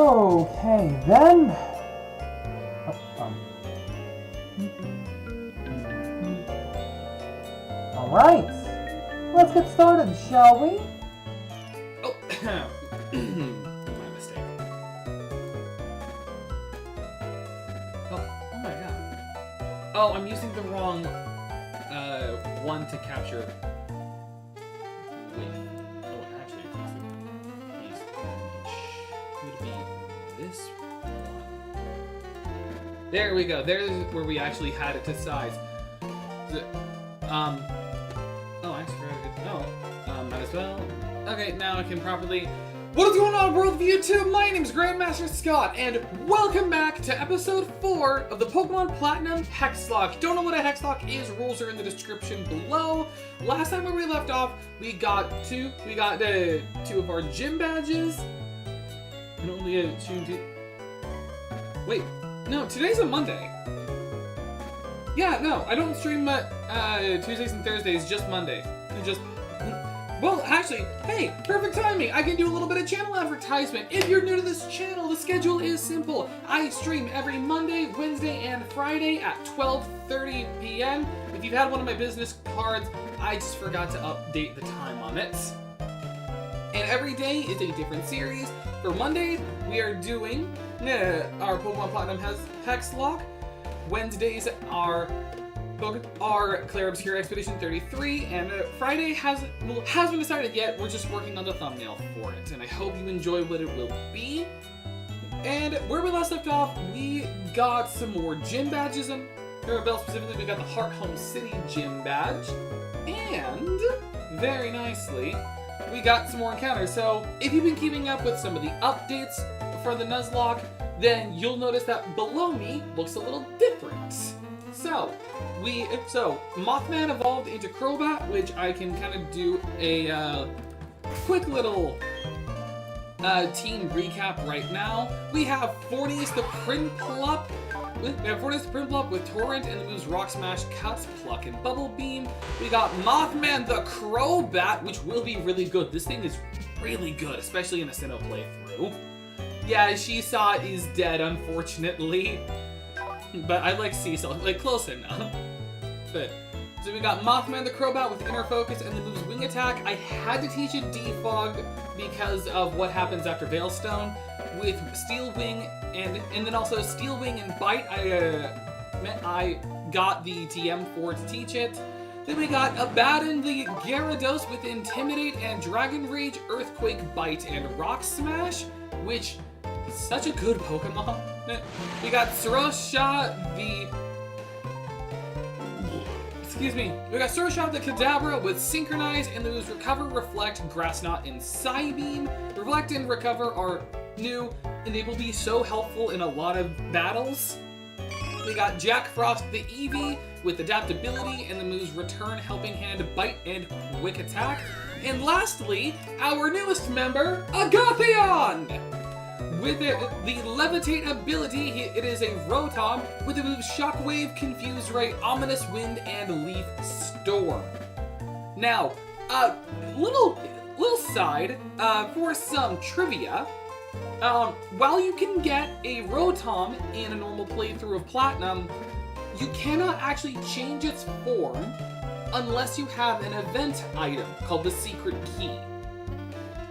Okay, then. Alright, let's get started, shall we? Oh, my mistake. Oh my god. Oh, I'm using the wrong one to capture. Wait. Oh, actually, it's would be this one. There we go. There's where we actually had it to size. Oh, I actually forgot to might as well. Okay, now I can properly. What is going on, world of YouTube? My name is Grandmaster Scott, and welcome back to episode 4 of the Pokemon Platinum Hexlocke. Don't know what a Hexlocke is? Rules are in the description below. Last time when we left off, we got two of our gym badges, and only a two. Wait, no, today's a Monday. Yeah, no, I don't stream Tuesdays and Thursdays, just Mondays. Well, actually, hey, perfect timing. I can do a little bit of channel advertisement. If you're new to this channel, the schedule is simple. I stream every Monday, Wednesday, and Friday at 12:30 p.m. If you've had one of my business cards, I just forgot to update the time on it. And every day is a different series. For Mondays, we are doing our Pokemon Platinum Hexlocke. Wednesdays are Clair Obscure Expedition 33, and Friday hasn't been decided yet. We're just working on the thumbnail for it, and I hope you enjoy what it will be. And where we last left off, we got some more gym badges in Bell. Specifically, we got the Heart Home City gym badge, and very nicely, we got some more encounters. So if you've been keeping up with some of the updates for the Nuzlocke, then you'll notice that below me looks a little different. So Mothman evolved into Crobat, which I can kind of do a quick little team recap right now. We have Fornius the Prinplup. With Torrent and the moves Rock Smash, Cuts, Pluck, and Bubble Beam. We got Mothman the Crobat, which will be really good. This thing is really good, especially in a Sinnoh playthrough. Yeah, Seesaw is dead, unfortunately. But I like Seesaw, like close enough. But so we got Mothman the Crobat with Inner Focus and the moves Wing Attack. I had to teach it Defog because of what happens after Veilstone. With Steel Wing and then also Steel Wing and Bite, I got the TM for to teach it. Then we got Abaddon the Gyarados with Intimidate and Dragon Rage, Earthquake, Bite, and Rock Smash, which is such a good Pokemon. We got Surosha the Kadabra with Synchronize and the moves Recover, Reflect, Grass Knot, and Psybeam. Reflect and Recover are new, and they will be so helpful in a lot of battles. We got Jack Frost the Eevee with Adaptability and the moves Return, Helping Hand, Bite, and Quick Attack. And lastly, our newest member, Agathion! With the Levitate ability, it is a Rotom with the moves Shockwave, Confuse Ray, Ominous Wind, and Leaf Storm. Now, little side, for some trivia, while you can get a Rotom in a normal playthrough of Platinum, you cannot actually change its form unless you have an event item called the Secret Key.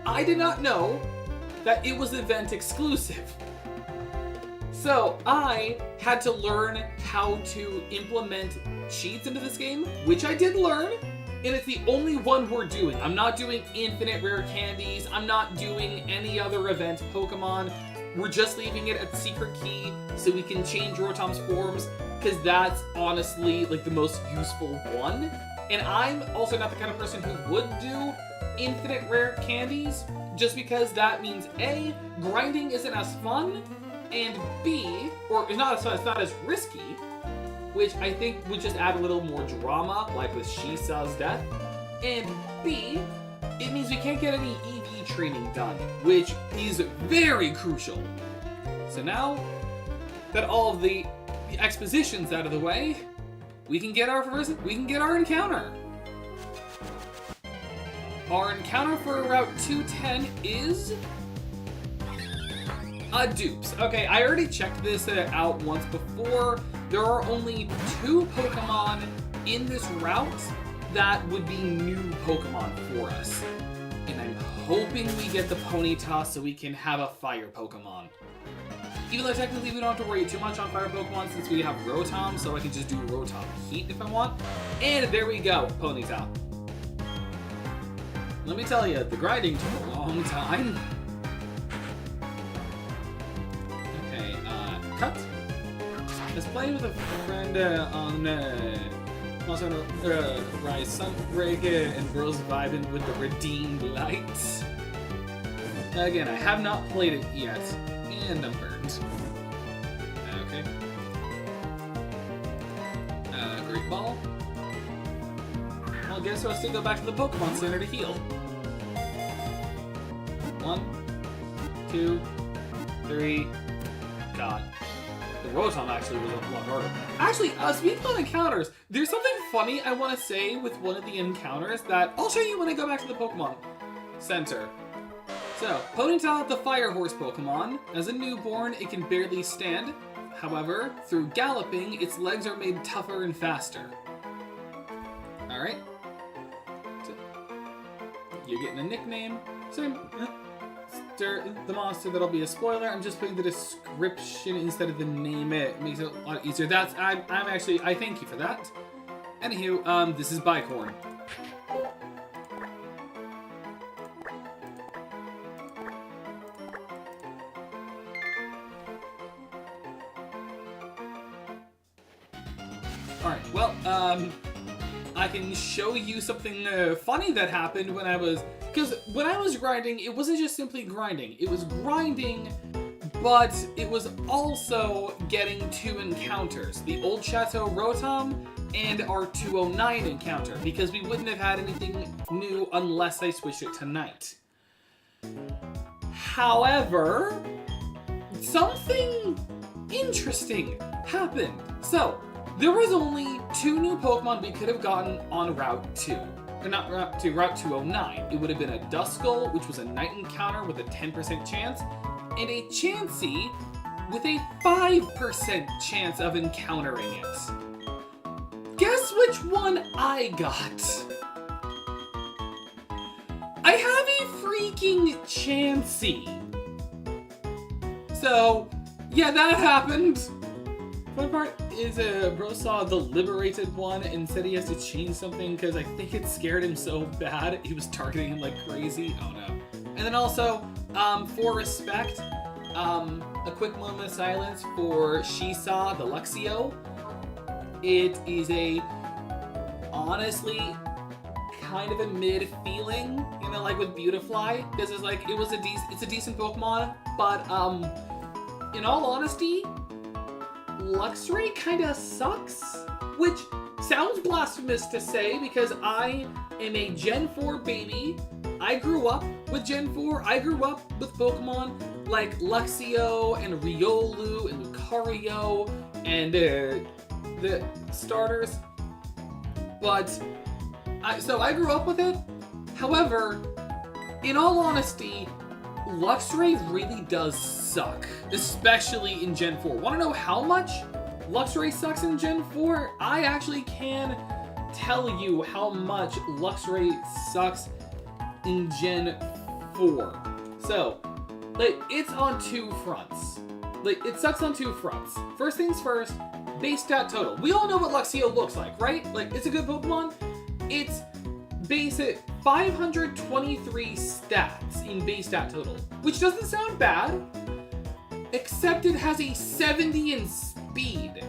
I did not know that it was event exclusive. So I had to learn how to implement cheats into this game, which I did learn, and it's the only one we're doing. I'm not doing infinite rare candies. I'm not doing any other event Pokemon. We're just leaving it at the Secret Key so we can change Rotom's forms, because that's honestly like the most useful one. And I'm also not the kind of person who would do infinite rare candies, just because that means A, grinding isn't as fun, and B, or it's not as risky, which I think would just add a little more drama, like with Shisaw's death, and B, it means we can't get any EV training done, which is very crucial. So now that all of the exposition's out of the way, we can get our encounter. Our encounter for Route 210 is Dupes. Okay, I already checked this out once before. There are only 2 Pokemon in this route that would be new Pokemon for us. And I'm hoping we get the Ponyta so we can have a fire Pokemon. Even though technically we don't have to worry too much on fire Pokemon since we have Rotom, so I can just do Rotom Heat if I want. And there we go, Ponyta. Let me tell you, the grinding took a long time. Okay, cut. I was playing with a friend on Monster Rise Sunbreak and bros vibing with the Redeemed Lights. Again, I have not played it yet, and I'm burned. Okay. Great Ball. Well, guess who has to go back to the Pokemon Center to heal? 1, 2, 3. God. The Rotom actually was a lot harder. Actually, speaking of encounters, there's something funny I want to say with one of the encounters that I'll show you when I go back to the Pokemon Center. So, Ponyta, the Fire Horse Pokemon. As a newborn, it can barely stand. However, through galloping, its legs are made tougher and faster. Alright. So, you're getting a nickname. So, the monster, that'll be a spoiler. I'm just putting the description instead of the name. It makes it a lot easier. I thank you for that. Anywho, this is Bicorn. Alright, well, I can show you something funny that happened when I was... Because when I was grinding, it wasn't just simply grinding. It was grinding, but it was also getting 2 encounters. The Old Chateau Rotom and our 209 encounter, because we wouldn't have had anything new unless I switched it tonight. However, something interesting happened. So, there was only 2 new Pokemon we could have gotten on Route 2. Or not Route 2, Route 209. It would have been a Duskull, which was a night encounter with a 10% chance, and a Chansey with a 5% chance of encountering it. Guess which one I got? I have a freaking Chansey. So, yeah, that happened. One part is bro saw the liberated one and said he has to change something because I think it scared him so bad he was targeting him like crazy. Oh no. And then also, for respect, a quick moment of silence for Shisa the Luxio. It is a, honestly, kind of a mid feeling, you know, like with Beautifly, because it's like, it's a decent Pokemon, but in all honesty, Luxray kinda sucks, which sounds blasphemous to say because I am a Gen 4 baby. I grew up with Gen 4. I grew up with Pokemon like Luxio and Riolu and Lucario and the starters. But, so I grew up with it. However, in all honesty, Luxray really does suck, especially in Gen 4. Want to know how much Luxray sucks in Gen 4? I actually can tell you how much Luxray sucks in Gen 4. So, like, it's on 2 fronts. Like, it sucks on 2 fronts. First things first, base stat total. We all know what Luxio looks like, right? Like, it's a good Pokemon. It's base at 523 stats in base stat total, which doesn't sound bad, except it has a 70 in speed,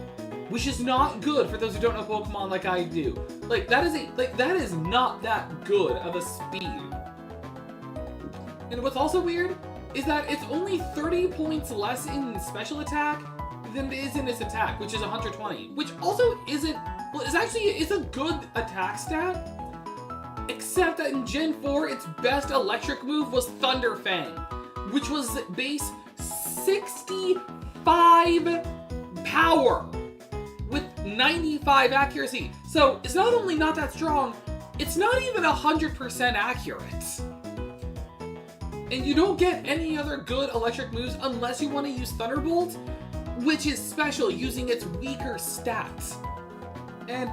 which is not good for those who don't know Pokemon like I do. Like, that is not that good of a speed. And what's also weird is that it's only 30 points less in special attack than it is in its attack, which is 120, which also isn't, well, it's a good attack stat. Except that in Gen 4, its best electric move was Thunder Fang, which was base 65 power with 95 accuracy. So it's not only not that strong, it's not even 100% accurate. And you don't get any other good electric moves unless you want to use Thunderbolt, which is special, using its weaker stats. And,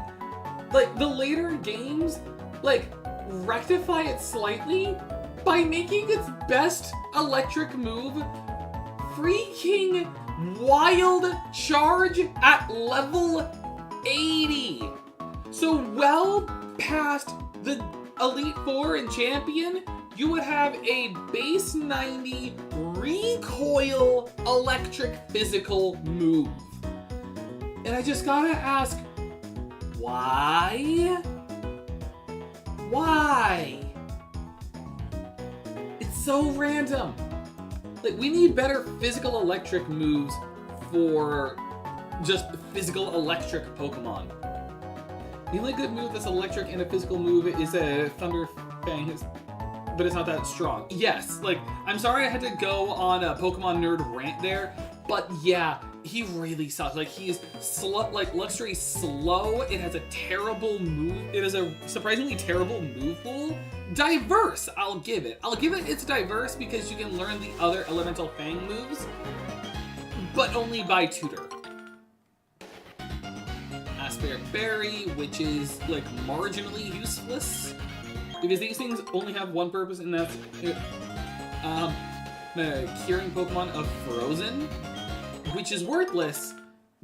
like, the later games, like, rectify it slightly by making its best electric move freaking Wild Charge at level 80. So well past the Elite Four and Champion, you would have a base 90 recoil electric physical move. And I just gotta ask, why? Why? It's so random. Like, we need better physical electric moves for just physical electric Pokemon. The only good move that's electric and a physical move is a Thunder Fang, but it's not that strong. Yes, like, I'm sorry I had to go on a Pokemon nerd rant there, but yeah, he really sucks. Like, he's slow, like, Luxray's slow, it has a terrible move, it has a surprisingly terrible move pool. Diverse, I'll give it. It's diverse because you can learn the other Elemental Fang moves, but only by tutor. Asperic Berry, which is, like, marginally useless, because these things only have one purpose, and that's the curing Pokemon of Frozen, which is worthless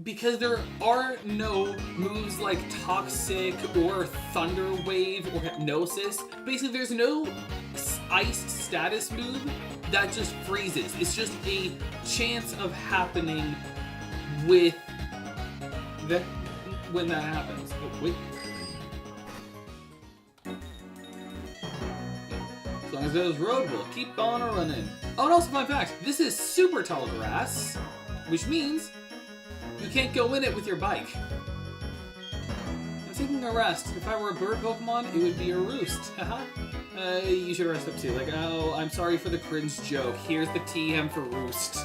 because there are no moves like Toxic or Thunder Wave or Hypnosis. Basically, there's no ice status move that just freezes. It's just a chance of happening with when that happens. Oh, wait. As long as there's road, we'll keep on running. Oh, and also fun fact, this is super tall grass, which means you can't go in it with your bike. I'm taking a rest. If I were a bird Pokemon, it would be a roost. Haha. You should rest up too. Like, oh, I'm sorry for the cringe joke. Here's the TM for roost.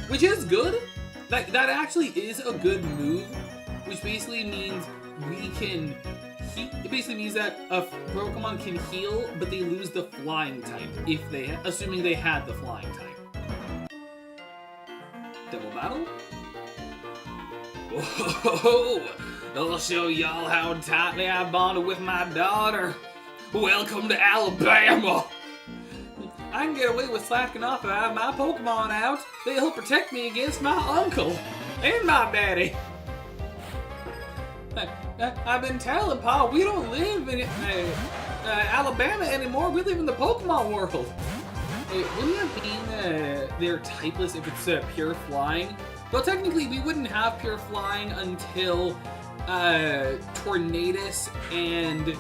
Which is good. That actually is a good move, which basically means we can... It basically means that a Pokemon can heal, but they lose the flying type, assuming they had the flying type. Double battle? Whoa! I'll show y'all how tightly I bonded with my daughter. Welcome to Alabama! I can get away with slacking off if I have my Pokemon out. They'll protect me against my uncle and my daddy. I've been telling Pa, we don't live in Alabama anymore. We live in the Pokemon world. Wouldn't it mean they're typeless if it's pure flying? Well, technically, we wouldn't have pure flying until Tornadus and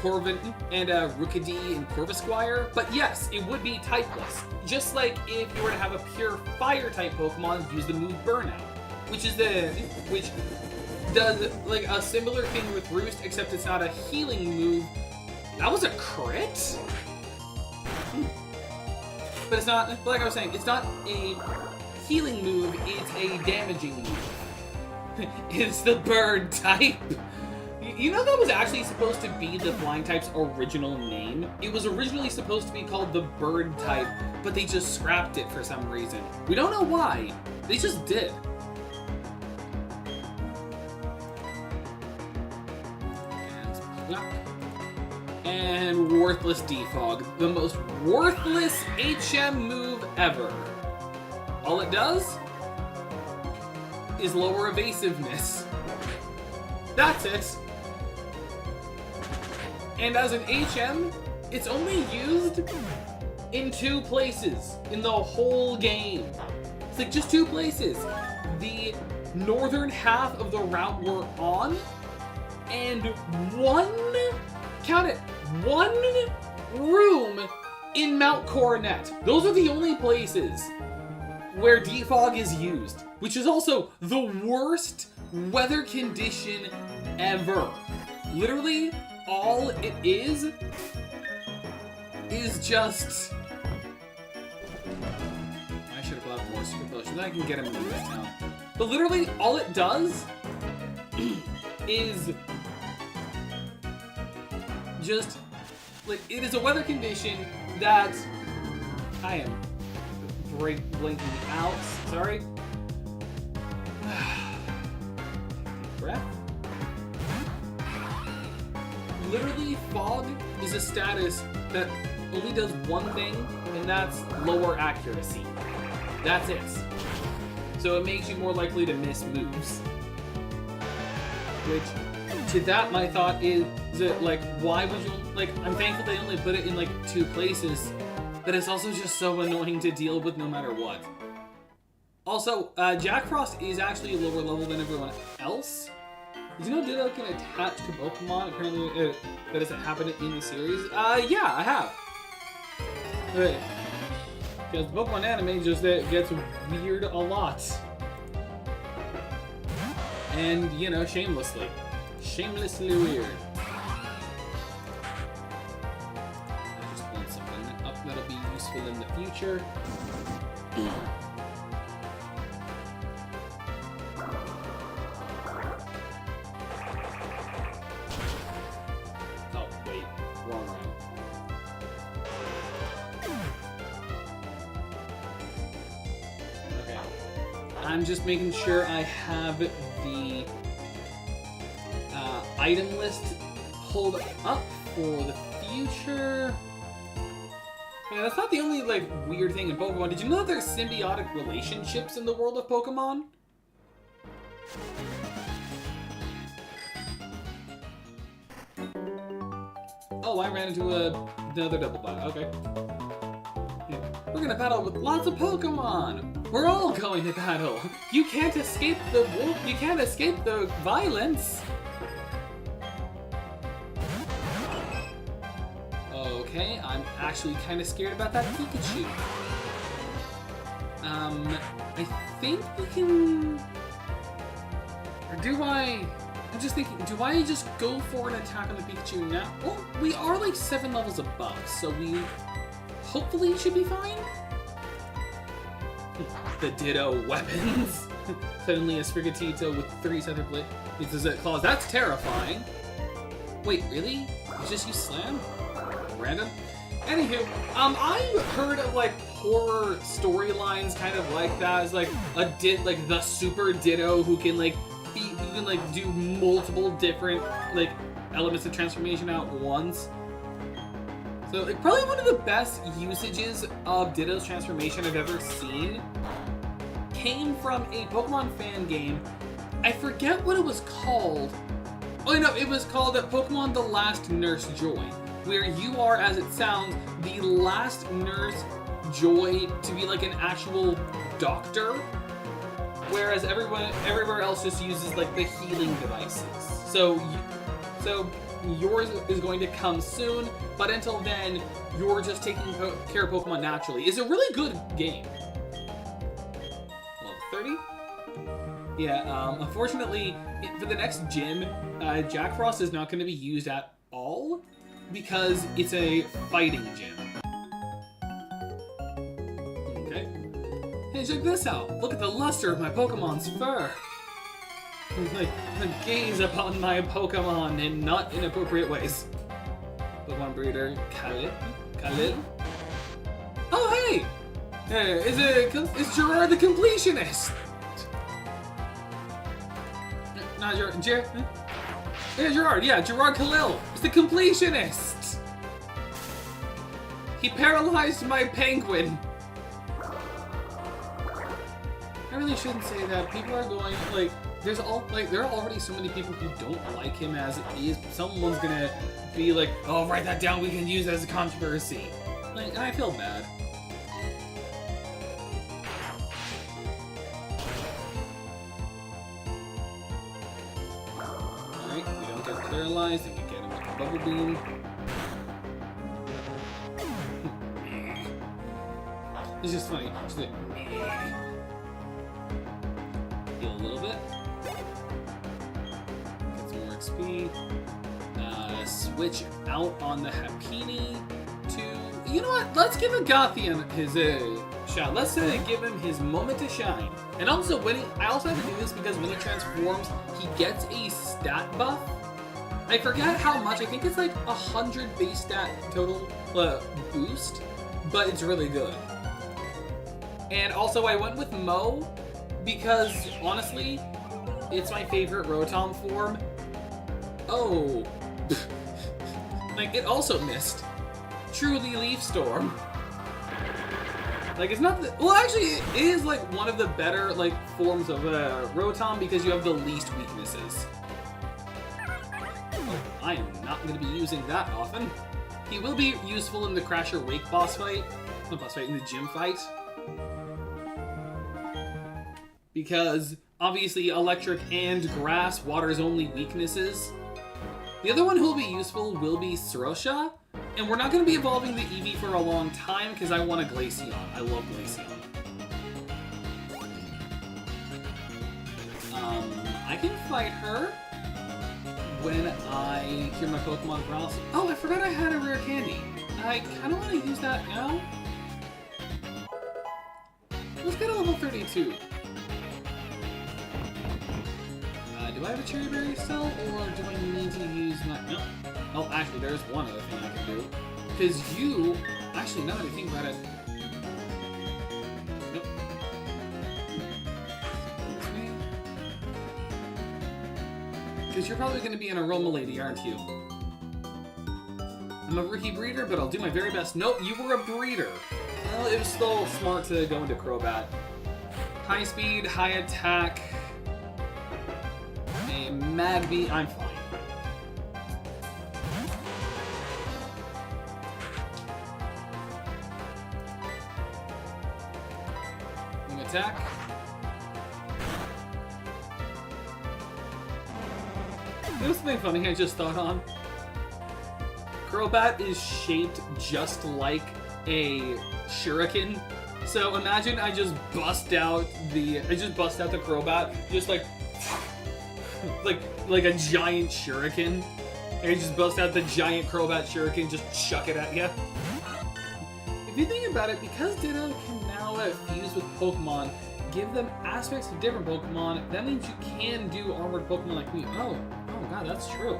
Corvin and Rookidee and Corvisquire. But yes, it would be typeless. Just like if you were to have a pure fire type Pokemon use the move Burnout, which does like a similar thing with Roost, except it's not a healing move. That was a crit? But it's not, like I was saying, it's not a healing move, it's a damaging move. It's the bird type. You know that was actually supposed to be the flying type's original name? It was originally supposed to be called the bird type, but they just scrapped it for some reason. We don't know why. They just did. And Worthless Defog, the most worthless HM move ever. All it does is lower evasiveness. That's it. And as an HM, it's only used in 2 places in the whole game. It's like just 2 places. The northern half of the route we're on, and count it, 1 room in Mount Coronet. Those are the only places where defog is used, which is also the worst weather condition ever. Literally, all it is just... I should have bought more super potions. I can get him in this town. But literally, all it does is just like, it is a weather condition that I am blinking out. Sorry. Deep breath. Literally, fog is a status that only does one thing, and that's lower accuracy. That's it. So it makes you more likely to miss moves. Which, to that, my thought is that, like, why would you, like, I'm thankful they only put it in, like, 2 places, but it's also just so annoying to deal with no matter what. Also, Jack Frost is actually a lower level than everyone else. Did you know Ditto can attach to Pokemon? Apparently, that doesn't happen in the series. Yeah, I have. Right. Because the Pokemon anime just gets weird a lot. And, you know, shamelessly. Shamelessly weird. I just pulled something up that'll be useful in the future. Oh, wait. Wrong round. Okay. I'm just making sure I have the item list pulled up for the future. Yeah, that's not the only, like, weird thing in Pokemon. Did you know that there's symbiotic relationships in the world of Pokemon? Oh, I ran into another double bot. Okay. Yeah. We're gonna battle with lots of Pokemon! We're all going to battle! You can't escape the wolf! You can't escape the violence! Okay, I'm actually kind of scared about that Pikachu. I think we can... Or do I... I'm just thinking, do I just go for an attack on the Pikachu now? Well, we are like 7 levels above, so we hopefully should be fine. The Ditto weapons. Suddenly a Sprigatito with 3 separate claws. That's terrifying. Wait, really? You just use Slam? Random? Anywho, I've heard of like horror storylines kind of like that. It's like the super Ditto who can like do multiple different like elements of transformation at once. So like probably one of the best usages of Ditto's transformation I've ever seen came from a Pokemon fan game. I forget what it was called. Oh no, it was called Pokemon The Last Nurse Joy, where you are, as it sounds, the last Nurse Joy to be like an actual doctor, whereas everywhere else just uses like the healing devices. So yours is going to come soon, but until then, you're just taking care of Pokemon naturally. It's a really good game. Level 30? Yeah, unfortunately, for the next gym, Jack Frost is not going to be used at all, because it's a fighting gym. Okay. Hey, check this out! Look at the luster of my Pokemon's fur! Like, gaze upon my Pokemon in not inappropriate ways. Pokemon breeder Khalil? Oh, hey! It's Gerard the Completionist! Not Gerard. Yeah, Gerard. Yeah, Gerard Khalil. It's the Completionist. He paralyzed my penguin. I really shouldn't say that. People are going like. There are already so many people who don't like him as it is. Someone's gonna be like, "Oh, write that down. We can use it as a controversy." Like, and I feel bad. Alright, we don't get paralyzed, and we get him with a bubble beam. It's just funny. Just like, heal a little bit. Get some more XP. Switch out on the Happiny to... You know what? Let's give Agathian his shot. Let's give him his moment to shine. And also, I also have to do this because when he transforms, he gets a stat buff. I forget how much. I think it's like 100 base stat total boost, but it's really good. And also, I went with Mo because, honestly, it's my favorite Rotom form. Oh. Like, it also missed. Truly Leaf Storm. Like, it's not the... Well, actually, it is, like, one of the better, like, forms of Rotom because you have the least weaknesses. Oh, I am not going to be using that often. He will be useful in the Crasher Wake boss fight. Not boss fight, in the gym fight. Because, obviously, electric and grass, water's only weaknesses. The other one who will be useful will be Srosha. And we're not going to be evolving the Eevee for a long time because I want a Glaceon. I love Glaceon. I can fight her when I hear my Pokemon growls. Oh, I forgot I had a rare candy. I kind of want to use that now. Let's get a level 32. Do I have a Cherry Berry still, or do I need to use my... No. Oh, actually, there's one other thing I can do. Because you... Actually, now that I think about it... Nope. Because you're probably going to be an Aroma Lady, aren't you? I'm a rookie breeder, but I'll do my very best. Nope, you were a breeder. Well, it was still smart to go into Crobat. High speed, high attack... Magby, I'm fine. Wing attack. There's something funny I just thought on. Crobat is shaped just like a shuriken. So imagine I just bust out the Crobat, just like like a giant shuriken. And you just bust out the giant Crobat shuriken, just chuck it at you. If you think about it, because Ditto can now fuse with Pokemon, give them aspects of different Pokemon, that means you can do armored Pokemon like me. Oh god, that's true.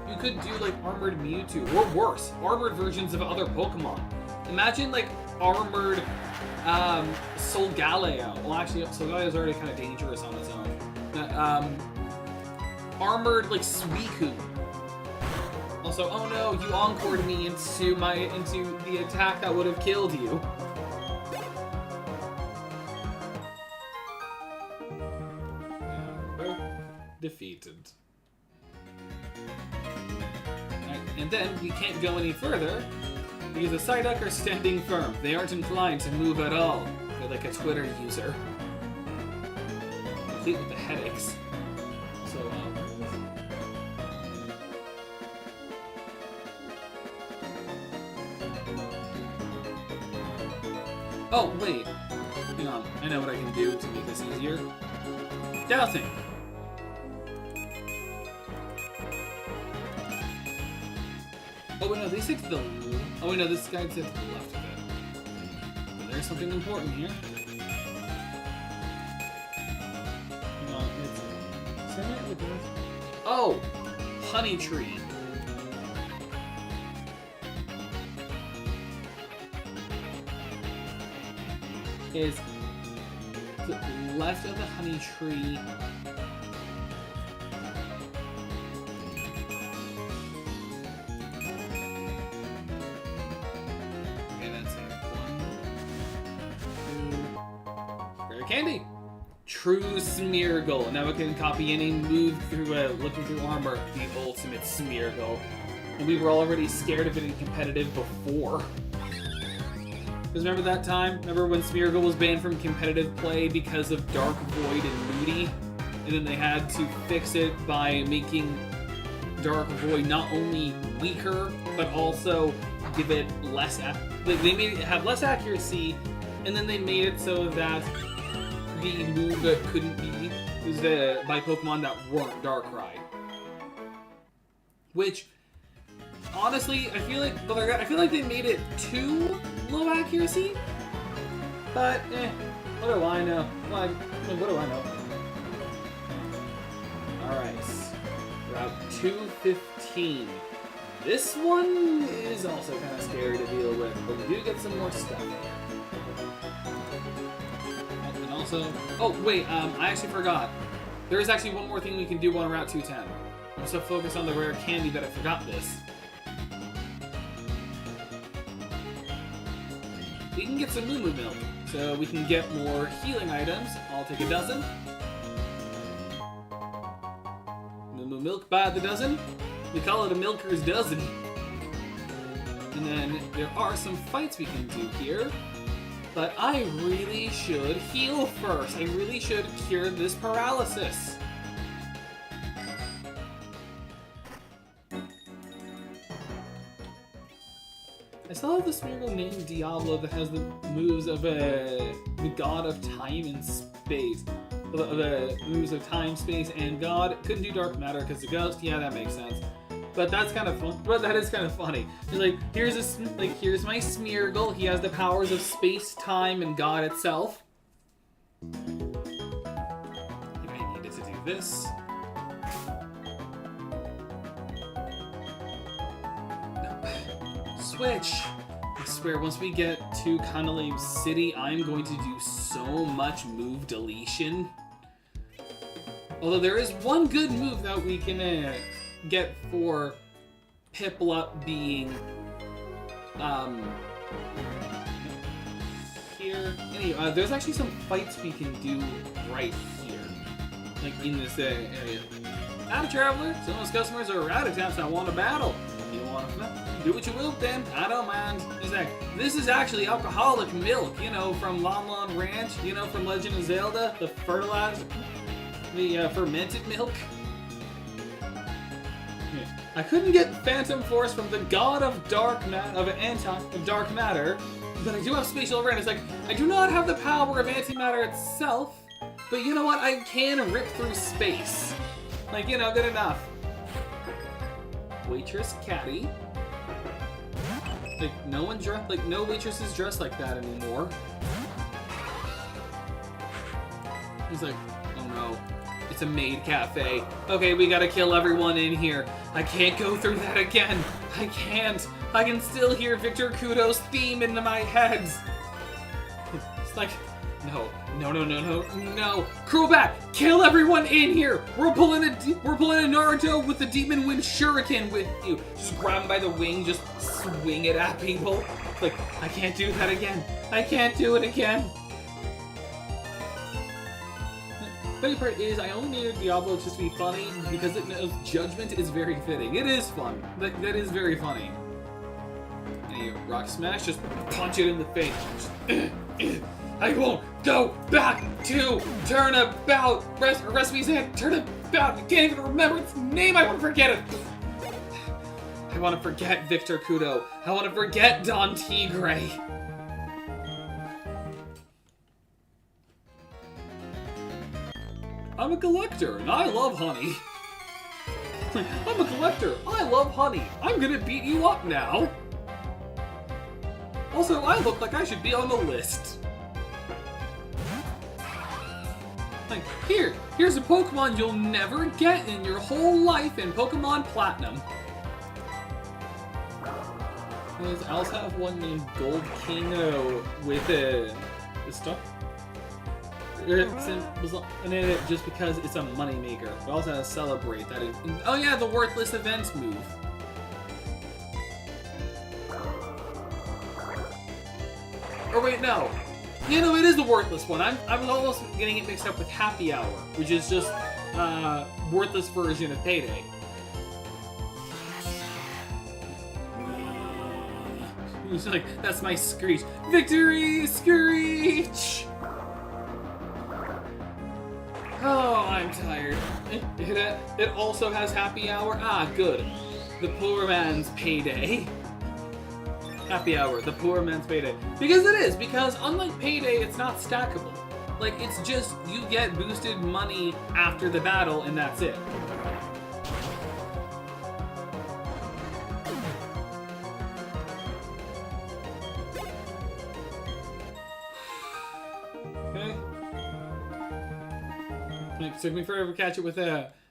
You could do like armored Mewtwo, or worse, armored versions of other Pokemon. Imagine like armored Solgaleo. Well, actually, Solgaleo is already kind of dangerous on its own. Armored like Suicune. Also, oh no, you encored me into the attack that would have killed you. Both defeated. Right, and then we can't go any further because the Psyduck are standing firm. They aren't inclined to move at all. They're like a Twitter user. Complete with the headaches. So, oh, wait. Hang on. I know what I can do to make this easier. Dousing! Oh, wait, no, they say to the... Oh, wait, no, this guy said to the left of it. But there's something important here. Hang on, it's... Oh! Honey Tree. Is to the left of the Honey Tree. Okay, that's it. 1, 2. Rare candy. True Smeargle. Now we can copy any move through looking through armor. The ultimate Smeargle. And we were already scared of it in competitive before. Because remember that time? Remember when Smeargle was banned from competitive play because of Dark Void and Moody? And then they had to fix it by making Dark Void not only weaker, but also give it less... They made it have less accuracy, and then they made it so that the move that couldn't be used by Pokemon that weren't Darkrai. Which... Honestly, I feel like they made it too low accuracy, but what do I know? What do I know? All right, Route 215. This one is also kind of scary to deal with, but we do get some more stuff. And also, oh wait, I actually forgot. There is actually one more thing we can do on Route 210. I'm so focused on the rare candy that I forgot this. We can get some Moo Moo Milk, so we can get more healing items. I'll take a dozen. Moo Moo Milk by the dozen. We call it a Milker's Dozen. And then there are some fights we can do here. But I really should heal first. I really should cure this paralysis. I still have this Smeargle named Diablo that has the moves of the god of time and space. The moves of time, space, and god. Couldn't do dark matter because the ghost. Yeah, that makes sense. But that's kind of fun. But that is kind of funny. It's like here's my Smeargle. He has the powers of space, time, and God itself. I needed to do this. Switch. I swear, once we get to Canalave City, I'm going to do so much move deletion. Although there is one good move that we can get for Piplup being here. Anyway, there's actually some fights we can do right here, like in this area. Out of traveler, some of those customers are out of town, so I want to battle. You want to do what you will, then I don't mind. This is actually alcoholic milk, you know, from Lon Lon Ranch, you know, from Legend of Zelda, the fertilizer, the fermented milk. I couldn't get Phantom Force from the god of dark matter, but I do have spatial awareness. Like, I do not have the power of antimatter itself, but you know what? I can rip through space. Like, you know, good enough. Waitress Caddy. Like, no waitress is dressed like that anymore. He's like, oh no. It's a maid cafe. Okay, we gotta kill everyone in here. I can't go through that again. I can't. I can still hear Victor Kudo's theme in my head. It's like, no. Crowback, kill everyone in here. We're pulling a Naruto with the Demon Wind Shuriken with you. Just grab him by the wing, just swing it at people. Like, I can't do that again. I can't do it again. Funny part is, I only needed Diablo just to be funny because it knows Judgment is very fitting. It is fun. That is very funny. And you rock smash, just punch it in the face. I won't go back to Turnabout. Recipe's hand, Turnabout. I can't even remember its name. I want to forget it. I want to forget Victor Kudo. I want to forget Don Tigre. I'm a collector, and I love honey. I'm a collector, I love honey. I'm gonna beat you up now. Also, I look like I should be on the list. Like, here's a Pokemon you'll never get in your whole life in Pokemon Platinum. I also have one named Gold King with the stuff. It's in it just because it's a moneymaker. It also has Celebrate. That is, oh yeah, the Worthless Events move. Or wait, no. You know, it is the Worthless one. I was almost getting it mixed up with Happy Hour, which is just worthless version of Payday. He's like, that's my Screech. Victory, Screech! Oh, I'm tired. It also has Happy Hour. Ah, good. The poor man's payday. Happy Hour, the poor man's payday. Because it is, because unlike Payday, it's not stackable. Like, it's just, you get boosted money after the battle, and that's it. Okay. It took me forever to catch it with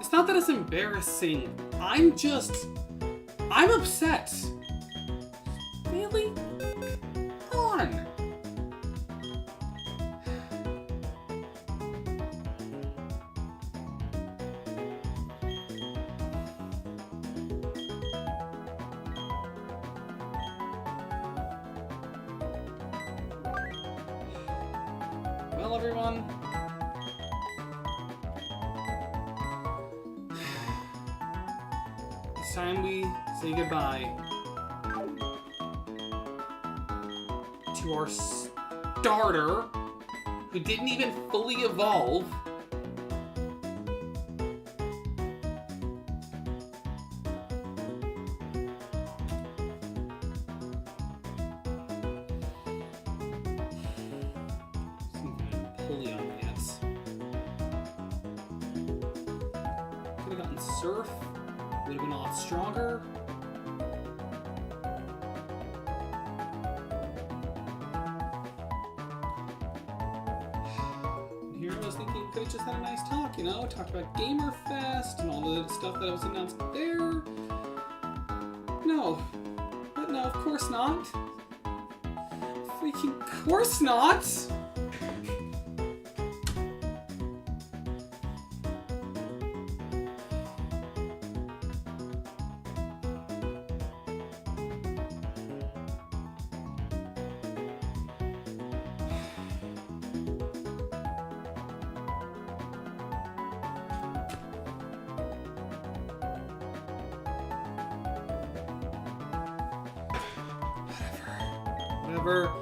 It's not that it's embarrassing. I'm upset. Really? Come on. Well, everyone. It's time we say goodbye to our starter, who didn't even fully evolve. Could have gotten Surf. Would have been a lot stronger. And here I was thinking, could have just had a nice talk, you know? Talked about Gamer Fest and all the stuff that was announced there. No. But no, of course not. Freaking course not! Whatever.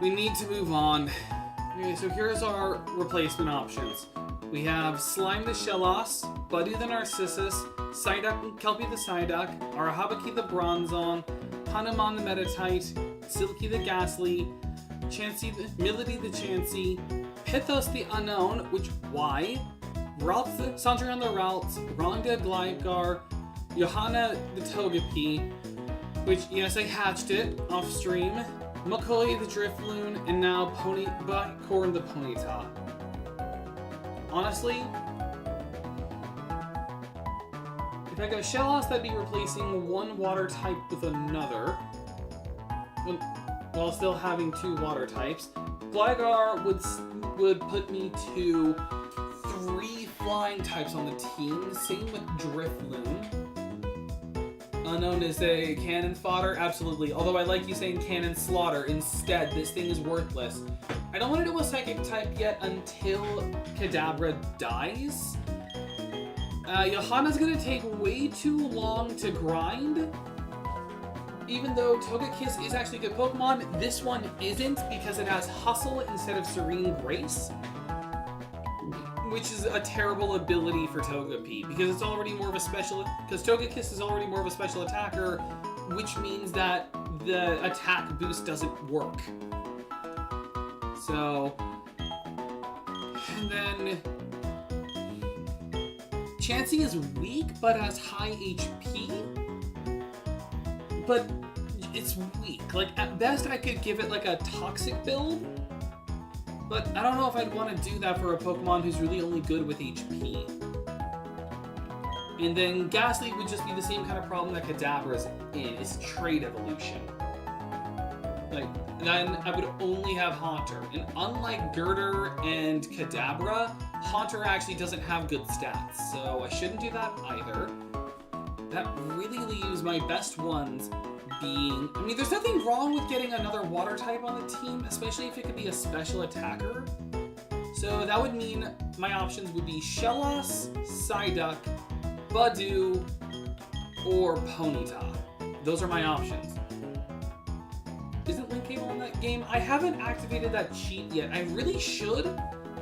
We need to move on. Okay, so here's our replacement options. We have Slime the Shellos, Buddy the Narcissus, Psyduck and Kelpie the Psyduck, Arahabaki the Bronzong, Hanuman the Metatite, Silky the Ghastly, Chansey the Milady the Chansey, Pithos the Unknown, which why? Ralts the Cendrillon the Ralts, Ronda Gligar, Johanna the Togepi, which, yes, I hatched it off stream, Macaulay the Drifloon, and now Corn the Ponyta. Honestly, if I go Shellos, that'd be replacing one water type with another, while still having two water types. Gligar would put me to 3 flying types on the team, same with Drifloon. Unknown is a cannon fodder? Absolutely. Although I like you saying cannon slaughter instead. This thing is worthless. I don't want to do a psychic type yet until Kadabra dies. Johanna's going to take way too long to grind. Even though Togekiss is actually a good Pokemon, this one isn't because it has Hustle instead of Serene Grace. Which is a terrible ability for Togepi, because it's already more of a special. Because Togekiss is already more of a special attacker, which means that the attack boost doesn't work. So, and then Chansey is weak, but has high HP. But it's weak. Like at best, I could give it like a toxic build. But I don't know if I'd want to do that for a Pokemon who's really only good with HP. And then Ghastly would just be the same kind of problem that Kadabra's in, is trait evolution. Like, then I would only have Haunter. And unlike Girder and Kadabra, Haunter actually doesn't have good stats, so I shouldn't do that either. That really leaves my best ones being... I mean, there's nothing wrong with getting another water type on the team, especially if it could be a special attacker. So that would mean my options would be Shellos, Psyduck, Budew, or Ponyta. Those are my options. Isn't Link Cable in that game? I haven't activated that cheat yet. I really should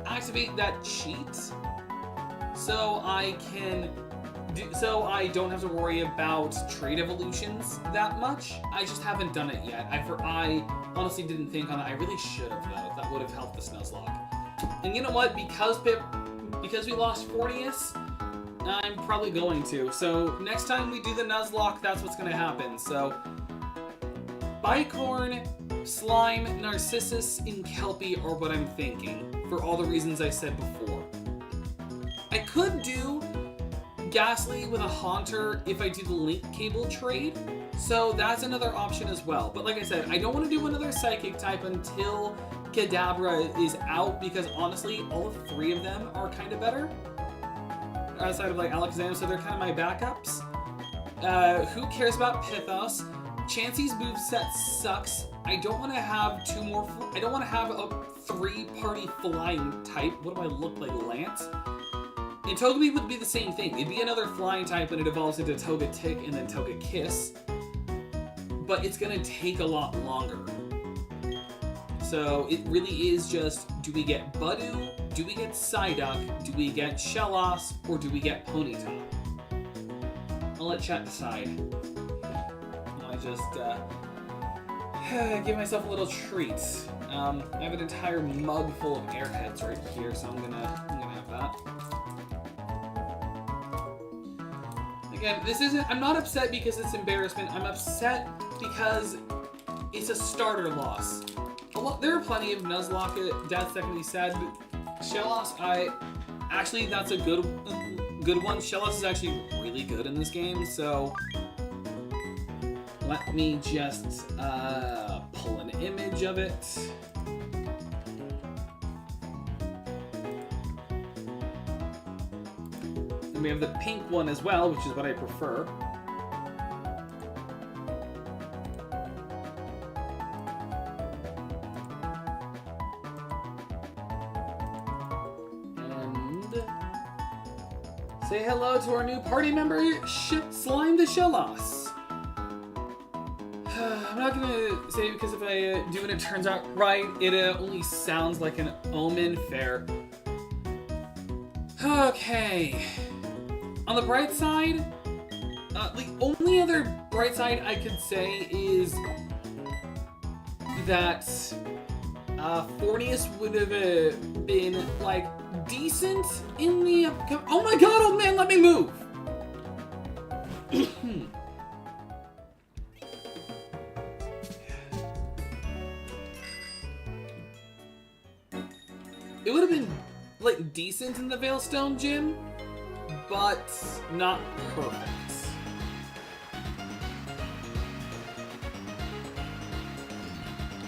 activate that cheat so I don't have to worry about trait evolutions that much. I just haven't done it yet. I honestly didn't think on that. I really should have, though. That would have helped the Nuzlocke. And you know what? Because we lost Fortius, I'm probably going to. So next time we do the Nuzlocke, that's what's going to happen. So Bicorn, Slime, Narcissus, and Kelpie are what I'm thinking, for all the reasons I said before. I could do Ghastly with a Haunter if I do the link cable trade, so that's another option as well. But like I said, I don't want to do another Psychic type until Kadabra is out, because honestly, all 3 of them are kind of better. Outside of like Alakazam, so they're kind of my backups. Who cares about Pithos? Chansey's moveset sucks. I don't want to have 2 more. I don't want to have a 3-party flying type. What do I look like, Lance? And Togepi would be the same thing. It'd be another flying type when it evolves into Togetic and then Togekiss. But it's gonna take a lot longer. So it really is just, do we get Budew, do we get Psyduck, do we get Shellos, or do we get Ponyta? I'll let chat decide. I just give myself a little treat. I have an entire mug full of Airheads right here, so I'm gonna have that. Again, this isn't. I'm not upset because it's embarrassment. I'm upset because it's a starter loss. There are plenty of Nuzlocke deaths that can be said, but Shellos, actually that's a good one. Shellos is actually really good in this game, so let me just pull an image of it. And we have the pink one as well, which is what I prefer. And say hello to our new party member, Slime the Shellos. I'm not gonna say because if I do and it turns out right, it only sounds like an omen. Fair. Okay. On the bright side, the only other bright side I could say is that Fornius would have been, like, decent in the upcoming... Oh my god, oh man, let me move! It would have been, like, decent in the Veilstone Gym, but not perfect.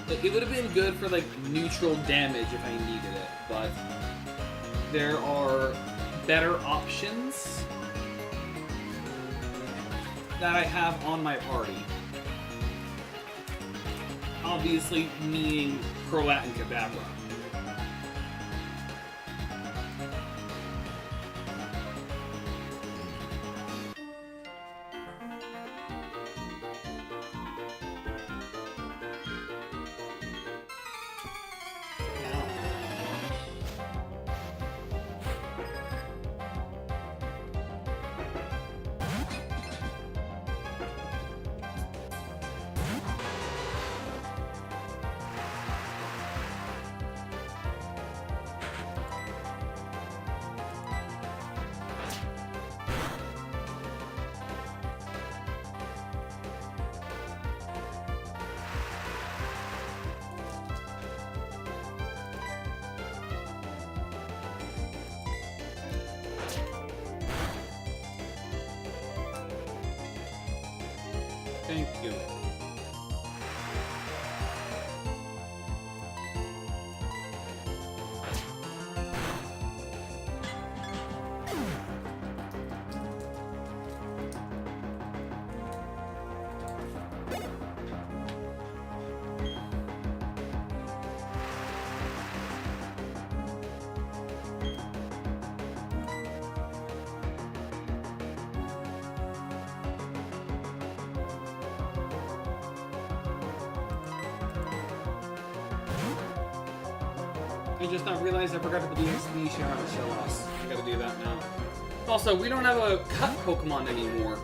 Like, it would have been good for, like, neutral damage if I needed it, but there are better options that I have on my party. Obviously, meaning Croat and Kadabra. Thank you. I just not realized I forgot to put the exclamation on the Shellos. I gotta do that now. Also, we don't have a cut Pokemon anymore.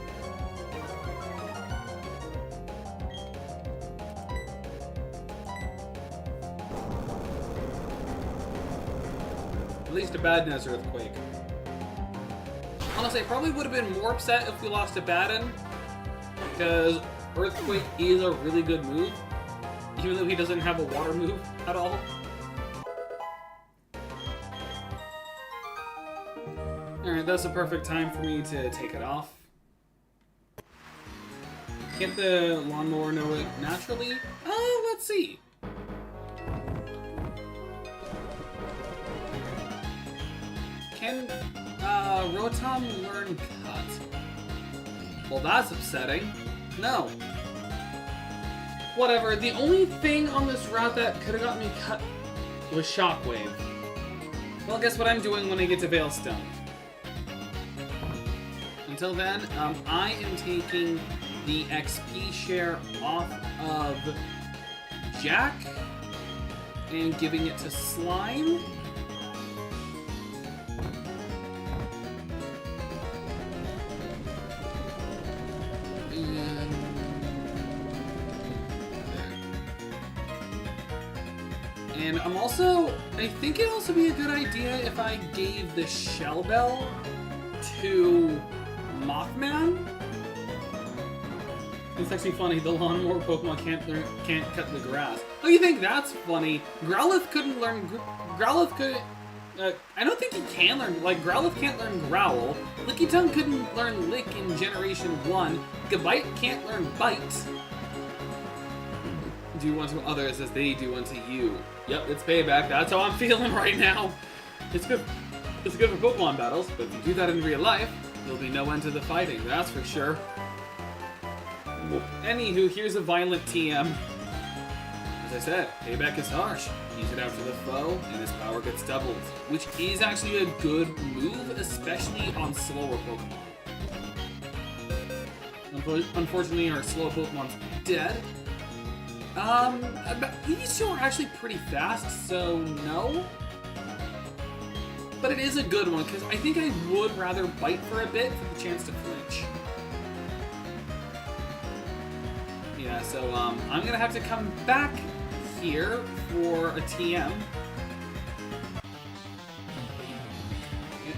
At least a Badnez Earthquake. Honestly, I probably would have been more upset if we lost to Baden, because Earthquake is a really good move, even though he doesn't have a water move at all. Alright, that's a perfect time for me to take it off. Can't the lawnmower know it naturally? Oh, let's see. Can Rotom learn cut? Well, that's upsetting. No. Whatever, the only thing on this route that could have got me cut was Shockwave. Well, guess what I'm doing when I get to Veilstone? Until then, I am taking the XP share off of Jack and giving it to Slime. And I'm also, I think it'd also be a good idea if I gave the Shell Bell to Mothman. It's actually funny, the lawnmower Pokemon can't cut the grass. Oh, you think that's funny? Growlithe couldn't learn, Growlithe could, I don't think he can learn, like, Growlithe can't learn Growl. Lickitung couldn't learn Lick in Generation 1. Gabite can't learn Bite. Do unto others as they do unto you. Yep, it's payback. That's how I'm feeling right now. It's good. It's good for Pokemon battles, but if you do that in real life, there'll be no end to the fighting. That's for sure. Anywho, here's a violent TM. As I said, payback is harsh. Use it after the foe, and his power gets doubled, which is actually a good move, especially on slower Pokemon. Unfortunately, our slow Pokemon's dead. These two are actually pretty fast, so no. But it is a good one, because I think I would rather bite for a bit for the chance to flinch. Yeah, so, I'm gonna have to come back here for a TM.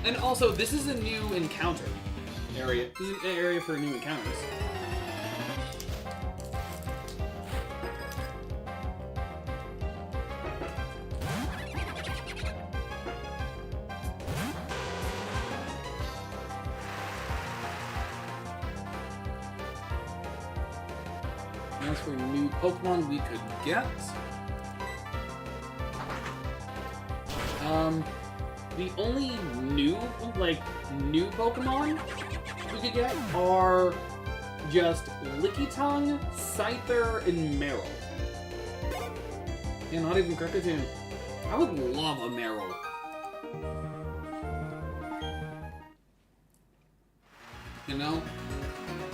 And also, this is a new encounter area. This is an area for new encounters. As for new Pokemon we could get, the only new Pokemon we could get are just Lickitung, Scyther, and Meryl. And not even Kricketune. I would love a Meryl. You know?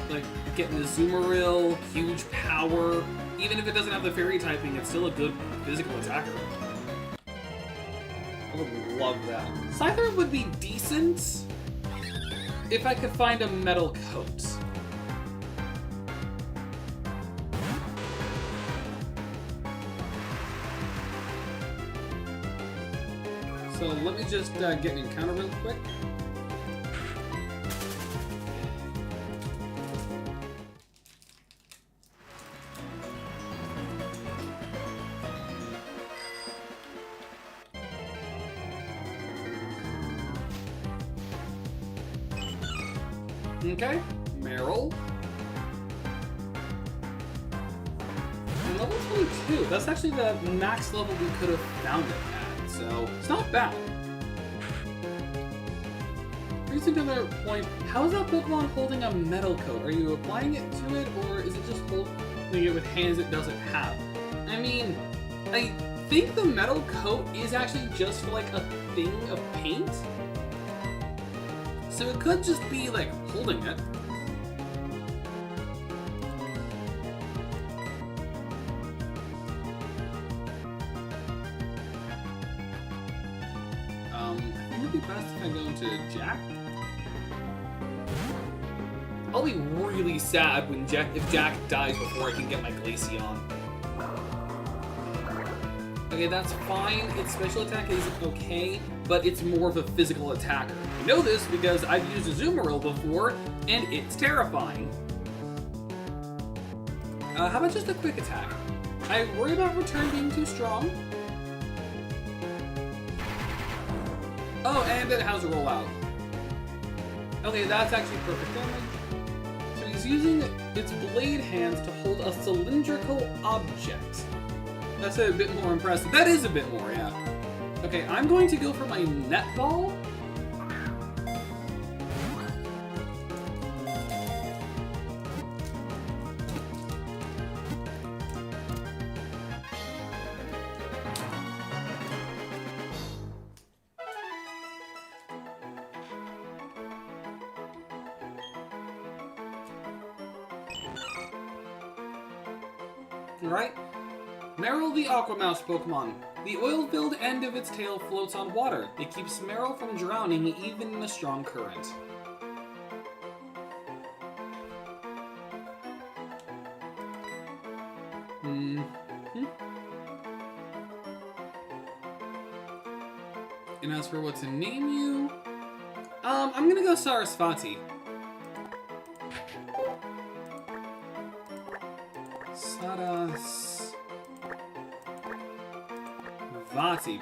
Like, getting the Azumarill, huge power. Even if it doesn't have the fairy typing, it's still a good physical attacker. I would love that. Scyther would be decent if I could find a metal coat. So let me just get an encounter real quick. Okay, Meryl. And level 22. That's actually the max level we could have found it at, so it's not bad. Here's another point. How is that Pokemon holding a metal coat? Are you applying it to it, or is it just holding it with hands it doesn't have? I mean, I think the metal coat is actually just for like a thing of paint. So it could just be, like, holding it. I think it'd be best if I go into Jack. I'll be really sad when if Jack dies before I can get my Glaceon. Okay, that's fine. Its special attack is okay, but it's more of a physical attacker. I know this because I've used Azumarill before, and it's terrifying. How about just a quick attack? I worry about return being too strong. Oh, and it has a rollout. Okay, that's actually perfect damage. So he's using its blade hands to hold a cylindrical object. That's a bit more impressive. That is a bit more, yeah. Okay, I'm going to go for my netball. Right? Meryl the Aquamouse Pokemon. The oil-filled end of its tail floats on water. It keeps Meryl from drowning even in a strong current. And as for what to name you, I'm gonna go Sarasvati. Sarasvati,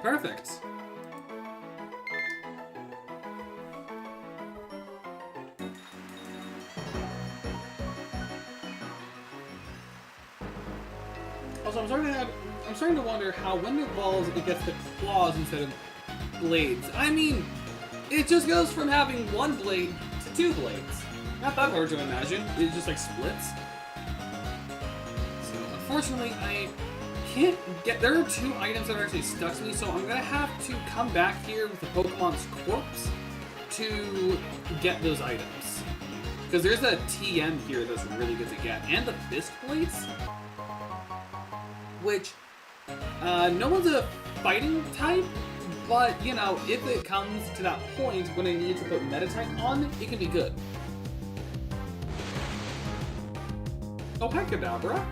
perfect. Also, I'm starting to wonder how when it evolves, it gets the claws instead of blades. I mean, it just goes from having one blade to two blades. Not that hard to imagine. It just like splits. So unfortunately, I can't get. There are two items that are actually stuck to me, so I'm gonna have to come back here with the Pokemon's corpse to get those items. Because there's a TM here that's really good to get, and the fist plates, which no one's a fighting type. But, you know, if it comes to that point when I need to put Meta-type on, it can be good. Oh, hi, Kadabra.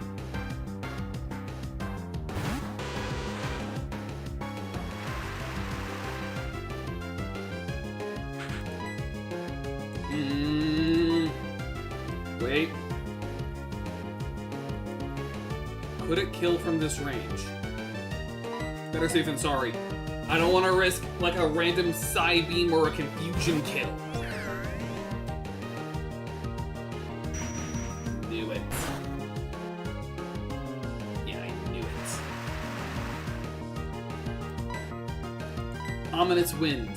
Wait. Could it kill from this range? Better safe than sorry. I don't want to risk like a random Psy Beam or a Confusion kill. Knew it. Yeah, I knew it. Ominous Wind.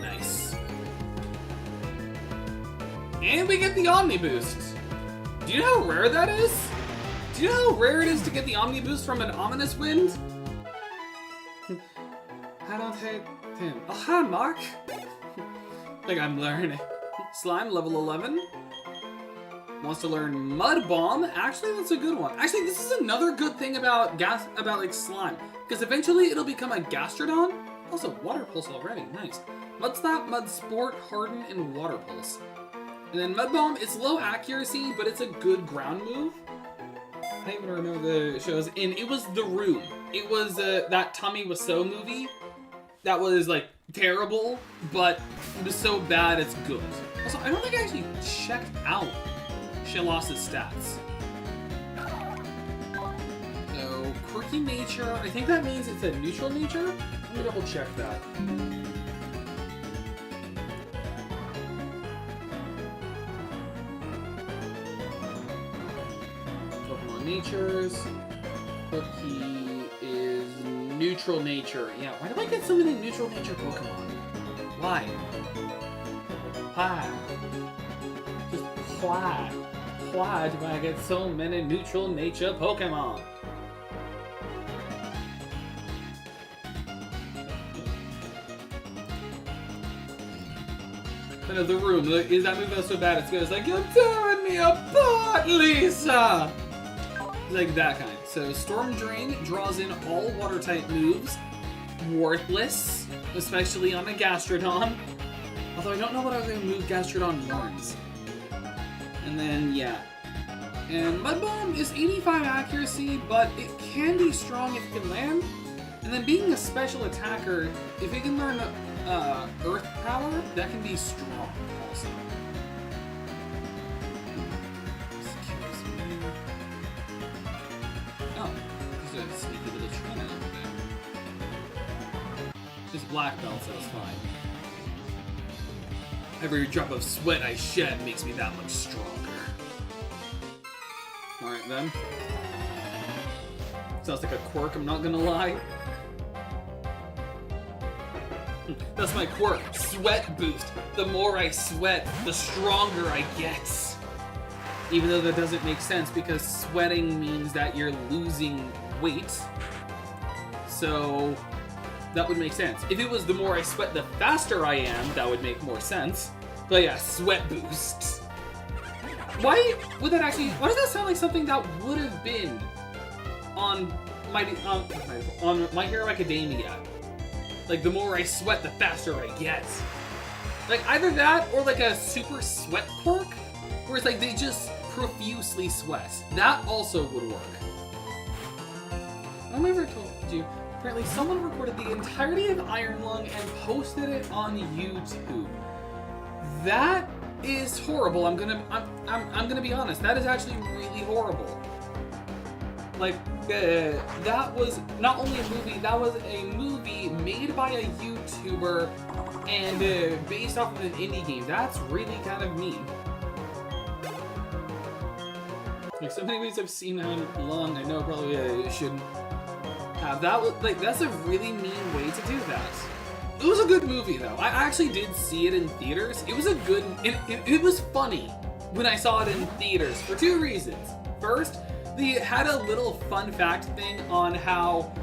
Nice. And we get the Omni Boost. Do you know how rare that is? Do you know how rare it is to get the Omni Boost from an Ominous Wind? I don't hate him. Oh, hi, Mark. Think I'm learning. Slime, level 11. Wants to learn Mud Bomb. Actually, that's a good one. Actually, this is another good thing about like slime, because eventually it'll become a Gastrodon. Also, Water Pulse already. Nice. Mud Slap, Mud Sport, Harden, and Water Pulse. And then Mud Bomb, it's low accuracy, but it's a good ground move. I don't even remember the shows. And it was The Room. It was that Tommy Wiseau movie that was like terrible, but it was so bad it's good. Also, I don't think I actually checked out Shelos's stats. So, Quirky Nature, I think that means it's a neutral nature? Let me double check that. Natures. Quirky is neutral nature. Yeah, why do I get so many neutral nature Pokemon? Why? Why? Just why? Why do I get so many neutral nature Pokemon? I know The Room. Is that movie so bad it's good? It's like, you're tearing me apart, Lisa! Like that kind. So Storm Drain draws in all water type moves. Worthless, especially on a Gastrodon. Although I don't know what other move Gastrodon learns. And then yeah. And Mud Bomb is 85 accuracy, but it can be strong if it can land. And then being a special attacker, if it can learn Earth Power, that can be strong also. Oh, just a sneaky little trick. just black belt, so it's fine. Every drop of sweat I shed makes me that much stronger. Alright then. Sounds like a quirk, I'm not gonna lie. That's my quirk, sweat boost. The more I sweat, the stronger I get. Even though that doesn't make sense because sweating means that you're losing weight. So that would make sense. If it was the more I sweat, the faster I am, that would make more sense. But yeah, sweat boost. Why would that actually, why does that sound like something that would have been on My Hero Academia? Like, the more I sweat, the faster I get. Like, either that or like a super sweat quirk, where it's like they just profusely sweat. That also would work. I don't know if I ever told you, apparently someone recorded the entirety of Iron Lung and posted it on YouTube. That is horrible. I'm gonna be honest. That is actually really horrible. Like, that was not only a movie, that was a movie made by a YouTuber and based off of an indie game. That's really kind of mean. Like, so many ways I've seen how long, I know probably shouldn't have. That was, like, that's a really mean way to do that. It was a good movie, though. I actually did see it in theaters. It was a good, it was funny when I saw it in theaters for two reasons. First, they had a little fun fact thing on how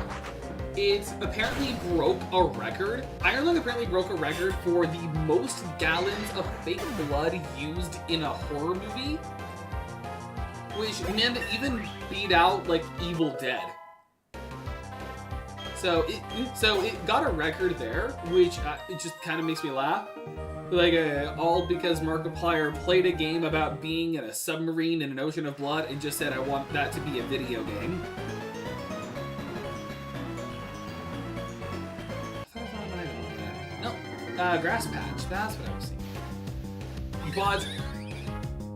it apparently broke a record. Iron Lung apparently broke a record for the most gallons of fake blood used in a horror movie, which meant it even beat out, like, Evil Dead. So it got a record there, which it just kind of makes me laugh. Like, all because Markiplier played a game about being in a submarine in an ocean of blood and just said, I want that to be a video game. No, Grass Patch, that's what I was saying. But,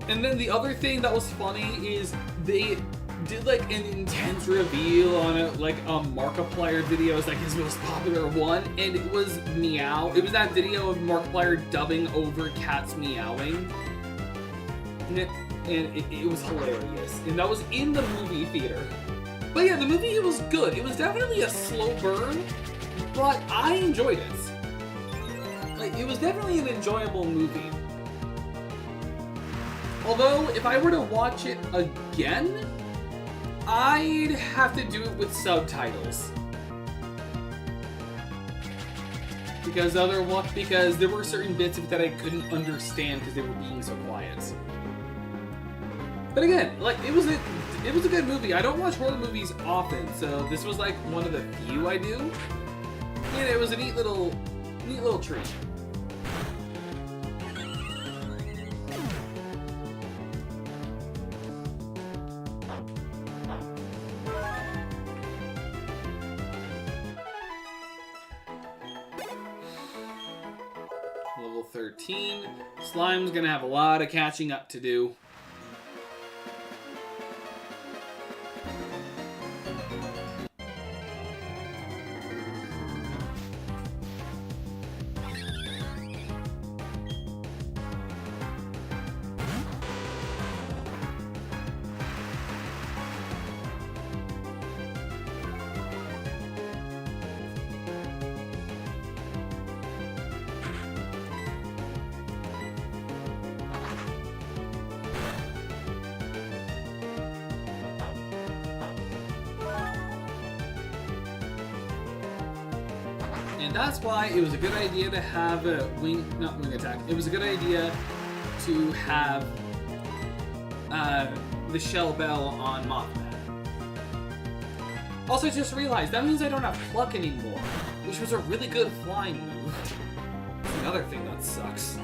and then the other thing that was funny is they did like an intense reveal on it, like a Markiplier video is like his most popular one, and it was Meow. It was that video of Markiplier dubbing over cats meowing, and it was hilarious. And that was in the movie theater. But yeah, the movie, it was good. It was definitely a slow burn, but I enjoyed it. Like, it was definitely an enjoyable movie. Although, if I were to watch it again, I'd have to do it with subtitles. Because there were certain bits of it that I couldn't understand because they were being so quiet. But again, like, it was a good movie. I don't watch horror movies often, so this was like one of the few I do. And it was a neat little treat. Level 13. Slime's gonna have a lot of catching up to do. And that's why it was a good idea to have a not wing attack. It was a good idea to have the shell bell on Mothman. Also, I just realized that means I don't have pluck anymore, which was a really good flying move. That's another thing that sucks.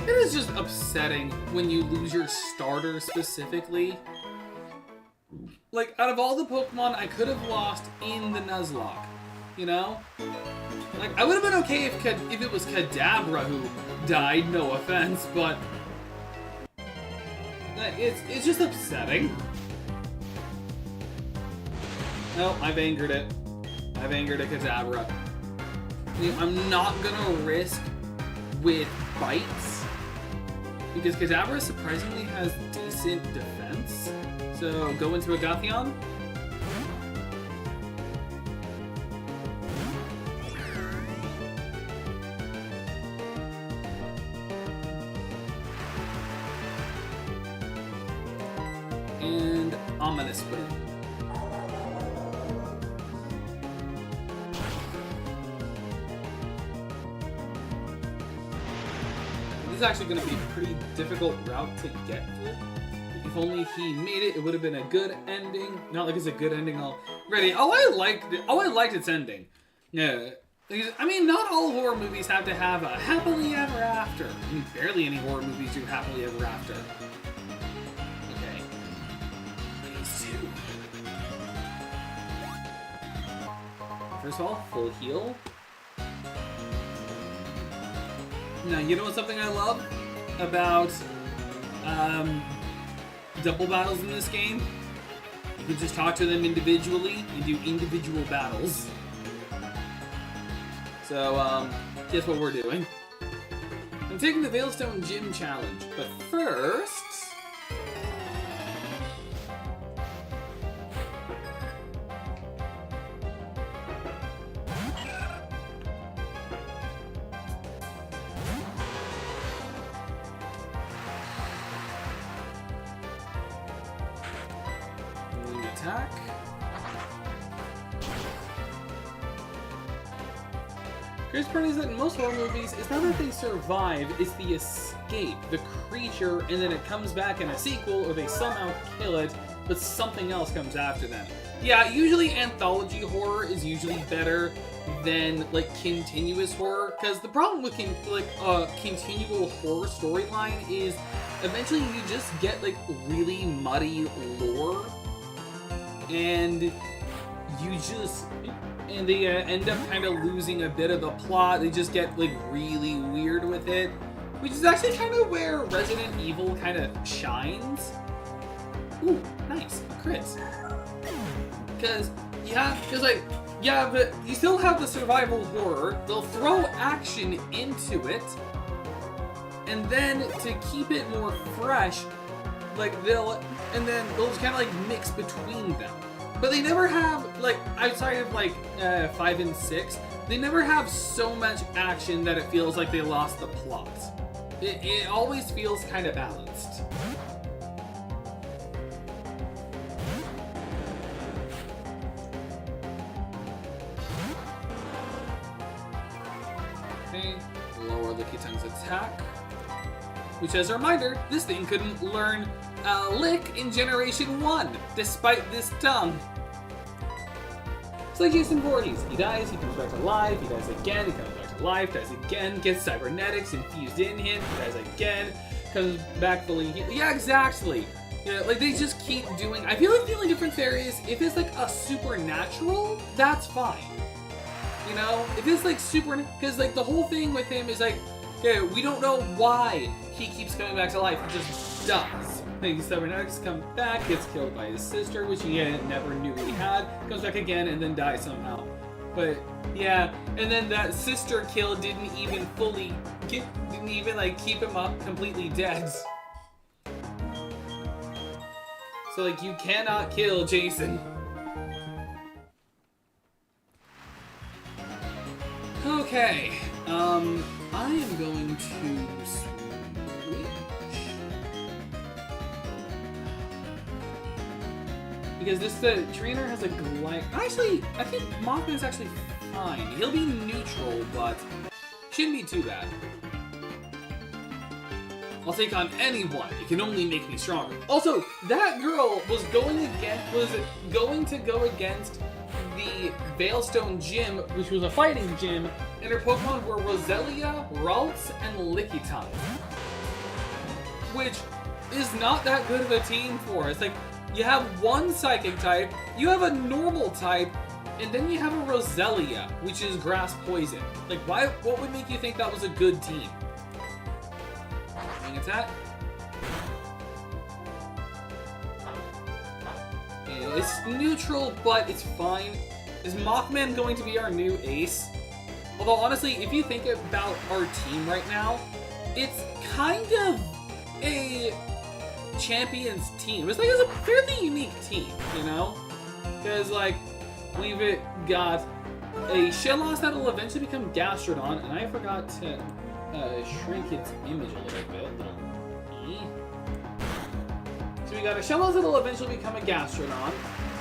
It is just upsetting when you lose your starter specifically. Like, out of all the Pokemon I could have lost in the Nuzlocke, you know? Like, I would have been okay if it was Kadabra who died, no offense, but it's just upsetting. No, I've angered it. I've angered a Kadabra. I'm not gonna risk with bites because Kadabra surprisingly has decent defense. So go into a Gatheon. And Ominous Spin. This is actually going to be a pretty difficult route to get through. If only he made it, it would have been a good ending. Not like it's a good ending already. Oh, I liked it. Oh, I liked its ending. Yeah. I mean, not all horror movies have to have a happily ever after. I mean, barely any horror movies do happily ever after. Okay. Phase 2. First of all, full heal. Now, you know what's something I love about double battles in this game? You can just talk to them individually and do individual battles. So, guess what we're doing? I'm taking the Veilstone Gym Challenge, but first... attack. Crazy part is that in most horror movies, it's not that they survive, it's the escape, the creature, and then it comes back in a sequel, or they somehow kill it, but something else comes after them. Yeah, usually anthology horror is usually better than, like, continuous horror, because the problem with, continual horror storyline is eventually you just get, like, really muddy lore, and they end up kind of losing a bit of the plot. They just get like really weird with it, which is actually kind of where Resident Evil kind of shines. Ooh, nice, crits. Because but you still have the survival horror. They'll throw action into it, and then to keep it more fresh, they'll just kind of like mix between them. But they never have, like, outside of, 5 and 6, they never have so much action that it feels like they lost the plot. It always feels kind of balanced. Okay, lower Licky Tongue's attack. Which, as a reminder, this thing couldn't learn Lick in Generation 1, despite this tongue. It's like Jason Voorhees. He dies, he comes back to life, he dies again, he comes back to life, dies again, gets cybernetics infused in him, he dies again, comes back fully healed. Yeah, exactly. Yeah, like, they just keep doing... I feel like the only difference there is, if it's, like, a supernatural, that's fine. You know? If it's, like, because, like, the whole thing with him is, like, okay, we don't know why he keeps coming back to life, he just does. Like, cybernetics comes back, gets killed by his sister, which he never knew he had, comes back again, and then dies somehow. But, yeah, and then that sister kill didn't even keep him up completely dead. So, like, you cannot kill Jason. Okay, I am going to switch. Because the trainer has a glide. Actually, I think Mothman's actually fine. He'll be neutral, but shouldn't be too bad. I'll take on anyone. It can only make me stronger. Also, that girl was going to go against the Veilstone Gym, which was a fighting gym, and her Pokemon were Roselia, Ralts, and Lickitung. Which is not that good of a team for us. Like, you have one Psychic type, you have a normal type, and then you have a Roselia, which is Grass Poison. Like, what would make you think that was a good team? Wing attack. It's neutral, but it's fine. Is Mothman going to be our new ace? Although, honestly, if you think about our team right now, it's kind of a champions team. It's a fairly unique team, you know? Because, we've got a Shellos that'll eventually become Gastrodon, and I forgot to shrink its image a little bit. So we got a Shellos that'll eventually become a Gastrodon.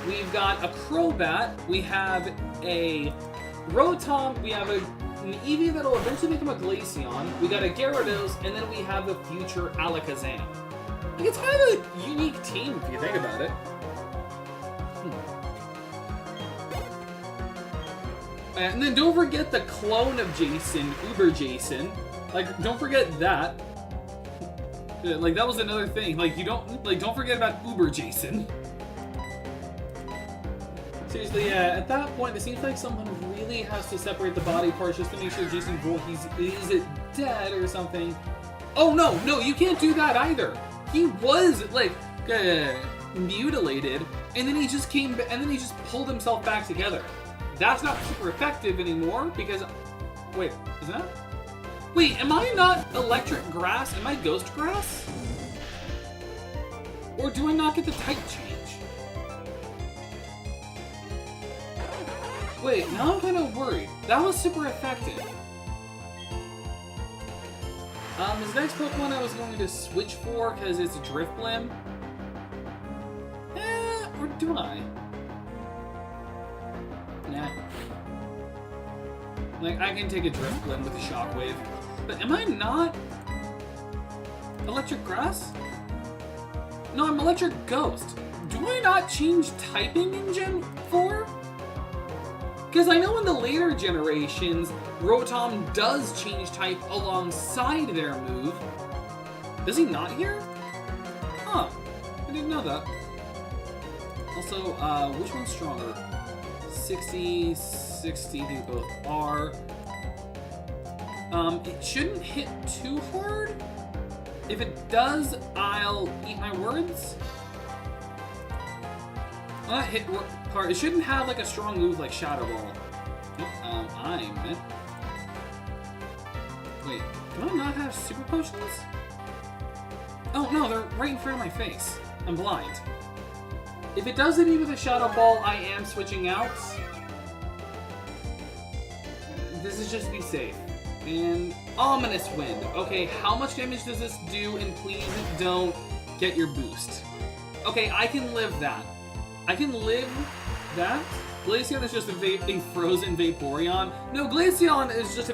We've got a Crobat. We have a Rotom. We have an Eevee that'll eventually become a Glaceon. We got a Gyarados, and then we have the future Alakazam. It's kind of a unique team if you think about it. And then don't forget the clone of Jason, Uber Jason. Don't forget that. That was another thing. Don't forget about Uber Jason. Seriously, yeah, at that point, it seems like someone really has to separate the body parts just to make sure Jason Voorhees is dead or something. Oh, no, you can't do that either. He was, mutilated, and then he just pulled himself back together. That's not super effective anymore because... Wait, is that? Wait, am I not electric grass? Am I ghost grass? Or do I not get the type change? Wait, now I'm kind of worried. That was super effective. This next Pokemon I was going to switch for because it's a Drifblim. Or do I? Nah. I can take a Drifblim with a Shockwave. But am I not Electric Grass? No, I'm Electric Ghost. Do I not change typing in Gen 4? Because I know in the later generations, Rotom does change type alongside their move. Does he not here? Huh. I didn't know that. Also, which one's stronger? 60, they both are. It shouldn't hit too hard. If it does, I'll eat my words. Not hit hard. It shouldn't have a strong move like Shadow Ball. Wait, do I not have Super Potions? Oh no, they're right in front of my face. I'm blind. If it does hit me with a Shadow Ball, I am switching out. This is just to be safe. And Ominous Wind. Okay, how much damage does this do? And please don't get your boost. Okay, I can live that. I can live that. Glaceon is just a frozen Vaporeon. No, Glaceon is just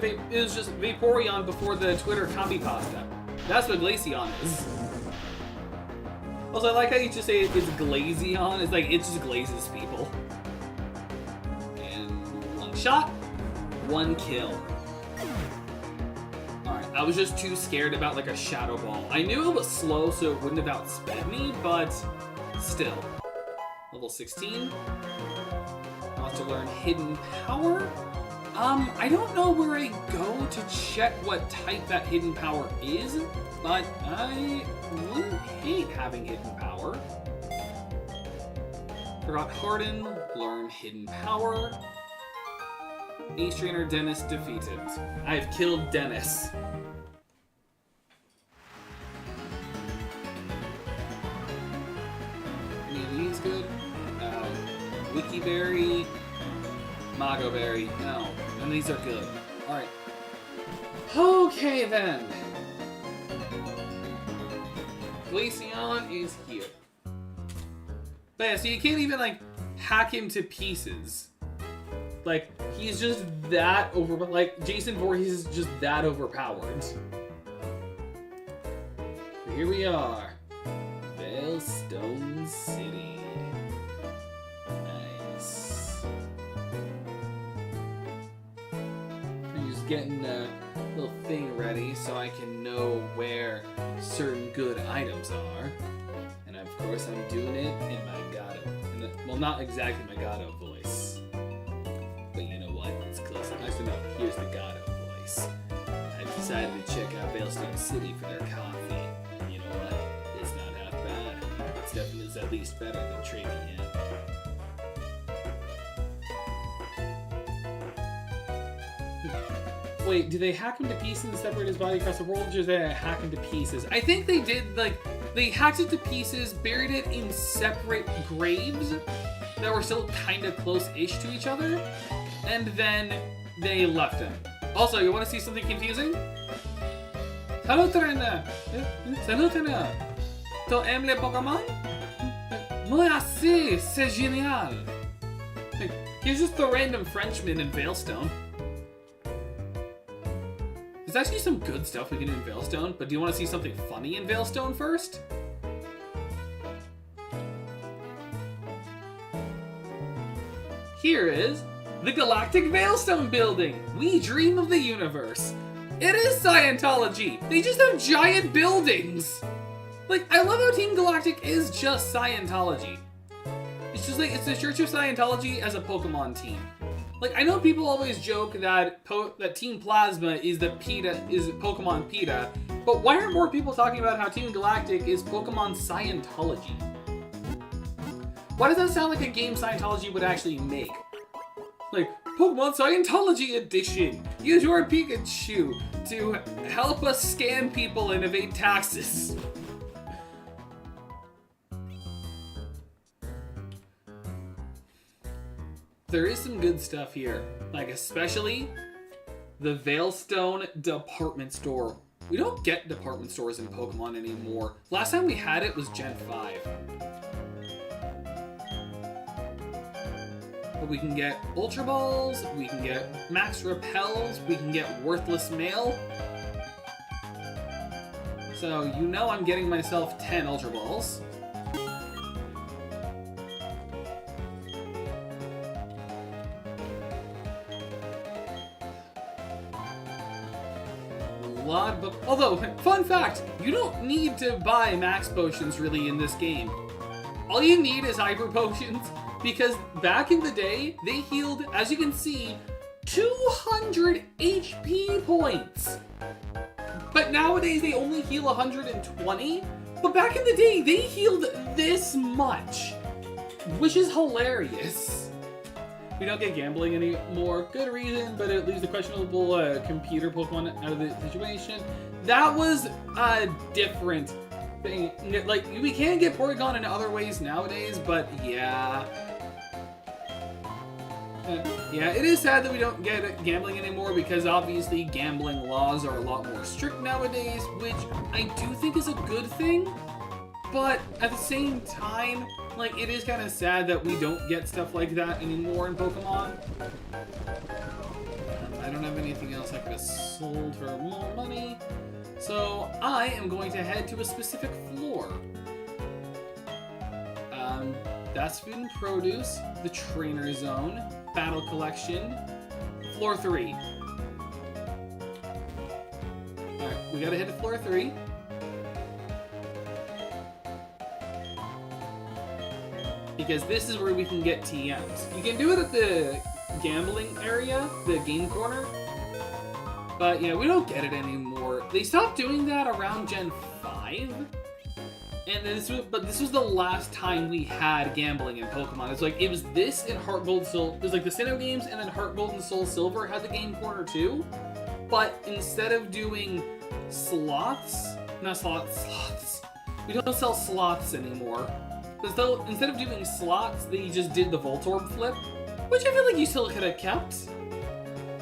Vaporeon before the Twitter copy pasta. That's what Glaceon is. Also, I like how you just say it's Glaceon. It's it just glazes people. And one shot, one kill. Alright, I was just too scared about a Shadow Ball. I knew it was slow, so it wouldn't have outsped me, but still. Level 16. Wants to learn Hidden Power. I don't know where I go to check what type that Hidden Power is, but I wouldn't hate having Hidden Power. Forgot Harden, learn Hidden Power. Ace Trainer Dennis defeated. I've killed Dennis. Any of these good? Wikiberry, Mago Berry. No, none of these are good. Alright. Okay then. Glaceon is here. But yeah, so you can't even hack him to pieces. He's just that Jason Voorhees is just that overpowered. Here we are. Veilstone City. Nice. I'm just getting a little thing ready so I can know where certain good items are. And of course I'm doing it in my Gato. Well, not exactly my Gato voice. But you know what? It's close. Actually, no. Here's the Gato voice. I've decided to check out Veilstone City for their coffee. And you know what? It's not half bad. Stefan is at least better than Trevian. Wait, do they hack him to pieces and separate his body across the world, or do they hack him to pieces? I think they did, like, they hacked it to pieces, buried it in separate graves that were still kind of close-ish to each other, and then they left him. Also, you want to see something confusing? Salut, trainer! Salut, trainer! Tu aimes les Pokémon? Moi aussi, c'est génial! He's just a random Frenchman in Veilstone. There's actually some good stuff we can do in Veilstone, but do you want to see something funny in Veilstone first? Here is the Galactic Veilstone Building! We dream of the universe. It is Scientology! They just have giant buildings! Like, I love how Team Galactic is just Scientology. It's just like, it's the Church of Scientology as a Pokemon team. Like, I know people always joke that that Team Plasma is Pokemon PETA, but why aren't more people talking about how Team Galactic is Pokemon Scientology? Why does that sound like a game Scientology would actually make? Like, Pokemon Scientology Edition! Use your Pikachu to help us scam people and evade taxes. There is some good stuff here, like especially the Veilstone department store. We don't get department stores in Pokemon anymore. Last time we had it was Gen 5. But we can get Ultra Balls, we can get Max Repels, we can get Worthless Mail. So you know I'm getting myself 10 Ultra Balls. Although, fun fact, you don't need to buy max potions really in this game. All you need is hyper potions, because back in the day, they healed, as you can see, 200 HP points. But nowadays they only heal 120, but back in the day, they healed this much, which is hilarious. We don't get gambling anymore. Good reason, but it leaves the questionable computer Pokemon out of the situation. That was a different thing. Like, we can get Porygon in other ways nowadays, but yeah. Yeah, it is sad that we don't get gambling anymore because obviously gambling laws are a lot more strict nowadays, which I do think is a good thing. But at the same time, like, it is kind of sad that we don't get stuff like that anymore in Pokemon. I don't have anything else I could have sold for more money. So I am going to head to a specific floor. That's Food and Produce, the Trainer Zone, Battle Collection, Floor 3. Alright, we gotta head to Floor 3. Because this is where we can get TMs. You can do it at the gambling area, the game corner, but yeah, we don't get it anymore. They stopped doing that around Gen 5, and this was the last time we had gambling in Pokemon. It's like, it was this and Heart Gold Soul. It was like the Sinnoh games, and then Heart Gold and Soul Silver had the game corner too, but instead of doing sloths, we don't sell sloths anymore. So instead of doing slots, they just did the Voltorb flip, which I feel like you still could have kept.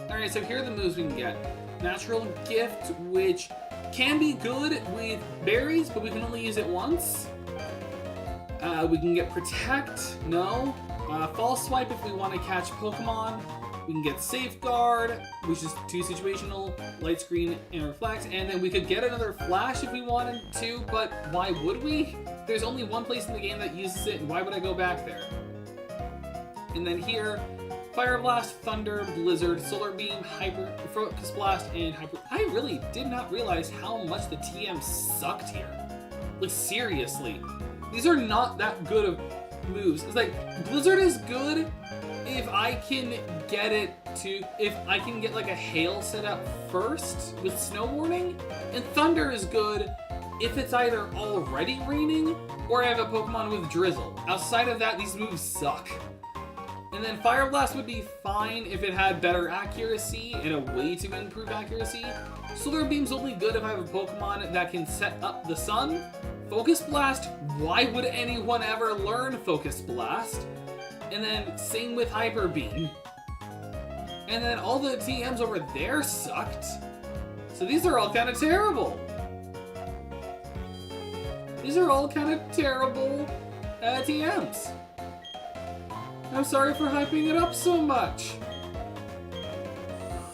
Alright, so here are the moves we can get. Natural Gift, which can be good with berries, but we can only use it once. We can get Protect, no. False Swipe if we want to catch Pokemon. We can get Safeguard, which is 2 situational, Light Screen and Reflect, and then we could get another Flash if we wanted to, but why would we? There's only one place in the game that uses it, and why would I go back there? And then here, Fire Blast, Thunder, Blizzard, Solar Beam, Hyper, Focus Blast, and Hyper... I really did not realize how much the TM sucked here. Like, seriously. These are not that good of moves. It's like, Blizzard is good if I can get it to... If I can get, like, a Hail set up first with Snow Warning, and Thunder is good if it's either already raining or I have a Pokemon with Drizzle. Outside of that, these moves suck. And then Fire Blast would be fine if it had better accuracy and a way to improve accuracy. Solar Beam's only good if I have a Pokemon that can set up the sun. Focus Blast, why would anyone ever learn Focus Blast? And then same with Hyper Beam. And then all the TMs over there sucked. So these are all kind of terrible. These are all kind of terrible TMs. I'm sorry for hyping it up so much.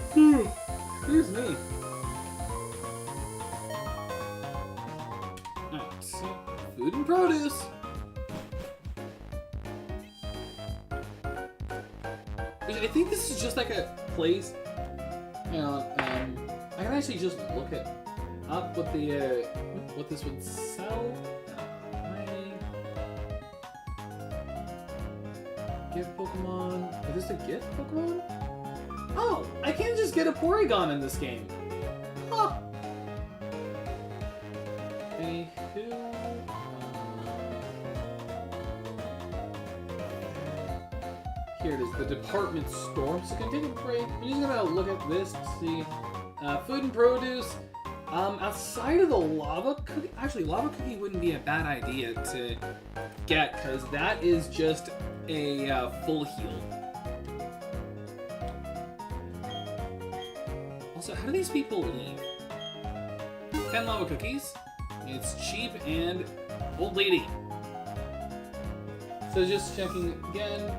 Excuse me. Alright, so food and produce. I think this is just like a place. Hang on, I can actually just look it up what the what this would sell. Gift Pokemon. Is this a gift Pokemon? Oh, I can't just get a Porygon in this game. Huh. Anywho, here it is, the department store. So can take a break. I'm just gonna look at this to see food and produce. Outside of the lava cookie, actually lava cookie wouldn't be a bad idea to get because that is just a full heal. Also, how do these people leave? 10 lava cookies. It's cheap and old lady. So just checking again.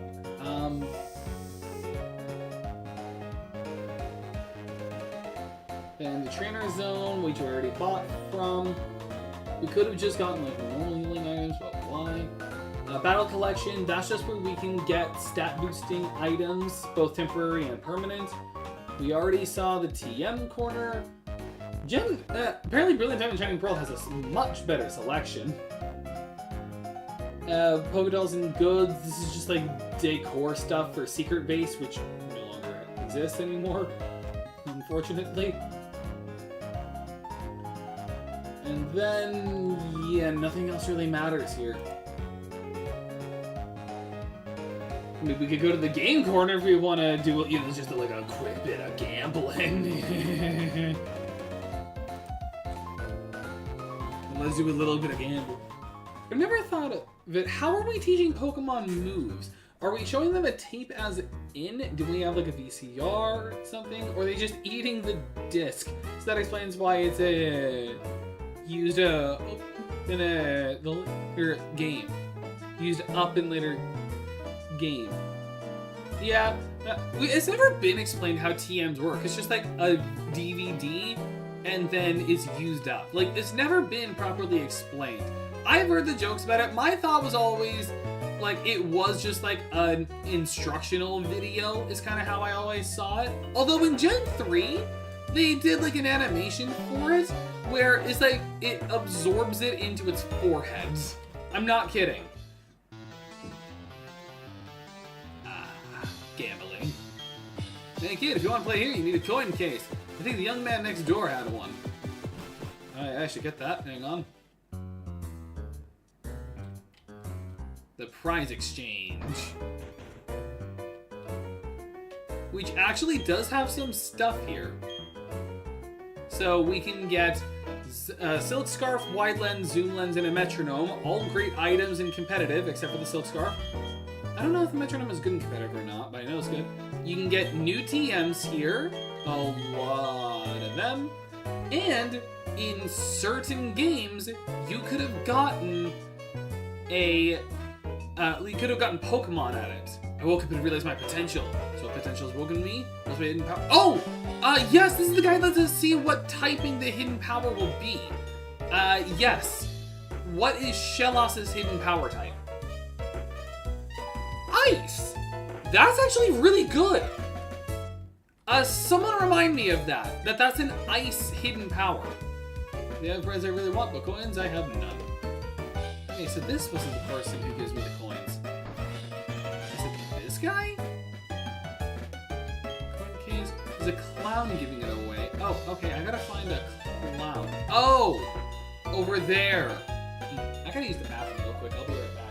And the trainer zone, which we already bought from. We could have just gotten like normal healing items, but why? Battle collection, that's just where we can get stat boosting items, both temporary and permanent. We already saw the TM corner. Apparently Brilliant Diamond Shining Pearl has a much better selection. Pokédolls and goods, this is just like decor stuff for Secret Base, which no longer exists anymore, unfortunately. And then, yeah, nothing else really matters here. I mean, we could go to the game corner if we want to do, you know, just like a quick bit of gambling. Let's do a little bit of gamble. I've never thought of it. How are we teaching Pokemon moves? Are we showing them a tape as in? Do we have like a VCR or something? Or are they just eating the disc? So that explains why it's used in a later game. Used up in later game. Yeah, it's never been explained how TMs work. It's just like a DVD and then it's used up. Like, it's never been properly explained. I've heard the jokes about it. My thought was always like it was just like an instructional video is kind of how I always saw it. Although in Gen 3, they did like an animation for it where it's like it absorbs it into its forehead. I'm not kidding. Gambling. Hey kid, if you want to play here, you need a coin case. I think the young man next door had one. I should get that. Hang on. The prize exchange. Which actually does have some stuff here. So we can get Silk Scarf, Wide Lens, Zoom Lens, and a Metronome. All great items in competitive, except for the Silk Scarf. I don't know if the Metronome is good in competitive or not, but I know it's good. You can get new TMs here. A lot of them. And in certain games, you could have gotten you could have gotten Pokemon at it. I woke up and realized my potential. So what potential has woken me? What's my hidden power? Oh! Yes, this is the guy that lets us see what typing the hidden power will be. Yes. What is Shelos's hidden power type? Ice! That's actually really good. Someone remind me of that. That's an ice hidden power. The other prize I really want, but coins, I have none. Okay, so this wasn't the person who gives me the coins. Is it this guy? Coin case. There's a clown giving it away. Oh, okay, I gotta find a clown. Oh! over there. I gotta use the bathroom real quick. I'll be right back.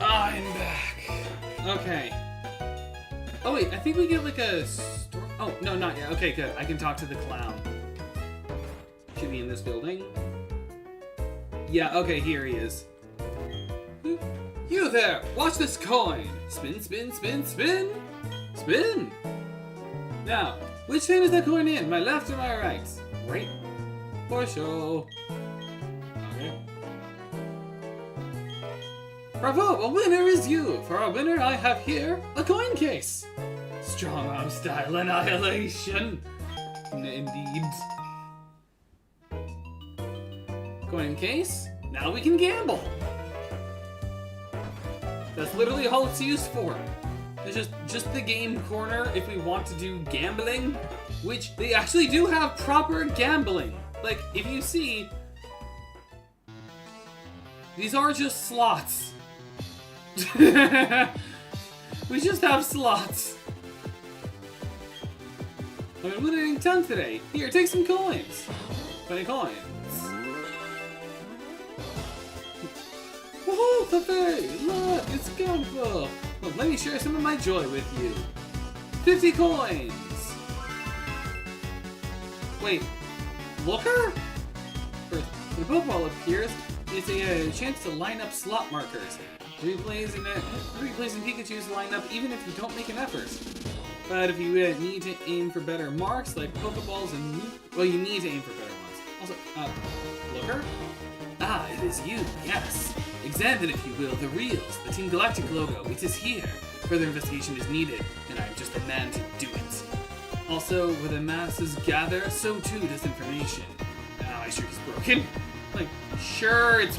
I'm back. Okay. Oh wait, I think we get like a store. Oh, no, not yet. Okay, good. I can talk to the clown. Should be in this building. Yeah, okay, here he is. You there! Watch this coin! Spin, spin, spin, spin! Spin! Now, which hand is that coin in? My left or my right? Right. For sure. Okay. Bravo! A winner is you! For our winner, I have here a coin case! Strong arm style annihilation! Indeed. Coin case? Now we can gamble! That's literally all it's used for. It's just the game corner if we want to do gambling, which they actually do have proper gambling. Like, if you see, these are just slots. We just have slots. I'm winning 10 today. Here, take some coins. 20 coins. Woohoo, Pepe! Look, it's Gumball! Well, let me share some of my joy with you. 50 coins! Wait, Looker? First, when a Pokeball appears, it's a chance to line up slot markers. Replacing Pikachu's line up even if you don't make an effort. But if you need to aim for better marks, like Pokeballs and... Well, you need to aim for better ones. Also, Looker? Ah, it is you, yes. Examine, if you will, the reels, the Team Galactic logo. It is here. Further investigation is needed, and I am just the man to do it. Also, where the masses gather, so too does information. Ah, my streak is broken. Like, sure, it's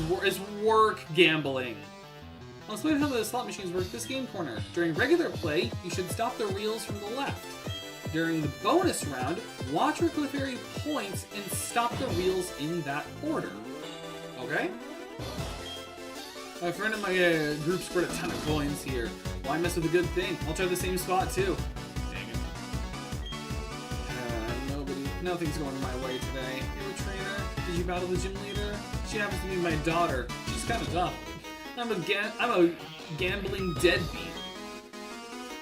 work gambling. I'll explain how the slot machines work this game corner. During regular play, you should stop the reels from the left. During the bonus round, watch where Clefairy points and stop the reels in that order. Okay? A friend of my group scored a ton of coins here. Why mess with a good thing? I'll try the same spot too. Dang it. Nothing's going my way today. Hey, trainer, did you battle the gym leader? She happens to be my daughter. She's kind of tough. I'm a gambling deadbeat.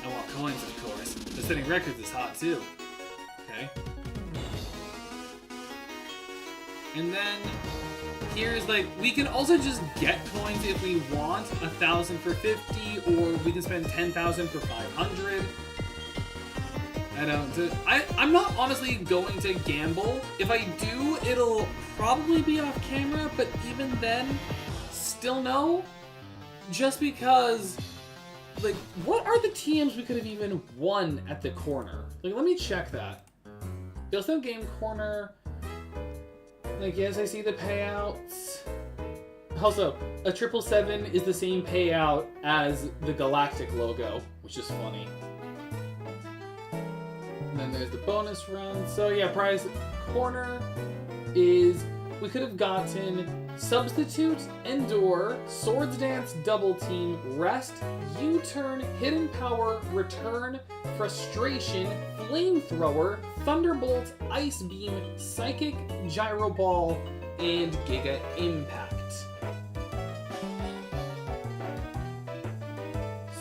I want coins, of course. But setting records is hot too. Okay. And then here's like, we can also just get coins if we want, 1,000 for 50, or we can spend 10,000 for 500. I'm not honestly going to gamble. If I do, it'll probably be off camera, but even then, still no. Just because, like, what are the TMs we could have even won at the corner? Like, let me check that. There's no game corner. Like, yes, I see the payouts. Also, a 777 is the same payout as the Galactic logo, which is funny. And then there's the bonus run. So yeah, prize corner is, we could have gotten Substitute, Endure, Swords Dance, Double Team, Rest, U-Turn, Hidden Power, Return, Frustration, Flamethrower, Thunderbolt, Ice Beam, Psychic, Gyro Ball, and Giga Impact.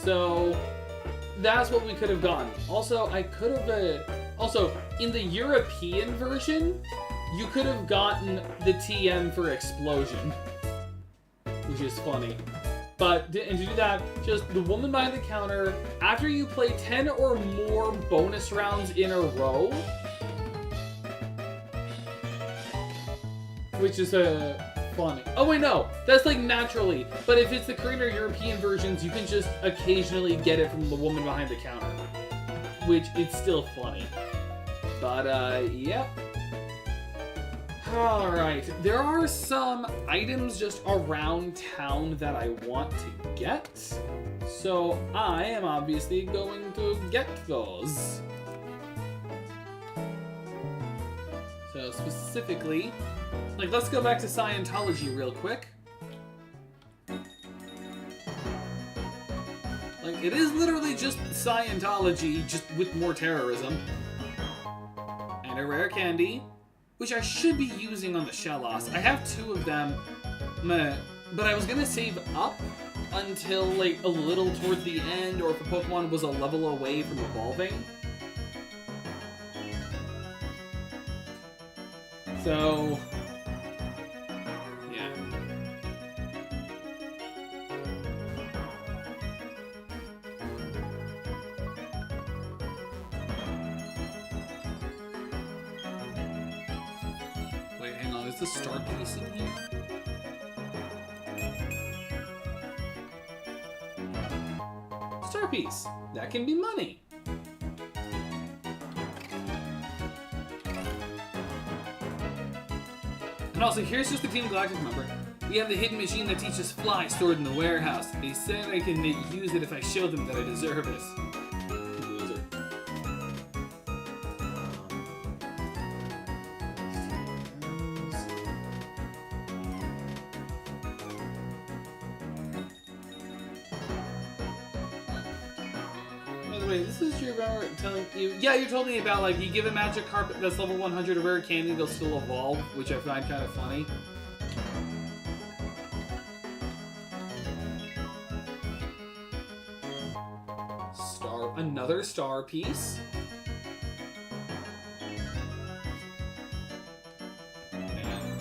So that's what we could have gotten. Also, I could have... also, in the European version, you could have gotten the TM for Explosion, which is funny. But, and to do that, just the woman behind the counter, after you play 10 or more bonus rounds in a row, which is funny. Oh wait, no, that's like naturally. But if it's the Korean or European versions, you can just occasionally get it from the woman behind the counter, which it's still funny. But, yep. Alright, there are some items just around town that I want to get, so I am obviously going to get those. So specifically, like, let's go back to Scientology real quick. Like, it is literally just Scientology, just with more terrorism. And a rare candy, which I should be using on the Shellos. I have 2 of them, but I was gonna save up until like a little towards the end, or if a Pokemon was a level away from evolving. So, yeah. Wait, hang on, is the star piece in here? Star piece! That can be money! And also, here's just the Team Galactic member. We have the hidden machine that teaches fly stored in the warehouse. They said I can use it if I show them that I deserve it. Loser. By the way, this is your remember telling you. Yeah, you told me about like you give a magic carpet that's level 100 a rare candy, they'll still evolve, which I find kind of funny. Another star piece. And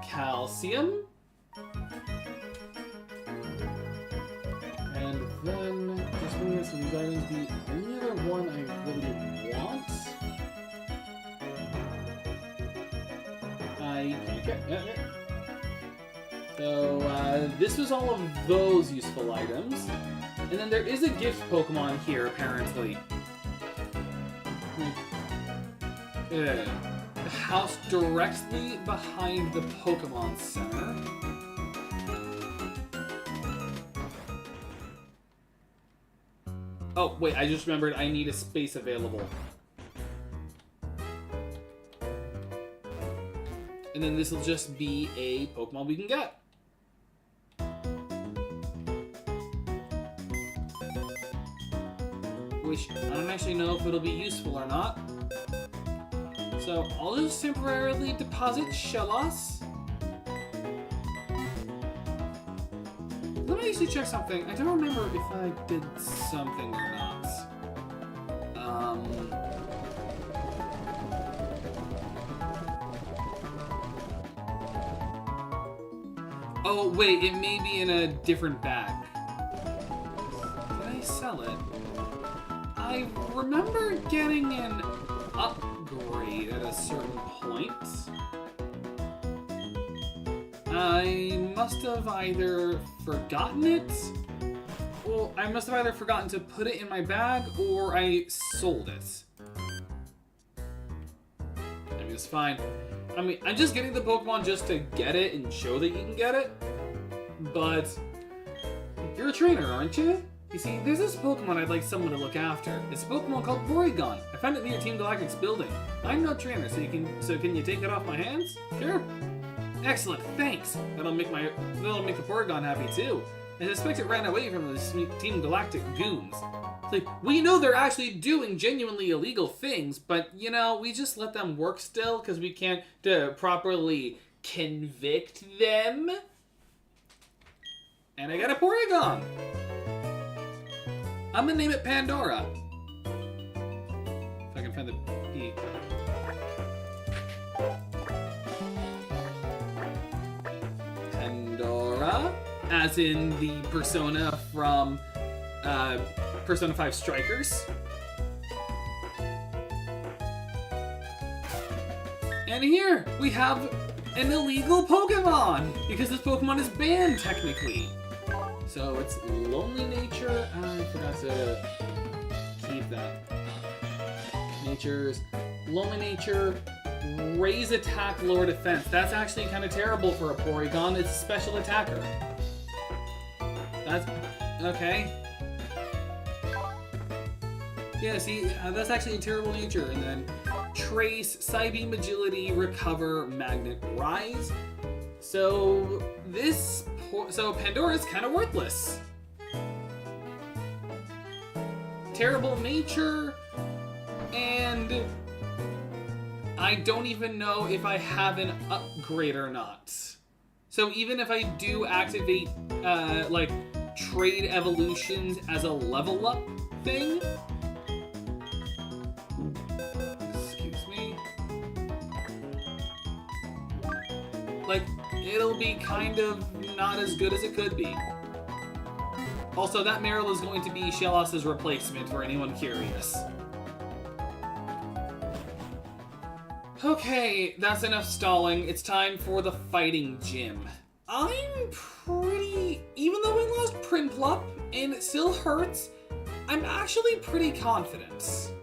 calcium. And then, just looking at some of these items, the only other one I really want. Yeah. So, this was all of those useful items. And then there is a gift Pokemon here, apparently. The house directly behind the Pokemon Center. Oh, wait, I just remembered I need a space available. And then this will just be a Pokemon we can get. Which I don't actually know if it'll be useful or not. So I'll just temporarily deposit Shellos. Let me actually check something. I don't remember if I did something or not. Oh, wait, it may be in a different bag. Did I sell it? I remember getting an upgrade at a certain point. I must have either forgotten it. Well, I must have either forgotten to put it in my bag or I sold it. I mean, it's fine. I mean, I'm just getting the Pokemon just to get it and show that you can get it. But you're a trainer, aren't you? You see, there's this Pokemon I'd like someone to look after. It's a Pokemon called Porygon. I found it near Team Galactic's building. I'm no trainer, so can you take it off my hands? Sure. Excellent, thanks. That'll make the Porygon happy too. I suspect it ran away from the Team Galactic goons. Like, we know they're actually doing genuinely illegal things, but, you know, we just let them work still because we can't properly convict them. And I got a Porygon. I'm gonna name it Pandora. If I can find the P. Pandora, as in the persona from Persona 5 Strikers. And here we have an illegal Pokemon, because this Pokemon is banned technically. So it's Lonely Nature. I forgot to keep that. Lonely Nature, raise attack, lower defense. That's actually kind of terrible for a Porygon. It's a special attacker. That's okay. Yeah, see, that's actually a terrible nature. And then Trace, Psybeam, Agility, Recover, Magnet, Rise. So Pandora's kind of worthless. Terrible nature, and I don't even know if I have an upgrade or not. So even if I do activate, like, trade evolutions as a level up thing, like, it'll be kind of not as good as it could be. Also, that Marill is going to be Shellos' replacement for anyone curious. Okay, that's enough stalling. It's time for the fighting gym. Even though I lost Prinplup and it still hurts, I'm actually pretty confident.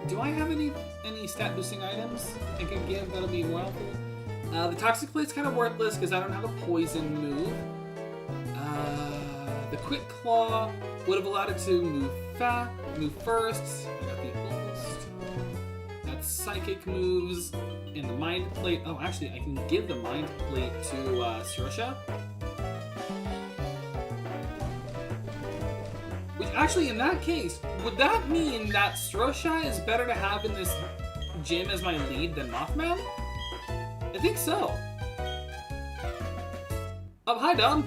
Do I have any stat boosting items I can give that'll be more helpful? The Toxic Plate's kind of worthless because I don't have a poison move. The Quick Claw would have allowed it to move first. I got the almost. That's Psychic moves in the Mind Plate. Oh, actually, I can give the Mind Plate to Srosha. Which actually, in that case, would that mean that Srosha is better to have in this gym as my lead than Mothman? I think so. Oh, hi, Dom.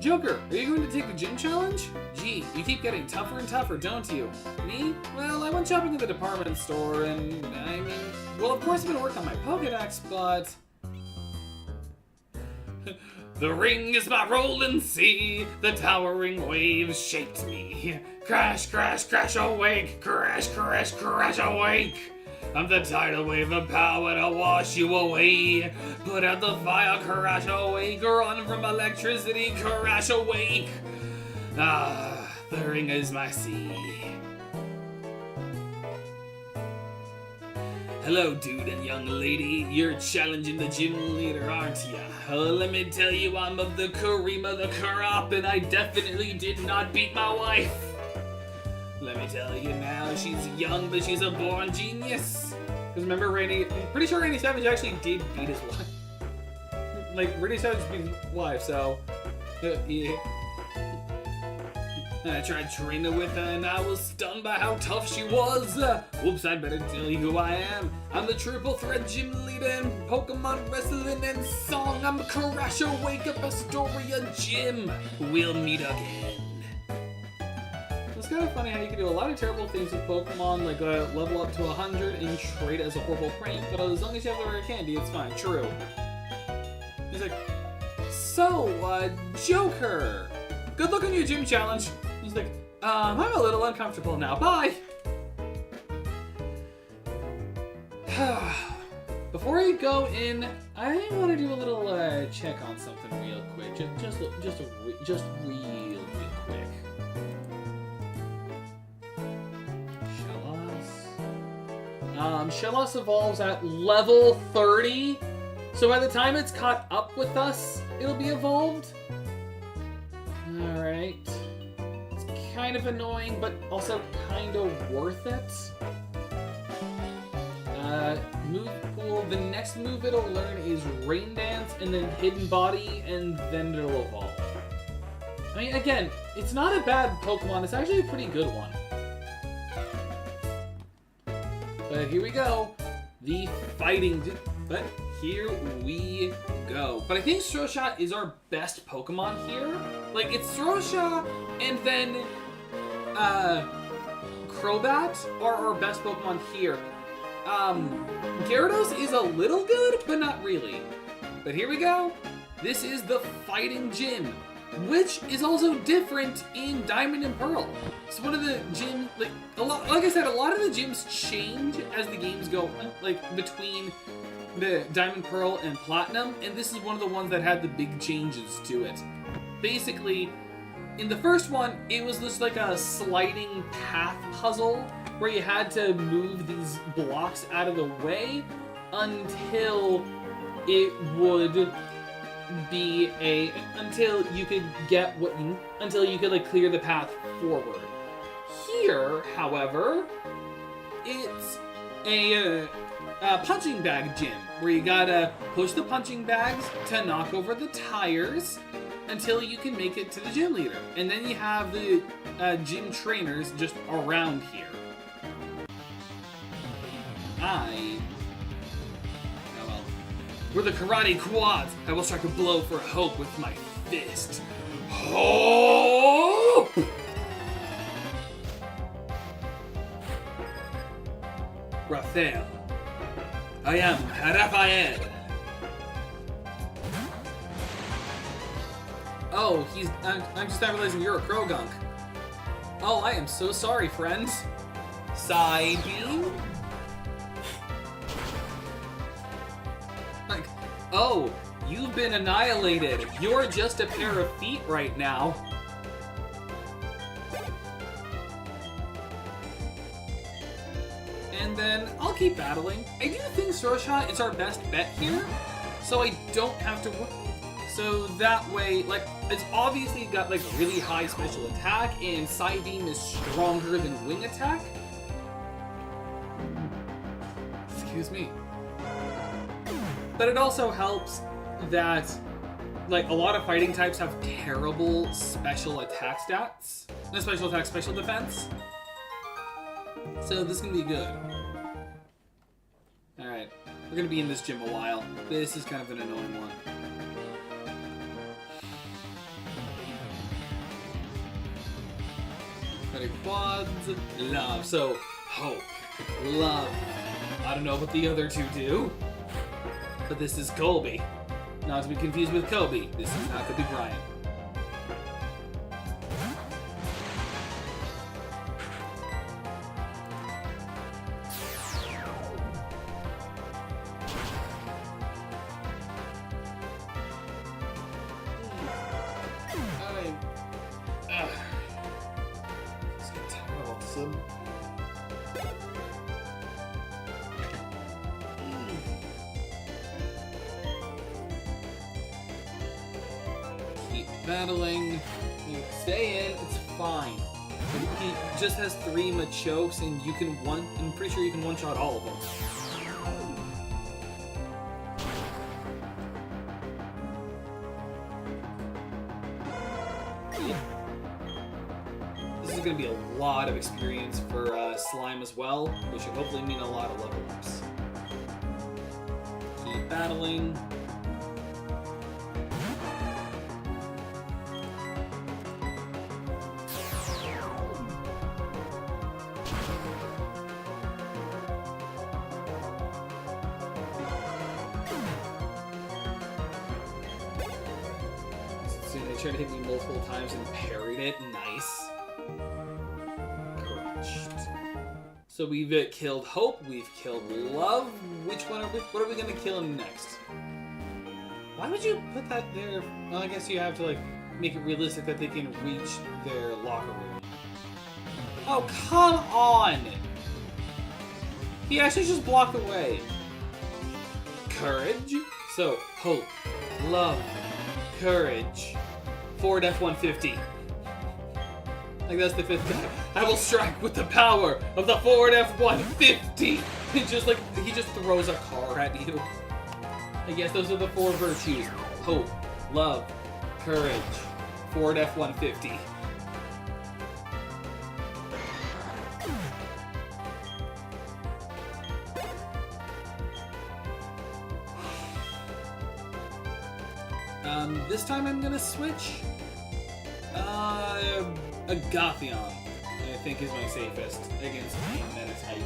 Joker, are you going to take the gym challenge? Gee, you keep getting tougher and tougher, don't you? Me? Well, I went shopping at the department store, and I mean, well, of course I've been working on my Pokédex, but... The ring is my rolling sea, the towering waves shaped me. Crash, crash, crash, awake, crash, crash, crash, awake. I'm the tidal wave of power to wash you away. Put out the fire, crash awake, run from electricity, crash awake. Ah, the ring is my sea. Hello, dude and young lady. You're challenging the gym leader, aren't ya? Let me tell you, I'm of the cream of the crop, and I definitely did not beat my wife. Let me tell you now, she's young, but she's a born genius. Because remember, I'm pretty sure Randy Savage actually did beat his wife. Like, Randy Savage beat his wife, so... Yeah. I tried training with her and I was stunned by how tough she was. Whoops, I'd better tell you who I am. I'm the triple threat gym leader in Pokemon wrestling and song. I'm a Crasher, Wake Up Astoria Gym. We'll meet again. It's kind of funny how you can do a lot of terrible things with Pokemon, like level up to 100 and trade as a horrible prank, but as long as you have the rare candy, it's fine. True. He's like, so, Joker, good luck on your gym challenge. He's like, I'm a little uncomfortable now. Bye. Before I go in, I want to do a little check on something real quick. Just real quick. Shellos evolves at level 30, so by the time it's caught up with us, it'll be evolved. Alright. It's kind of annoying, but also kind of worth it. Move pool. The next move it'll learn is Rain Dance, and then Hidden Body, and then it'll evolve. I mean, again, it's not a bad Pokemon. It's actually a pretty good one. But here we go. The fighting... But here we go. But I think Strosha is our best Pokemon here. Like, it's Strosha, and then Crobat are our best Pokemon here. Gyarados is a little good, but not really. But here we go. This is the Fighting Gym, which is also different in Diamond and Pearl. So one of the gym, like I said, a lot of the gyms change as the games go, like between the Diamond, Pearl, and Platinum, and this is one of the ones that had the big changes to it. Basically, in the first one, it was just like a sliding path puzzle where you had to move these blocks out of the way until it would be until you could get until you could like clear the path forward. Here, however, it's a punching bag gym where you gotta push the punching bags to knock over the tires until you can make it to the gym leader, and then you have the gym trainers just around here. We're the Karate Quads. I will strike a blow for hope with my fist. Hope! Raphael. I am Raphael. Oh, I'm just not realizing you're a Krogunk. Oh, I am so sorry, friends. Side beam? Like, oh, you've been annihilated. You're just a pair of feet right now. And then I'll keep battling. I do think Strosha is our best bet here, so I don't have to work. So that way, like, it's obviously got like really high special attack, and Side Beam is stronger than Wing Attack. Excuse me. But it also helps that, like, a lot of fighting types have terrible special attack stats. Not special attack, special defense. So this is gonna be good. Alright, we're gonna be in this gym a while. This is kind of an annoying one. Quads, love. So, hope, love. I don't know what the other two do, but this is Colby. Not to be confused with Kobe. This is not Kobe Bryant. Battling, you stay in, it's fine. He just has 3 Machokes, and you can I'm pretty sure you can one-shot all of them. going to be a lot of experience for Slime as well, which should hopefully mean a lot of level ups. Keep battling. Tried to hit me multiple times and parried it. Nice. Crushed. So we've killed Hope. We've killed Love. Which one are we? What are we gonna kill next? Why would you put that there? Well, I guess you have to like make it realistic that they can reach their locker room. Oh come on! He actually just blocked the way. Courage. So Hope, Love, Courage. Forward F-150. Like that's the 5th guy. I will strike with the power of the forward F-150. It's just like he just throws a car at you. I guess those are the 4 virtues: hope, love, courage, forward F-150. This time I'm gonna switch. A Gothion, I think, is my safest against a team that is hype.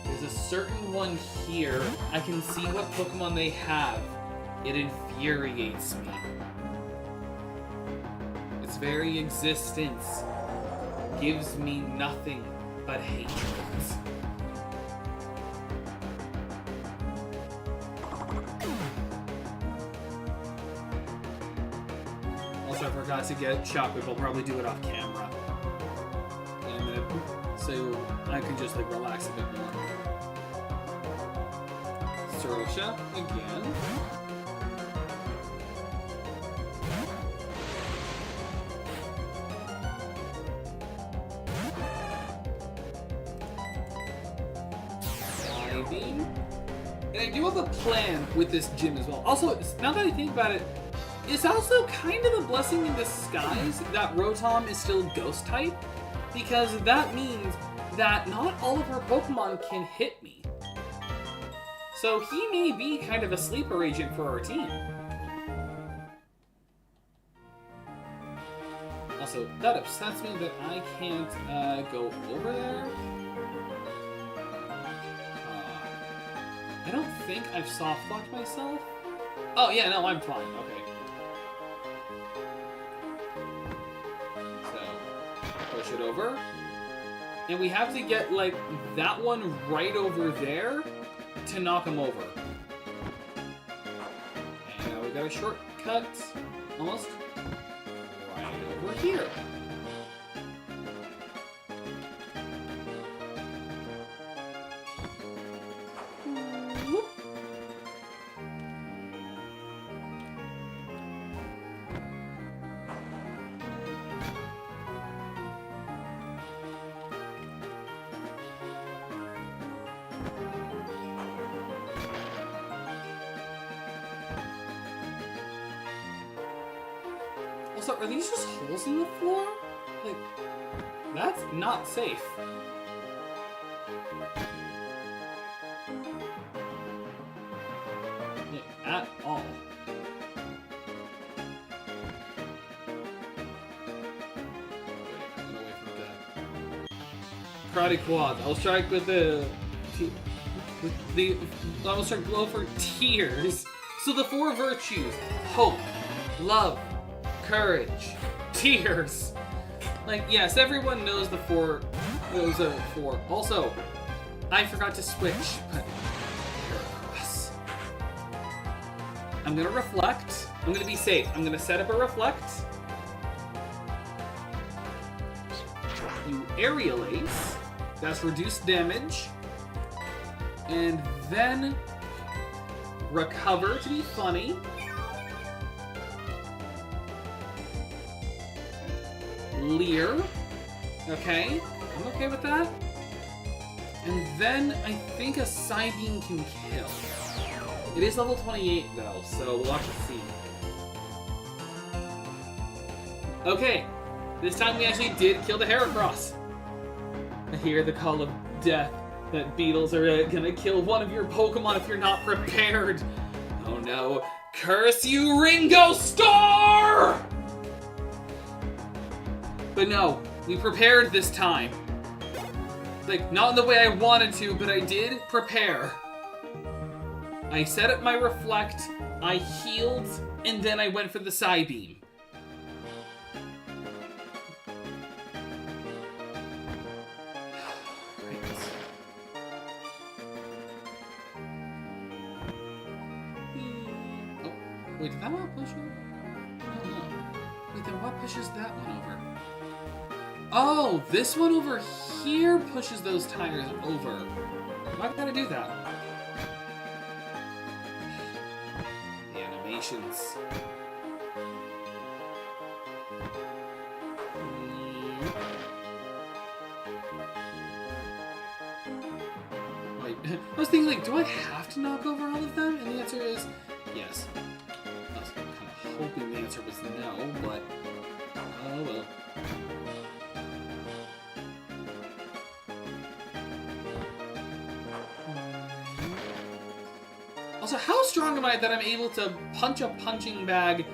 There's a certain one here. I can see what Pokemon they have. It infuriates me. Its very existence gives me nothing but hatred. I forgot to get Shockwave. I'll probably do it off camera. And so I can just like relax a bit more. Sorosha again. Diving. And I do have a plan with this gym as well. Also, now that I think about it, it's also kind of a blessing in disguise that Rotom is still Ghost type, because that means that not all of her Pokemon can hit me. So he may be kind of a sleeper agent for our team. Also, that upsets me that I can't go over there. I don't think I've soft-locked myself. Oh yeah, no, I'm fine, okay. Push it over. And we have to get, like, that one right over there to knock him over. And now we got a shortcut, almost, right over here. Whoop. Also, are these just holes in the floor? Like, that's not safe. Like, at all. Wait, I'm gonna wait for that. Karate quad. I'll strike with I'll strike blow for tears. So the 4 virtues: hope, love, courage, tears. Like, yes, everyone knows the 4. Those are 4. Also, I forgot to switch, but I'm gonna reflect. I'm gonna be safe. I'm gonna set up a reflect. You aerial ace. That's reduced damage. And then recover to be funny. Leer. Okay, I'm okay with that. And then I think a Psybeam can kill. It is level 28 though, so we'll have to see. Okay, this time we actually did kill the Heracross. I hear the call of death that beetles are gonna kill one of your Pokemon if you're not prepared. Oh no, curse you, Ringo Starr! But no, we prepared this time. Like, not in the way I wanted to, but I did prepare. I set up my Reflect, I healed, and then I went for the Psybeam. Wait, did that one push her? Oh, no. Wait, then what pushes that one over? Oh, this one over here pushes those tires over. Why did I do that? The animations. Wait, I was thinking, like, do I have to knock over all of them? And the answer is yes. I was kind of hoping the answer was no, but oh well. Also, how strong am I that I'm able to punch a punching bag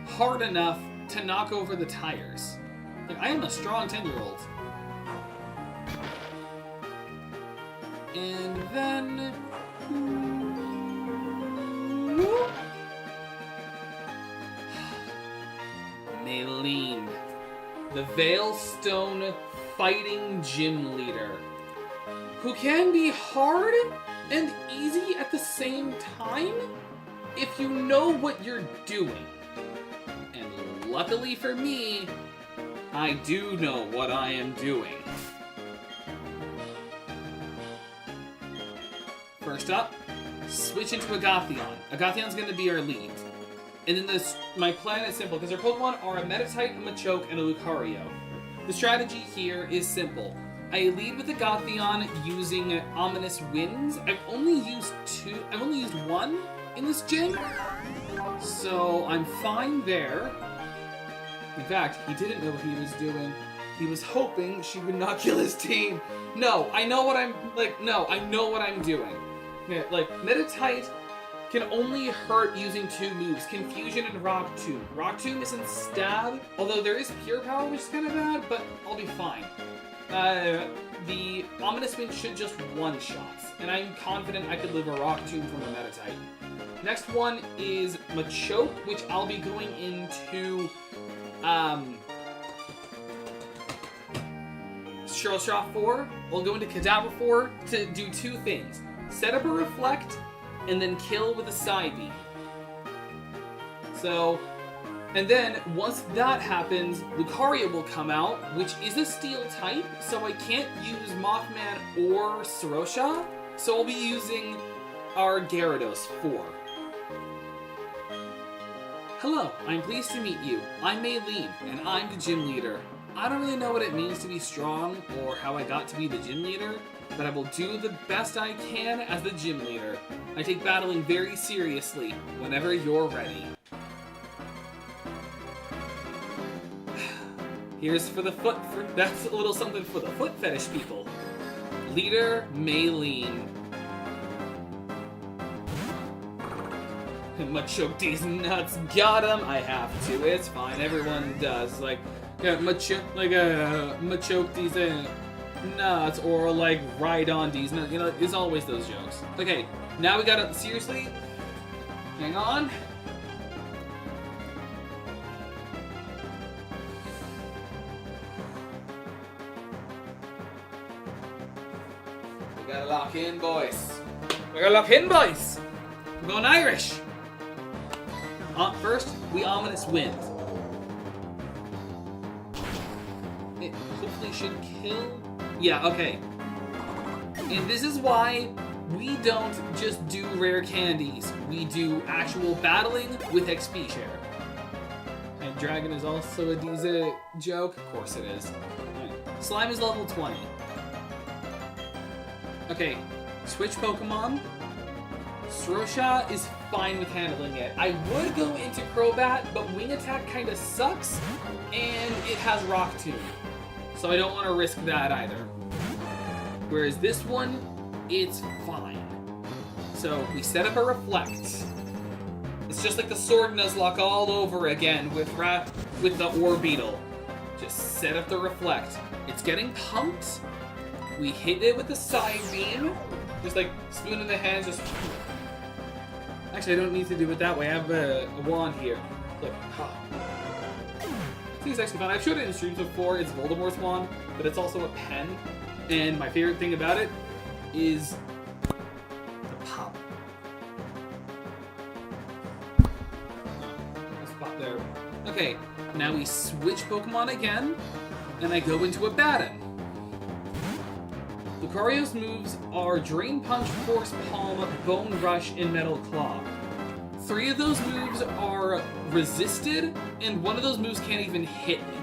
hard enough to knock over the tires? Like, I am a strong 10-year-old. And then... Maylene, the Veilstone fighting gym leader, who can be hard and easy at the same time if you know what you're doing. And luckily for me, I do know what I am doing. First up, switch into Agathion. Agathion's going to be our lead. And then my plan is simple, because our Pokemon are a Meditite, a Machoke, and a Lucario. The strategy here is simple. I lead with Agathion using Ominous Winds. I've only used one in this gym, so I'm fine there. In fact, he didn't know what he was doing. He was hoping she would not kill his team. No, I know what I'm doing. Yeah, like, Meditite can only hurt using two moves, Confusion and Rock Tomb. Rock Tomb isn't stab, although there is Pure Power, which is kind of bad, but I'll be fine. The Ominous Wind should just one-shots, and I'm confident I could live a Rock Tomb from a Meditite. Next one is Machoke, which I'll be going into, Shell Shock 4. We'll go into Cadaver 4 to do two things. Set up a Reflect, and then kill with a Psybeam. So, and then once that happens, Lucario will come out, which is a Steel type, so I can't use Mothman or Sorosha, so I'll be using our Gyarados 4. Hello, I'm pleased to meet you. I'm Maylene, and I'm the gym leader. I don't really know what it means to be strong, or how I got to be the gym leader, but I will do the best I can as the gym leader. I take battling very seriously whenever you're ready. Here's for the that's a little something for the foot fetish people. Leader Maylene. Machoke these nuts, got him. I have to. It's fine. Everyone does. Like, machoke these nuts, or like ride on these nuts. You know, it's always those jokes. Okay, now we gotta seriously. Hang on. We gotta lock in, boys. We gotta lock in, boys. We're going Irish. First, we Ominous Wind. It hopefully should kill. Yeah, okay. And this is why we don't just do rare candies. We do actual battling with XP share. And Dragon is also a decent joke. Of course it is. Right. Slime is level 20. Okay, switch Pokemon. Srosha is fine with handling it. I would go into Crobat, but Wing Attack kind of sucks, and it has Rock Tomb. So I don't want to risk that either. Whereas this one, it's fine. So we set up a Reflect. It's just like the Sword Nuzlocke all over again with the Orbeetle. Just set up the Reflect. It's getting pumped. We hit it with the Side Beam. Just like spoon in the hands, just... Actually, I don't need to do it that way. I have a wand here. Look, I think it's actually fun. I've showed it in streams before. It's Voldemort's wand, but it's also a pen. And my favorite thing about it is the pop. Let's pop there. Okay, now we switch Pokemon again, and I go into a Baton. Lucario's moves are Drain Punch, Force Palm, Bone Rush, and Metal Claw. 3 of those moves are resisted, and 1 of those moves can't even hit me.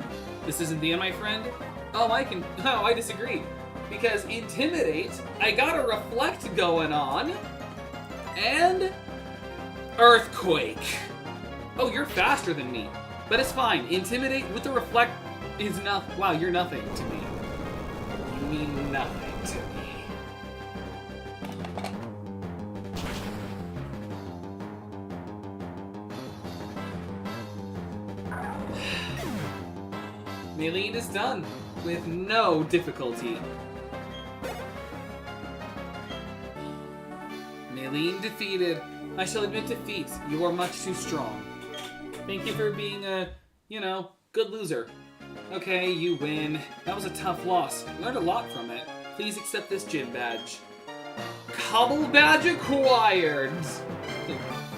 This isn't the end, my friend? Oh, I disagree. Because Intimidate, I got a Reflect going on, and Earthquake. Oh, you're faster than me, but it's fine. Intimidate with the Reflect is nothing. Wow, you're nothing to me. You mean nothing to me. Maylene is done with no difficulty. Maylene defeated. I shall admit defeat. You are much too strong. Thank you for being a, good loser. Okay, you win. That was a tough loss. Learned a lot from it. Please accept this gym badge. Cobble badge acquired!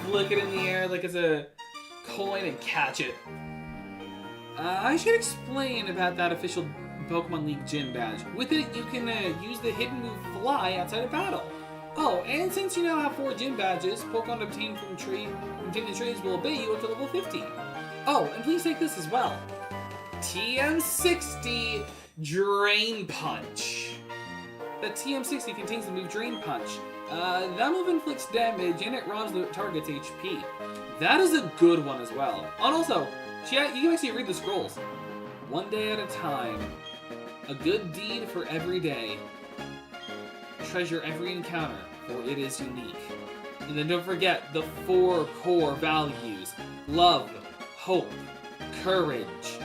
Flick it in the air like it's a coin and catch it. I should explain about that official Pokemon League gym badge. With it, you can use the hidden move Fly outside of battle. Oh, and since you now have 4 gym badges, Pokemon obtained from the trades will obey you up to level 50. Oh, and please take this as well. TM60 Drain Punch. The TM60 contains the move Drain Punch. That move inflicts damage and it robs the target's HP. That is a good one as well. And also, you can actually read the scrolls. One day at a time. A good deed for every day. Treasure every encounter, for it is unique. And then don't forget the 4 core values. Love, hope, courage,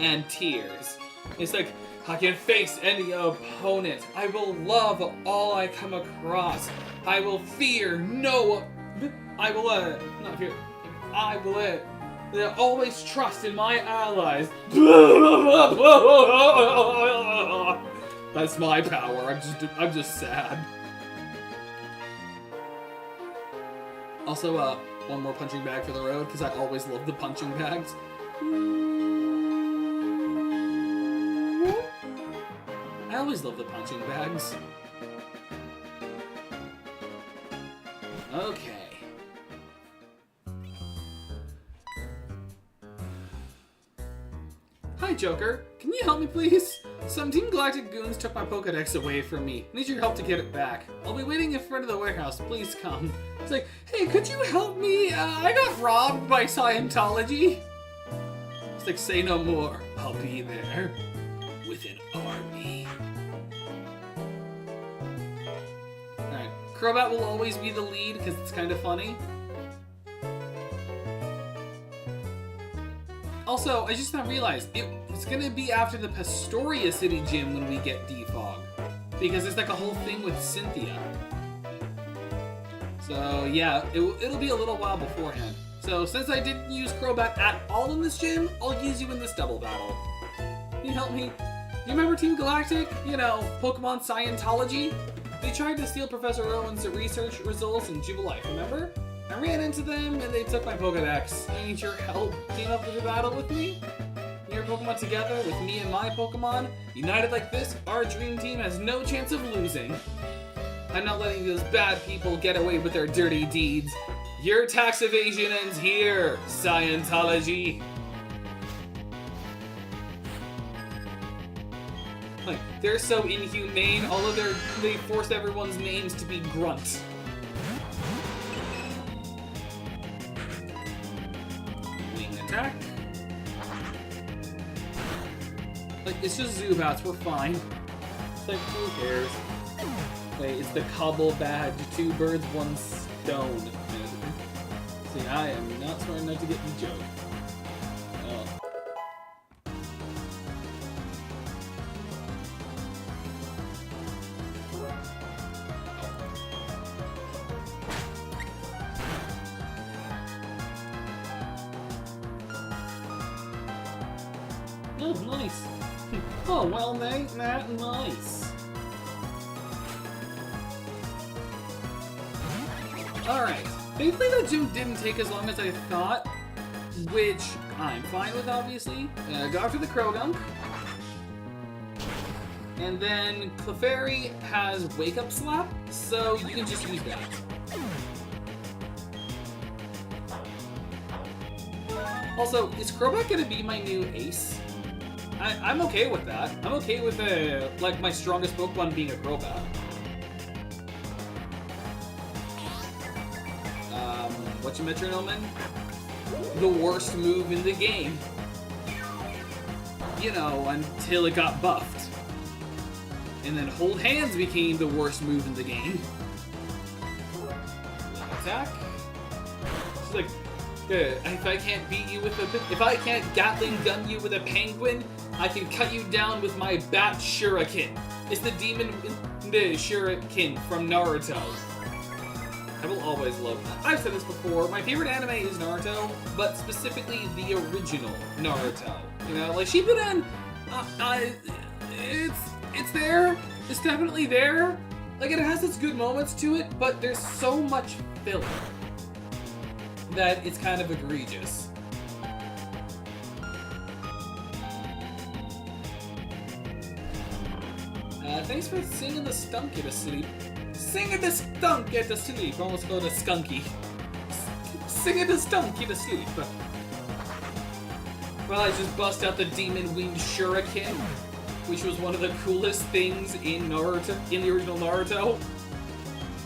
and tears. It's like, I can face any opponent. I will love all I come across. I will fear no... I will, not fear. I will, always trust in my allies. That's my power. I'm just sad. Also, one more punching bag for the road, because I always love the punching bags. I always love the punching bags. Okay. Hi, Joker. Can you help me, please? Some Team Galactic goons took my Pokedex away from me. I need your help to get it back. I'll be waiting in front of the warehouse. Please come. It's like, hey, could you help me? I got robbed by Scientology. It's like, say no more. I'll be there with an army. Alright, Crobat will always be the lead because it's kind of funny. Also, I just now realized, it's gonna be after the Pastoria City Gym when we get Defog. Because it's like a whole thing with Cynthia. So yeah, it'll be a little while beforehand. So since I didn't use Crobat at all in this gym, I'll use you in this double battle. Can you help me? You remember Team Galactic? Pokemon Scientology? They tried to steal Professor Rowan's research results in Jubilife, remember? I ran into them and they took my Pokedex. I need your help. Team up with the battle with me? Your Pokemon together with me and my Pokemon? United like this, our dream team has no chance of losing. I'm not letting those bad people get away with their dirty deeds. Your tax evasion ends here, Scientology. Like, they're so inhumane, they forced everyone's names to be grunts. attack. Like, it's just Zubats, we're fine. It's like, who cares? Wait, it's the Cobble badge. 2 birds, 1 stone. See, I am not smart enough to get the joke. Oh. Oh, nice. Oh, well, mate, Matt, nice. Alright. Thankfully, that gym didn't take as long as I thought, which I'm fine with, obviously. Go after the Krogunk. And then Clefairy has Wake Up Slap, so you can just use that. Also, is Crobat gonna be my new ace? I'm okay with that. I'm okay with like my strongest Pokemon being a Crobat. What's your metronome? The worst move in the game. You know, until it got buffed. And then Hold Hands became the worst move in the game. Attack. It's like, if I can't beat you with if I can't Gatling gun you with a penguin, I can cut you down with my Bat Shuriken. It's the Demon Shuriken from Naruto. I will always love that. I've said this before, my favorite anime is Naruto, but specifically the original Naruto. You know, like Shippuden, it's there, it's definitely there. Like, it has its good moments to it, but there's so much filler that it's kind of egregious. Thanks for singing the stunk at asleep. Singing the stunk at asleep. Almost called a skunky. Singing the stunk at asleep. Well, I just bust out the Demon Winged Shuriken, which was one of the coolest things in Naruto, in the original Naruto.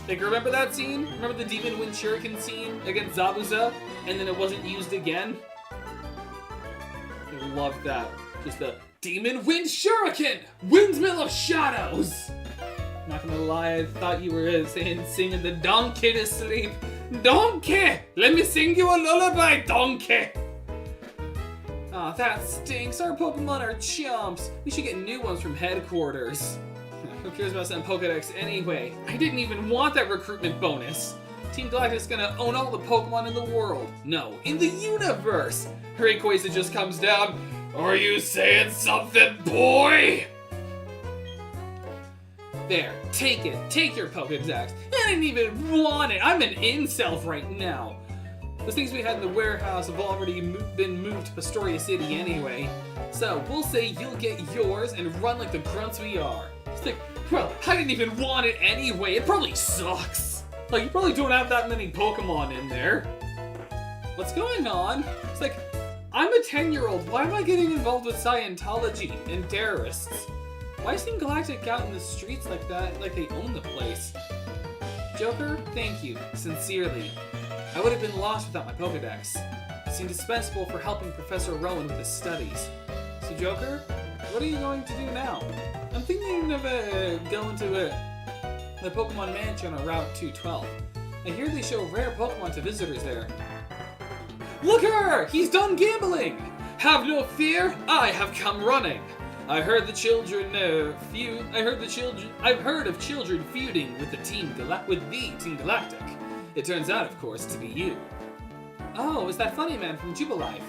Like, remember that scene? Remember the Demon Wind Shuriken scene against Zabuza, and then it wasn't used again? I love that. Just the Demon Wind Shuriken! Windmill of Shadows! Not gonna lie, I thought you were singing the donkey to sleep. Donkey! Let me sing you a lullaby, donkey! Aw, that stinks. Our Pokemon are chumps. We should get new ones from headquarters. Who cares about some Pokedex anyway? I didn't even want that recruitment bonus. Team Galactic's gonna own all the Pokemon in the world. No, in the universe! Rayquaza just comes down. Are you saying something, boy? There, take it. Take your Pokedex. I didn't even want it. I'm an incel right now. Those things we had in the warehouse have already been moved to Pastoria City anyway. So, we'll say you'll get yours and run like the grunts we are. It's like, well, I didn't even want it anyway. It probably sucks. Like, you probably don't have that many Pokemon in there. What's going on? It's like, I'm a 10-year-old. Why am I getting involved with Scientology and terrorists? Why is Team Galactic out in the streets like that, like they own the place? Joker, thank you, sincerely. I would have been lost without my Pokedex. It's indispensable for helping Professor Rowan with his studies. So Joker, what are you going to do now? I'm thinking of going to the Pokemon Mansion on Route 212. I hear they show rare Pokemon to visitors there. Look at her! He's done gambling! Have no fear, I have come running. I've heard of children feuding with the Team Galactic. It turns out, of course, to be you. Oh, is that funny man from Jubilife?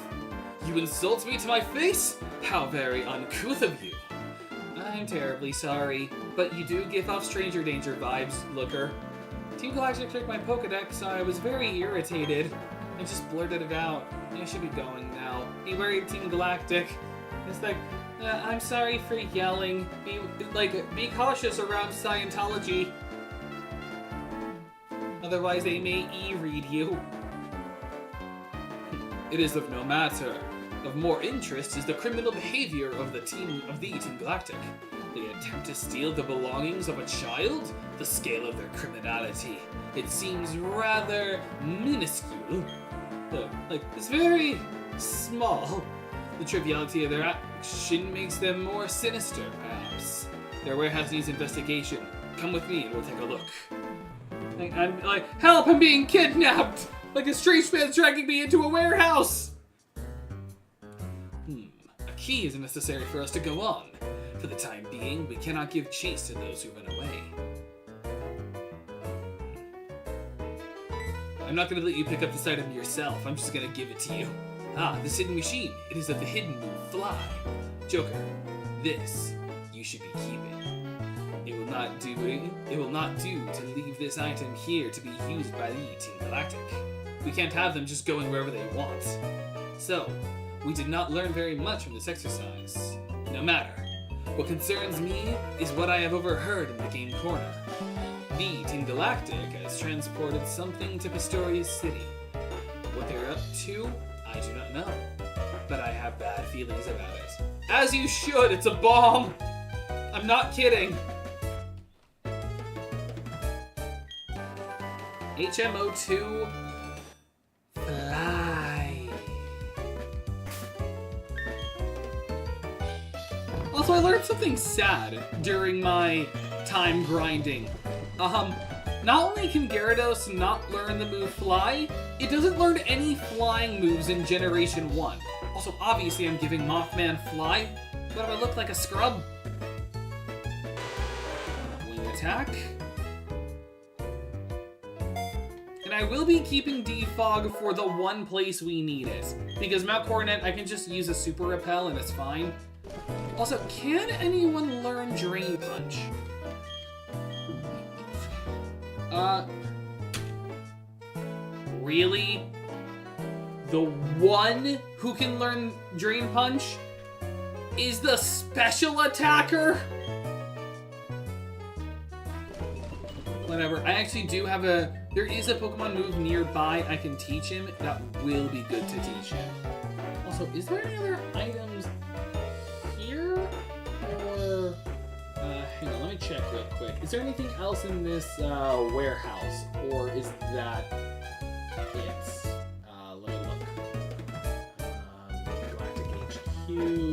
You insult me to my face? How very uncouth of you. I'm terribly sorry, but you do give off stranger danger vibes, Looker. Team Galactic took my Pokedex, so I was very irritated. I just blurted it out. I should be going now. Be worried, Team Galactic. It's like, I'm sorry for yelling. Be cautious around Scientology. Otherwise they may e-read you. It is of no matter. Of more interest is the criminal behavior of the Team Galactic. They attempt to steal the belongings of a child? The scale of their criminality. It seems rather minuscule. It's very small. The triviality of their action makes them more sinister, perhaps. Their warehouse needs investigation. Come with me and we'll take a look. I'm like, help, I'm being kidnapped! Like a strange man's dragging me into a warehouse! A key isn't necessary for us to go on. For the time being, we cannot give chase to those who run away. I'm not going to let you pick up this item yourself. I'm just going to give it to you. Ah, this hidden machine. It is of the hidden move, Fly. Joker, this you should be keeping. It will not do to leave this item here to be used by the Team Galactic. We can't have them just going wherever they want. So, we did not learn very much from this exercise. No matter. What concerns me is what I have overheard in the game corner. The Team Galactic has transported something to Pistorius City. What they're up to, I do not know. But I have bad feelings about it. As you should, it's a bomb! I'm not kidding. HMO2 Fly. Also, I learned something sad during my time grinding. Not only can Gyarados not learn the move Fly, it doesn't learn any flying moves in Generation 1. Also, obviously I'm giving Mothman Fly, but if I look like a scrub? Wing attack. And I will be keeping Defog for the one place we need it. Because Mount Coronet, I can just use a Super Repel and it's fine. Also, can anyone learn Drain Punch? Really? The one who can learn Drain Punch is the special attacker? Whatever. I actually do have there is a Pokemon move nearby I can teach him that will be good to teach him. Also, is there any other items here? Or, hang on, let me check real quick. Is there anything else in this warehouse? Or is that it? Let me look.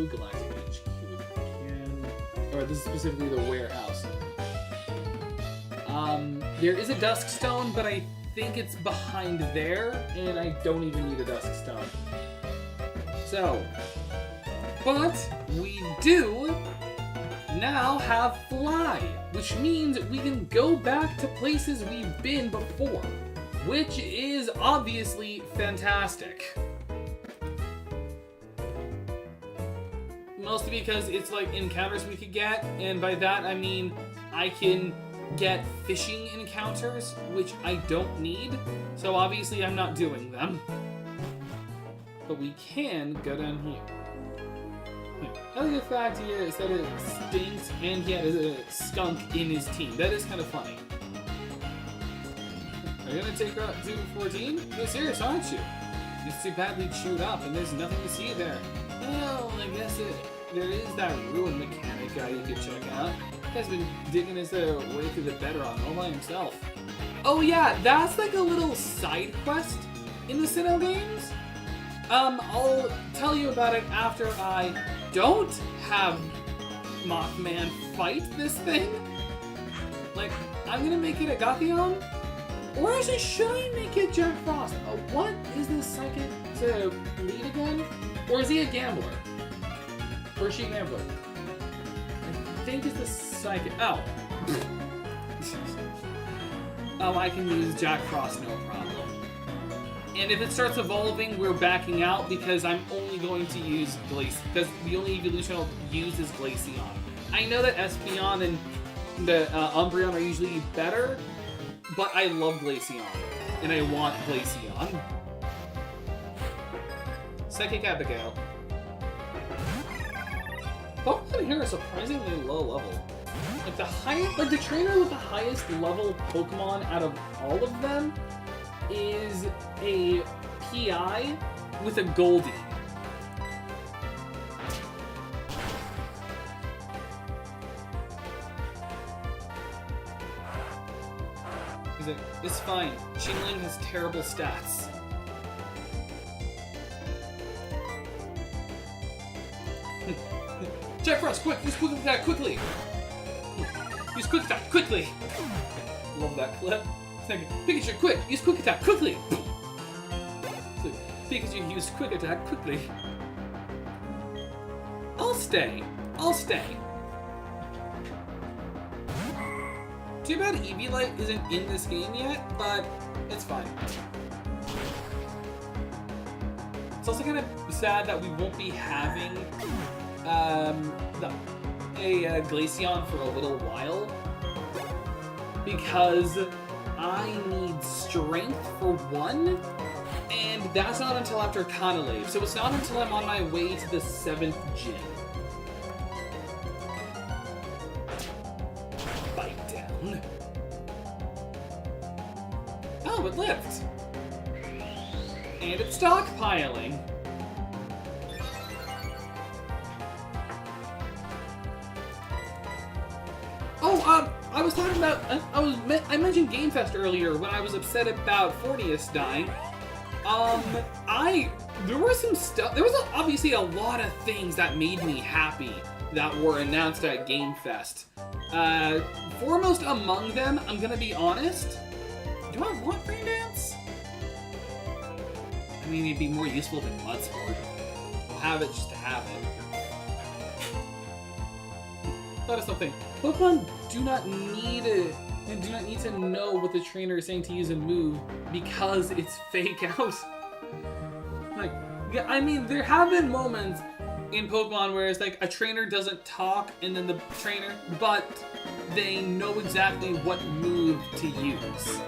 Galactic HQ again. Or this is specifically the warehouse. There is a Dusk Stone, but I think it's behind there, and I don't even need a Dusk Stone. So, but we do now have Fly, which means we can go back to places we've been before, which is obviously fantastic. Mostly because it's like encounters we could get, and by that I mean I can get fishing encounters, which I don't need, so obviously I'm not doing them. But we can go down here. I like the fact he said it stinks and he had a skunk in his team. That is kind of funny. Are you gonna take out 214? You're serious, aren't you? It's too badly chewed up and there's nothing to see there. Well, I guess there is that ruin mechanic guy you could check out. Has been digging his way through the bedrock all by himself. Oh yeah, that's like a little side quest in the Sinnoh games. I'll tell you about it after I don't have Mothman fight this thing. Like, I'm gonna make it a Gothyon, or actually, should I make it Jack Frost? What is this psychic to lead again? Or is he a gambler? Or is she a gambler? I think it's the psychic. Oh. Oh, I can use Jack Frost, no problem. And if it starts evolving, we're backing out because I'm only going to use Glaceon. Because the only evolution I'll use is Glaceon. I know that Espeon and the Umbreon are usually better, but I love Glaceon. And I want Glaceon. Psychic Abigail. Pokemon here are surprisingly low level. Like the trainer with the highest level Pokemon out of all of them is a PI with a Goldie. It's fine. Xingling has terrible stats. Jack Frost, quick! Use quick attack quickly! Use quick attack quickly! Love that clip. Pikachu, quick! Use quick attack quickly! Pikachu used quick attack quickly. I'll stay. I'll stay. Too bad Eevee isn't in this game yet, but it's fine. It's also kind of sad that we won't be having a Glaceon for a little while, because I need strength for one, and that's not until after Canalave, so it's not until I'm on my way to the 7th gym. Bite down. Oh, it lived. And it's stockpiling. Oh, I was talking about, I mentioned Game Fest earlier when I was upset about Fortius dying. There was some stuff, there was obviously a lot of things that made me happy that were announced at Game Fest. Foremost among them, I'm gonna be honest, do I want Rain Dance? I mean, it'd be more useful than Mudsport. I'll have it just to have it. That is something. Pokemon do not need to know what the trainer is saying to use a move because it's fake out. Like, yeah, I mean, there have been moments in Pokemon where it's like a trainer doesn't talk and then the trainer, but they know exactly what move to use.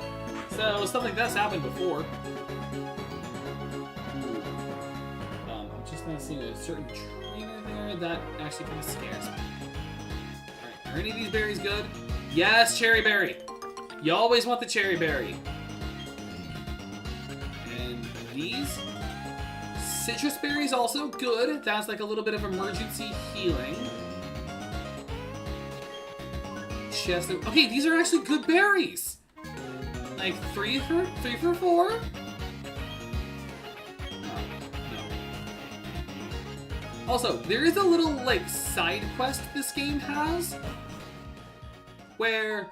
So stuff like that's happened before. I'm just not seeing a certain trainer there that actually kind of scares me. Are any of these berries good? Yes, Cherry Berry. You always want the Cherry Berry. And these? Citrus Berries also good. That's like a little bit of emergency healing. Okay, these are actually good berries. Like 3 for 4? Oh, no. Also, there is a little like side quest this game has, where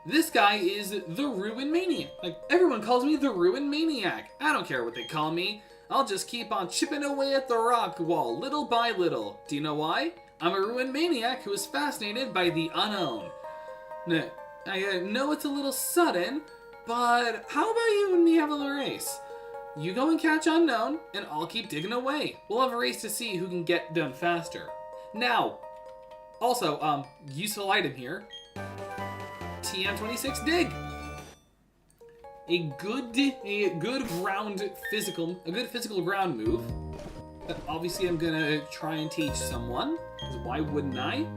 this guy is the Ruin Maniac. Like, everyone calls me the Ruin Maniac. I don't care what they call me. I'll just keep on chipping away at the rock wall, little by little. Do you know why? I'm a Ruin Maniac who is fascinated by the unknown. I know it's a little sudden, but how about you and me have a little race? You go and catch Unknown, and I'll keep digging away. We'll have a race to see who can get done faster. Now, also, useful item here. TM26 Dig. A good physical ground move that obviously I'm gonna try and teach someone, because why wouldn't I?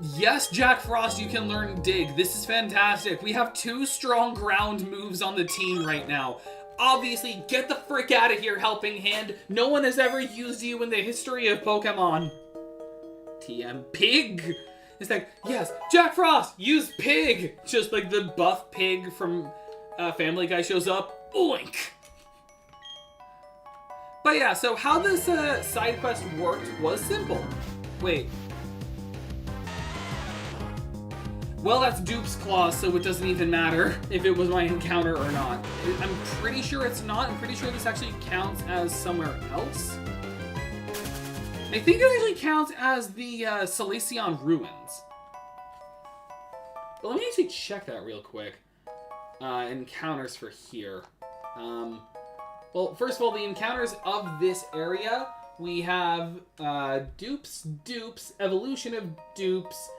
Yes, Jack Frost, you can learn Dig. This is fantastic. We have 2 strong ground moves on the team right now. Obviously, get the frick out of here, Helping Hand. No one has ever used you in the history of Pokemon. TM Pig. It's like, yes, Jack Frost, use Pig. Just like the buff pig from Family Guy shows up. Oink. But yeah, so how this side quest worked was simple. Wait. Well, that's Dupe's Claws, so it doesn't even matter if it was my encounter or not. I'm pretty sure it's not. I'm pretty sure this actually counts as somewhere else. I think it actually counts as the Salacion Ruins. But let me actually check that real quick. Encounters for here. Well, first of all, the encounters of this area, we have Dupes, Evolution of Dupes.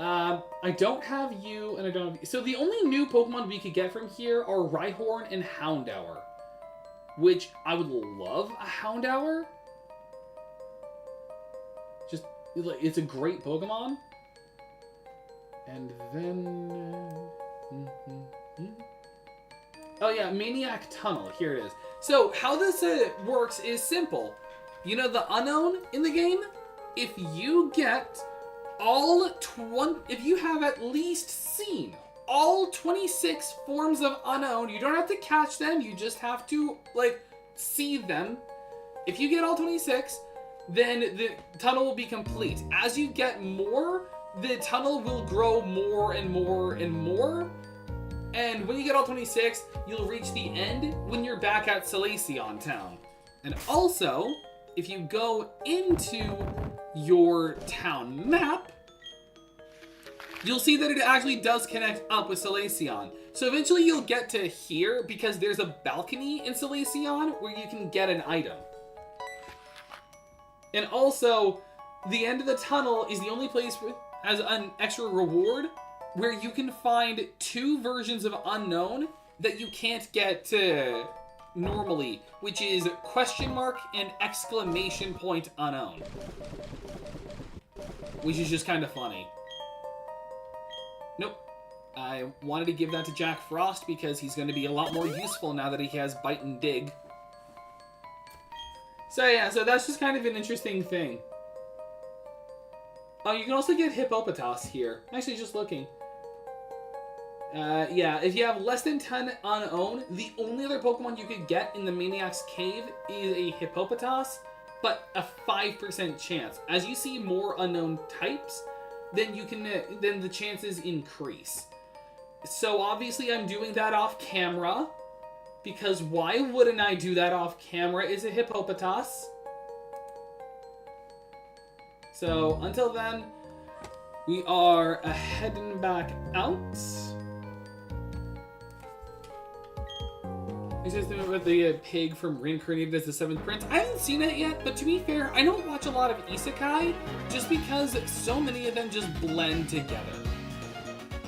I don't have you, and I don't have you. So the only new Pokemon we could get from here are Rhyhorn and Houndour. Which, I would love a Houndour. Just, it's a great Pokemon. And then... Oh yeah, Maniac Tunnel. Here it is. So, how this works is simple. You know the Unknown in the game? If you get... if you have at least seen all 26 forms of Unknown, you don't have to catch them, you just have to, like, see them. If you get all 26, then the tunnel will be complete. As you get more, the tunnel will grow more and more and more. And when you get all 26, you'll reach the end when you're back at Salacion Town. And also, if you go into your town map, you'll see that it actually does connect up with Salacion. So eventually you'll get to here because there's a balcony in Salacion where you can get an item. And also, the end of the tunnel is the only place as an extra reward where you can find 2 versions of Unknown that you can't get normally, which is question mark and exclamation point unknown. Which is just kind of funny. Nope. I wanted to give that to Jack Frost because he's going to be a lot more useful now that he has Bite and Dig. So yeah, so that's just kind of an interesting thing. Oh, you can also get Hippopotas here. Actually, just looking. Yeah, if you have less than 10 unowned, the only other Pokemon you could get in the Maniac's Cave is a Hippopotas, but a 5% chance. As you see more unknown types, then you can then the chances increase. So obviously I'm doing that off camera, because why wouldn't I do that off camera? Is a Hippopotas. So until then, we are heading back out. I just remember the pig from Reincarnated as the 7th Prince. I haven't seen it yet, but to be fair, I don't watch a lot of isekai just because so many of them just blend together.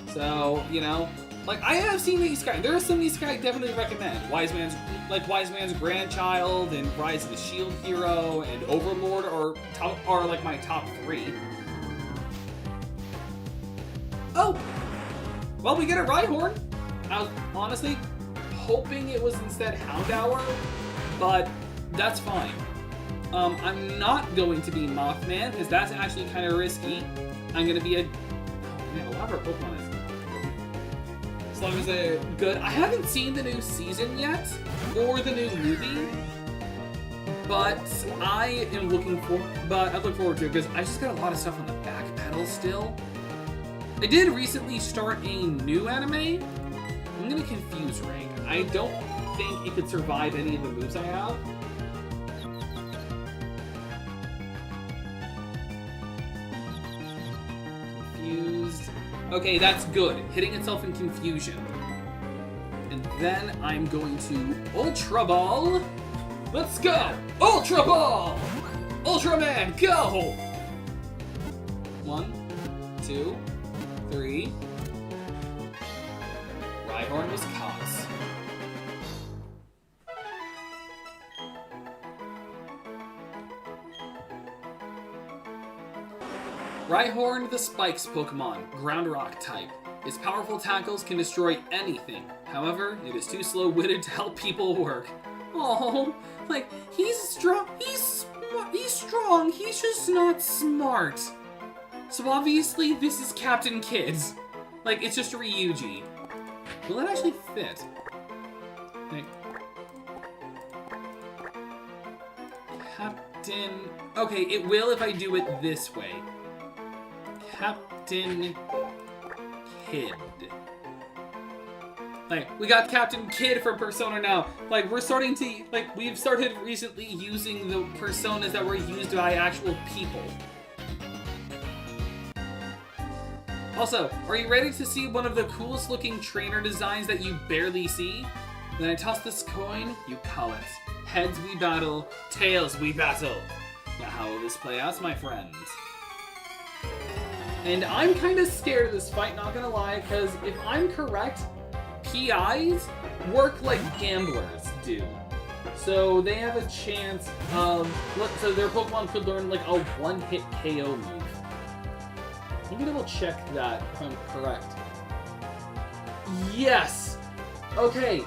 So, you know, like I have seen the isekai. There are some isekai I definitely recommend. Wise Man's Grandchild and Rise of the Shield Hero and Overlord are like my top 3. Oh! Well, we get a Rhyhorn. I was honestly hoping it was instead Houndour, but that's fine. I'm not going to be Mothman, because that's actually kind of risky. I'm going to be a lot of our Pokemon is. As long as they're good. I haven't seen the new season yet, or the new movie, but I look forward to it, because I just got a lot of stuff on the back pedal still. I did recently start a new anime. I'm going to confuse Ring. I don't think it could survive any of the moves I have. Confused. Okay, that's good. Hitting itself in confusion. And then I'm going to Ultra Ball. Let's go! Ultra Ball! Ultraman, go! 1, 2, 3. Rhyhorn was caught. Rhyhorn the Spikes Pokemon, Ground Rock type. Its powerful tackles can destroy anything. However, it is too slow-witted to help people work. Oh, like, he's strong, he's strong, he's just not smart. So obviously, this is Captain Kids. Like, it's just a Ryuji. Will it actually fit? Okay. Captain... Okay, it will if I do it this way. Captain Kid. Like, we got Captain Kid for Persona now. Like, we're starting to... Like, we've started recently using the personas that were used by actual people. Also, are you ready to see one of the coolest looking trainer designs that you barely see? When I toss this coin, you call it. Heads we battle, tails we battle. Now how will this play out, my friends? And I'm kind of scared of this fight, not gonna lie, because if I'm correct, PIs work like gamblers do. So they have a chance of... So their Pokemon could learn like a one-hit KO move. Let me double check that if I'm correct. Yes! Okay,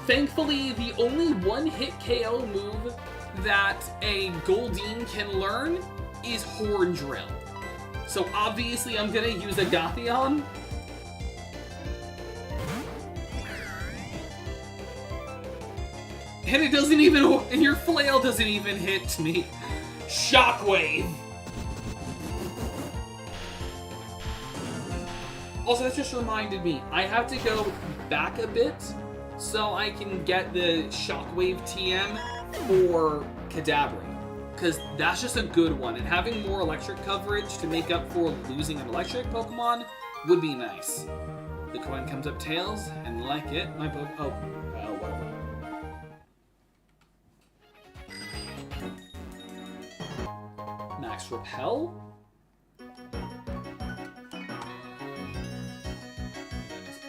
thankfully the only one-hit KO move that a Goldeen can learn is Horn Drill. So obviously I'm gonna use a Gothyon. And it doesn't even, and your flail doesn't even hit me. Shockwave! Also, that just reminded me, I have to go back a bit so I can get the Shockwave TM for Kadabra. Because that's just a good one, and having more electric coverage to make up for losing an electric Pokemon would be nice. The coin comes up tails, and like it, my whatever. Max Repel?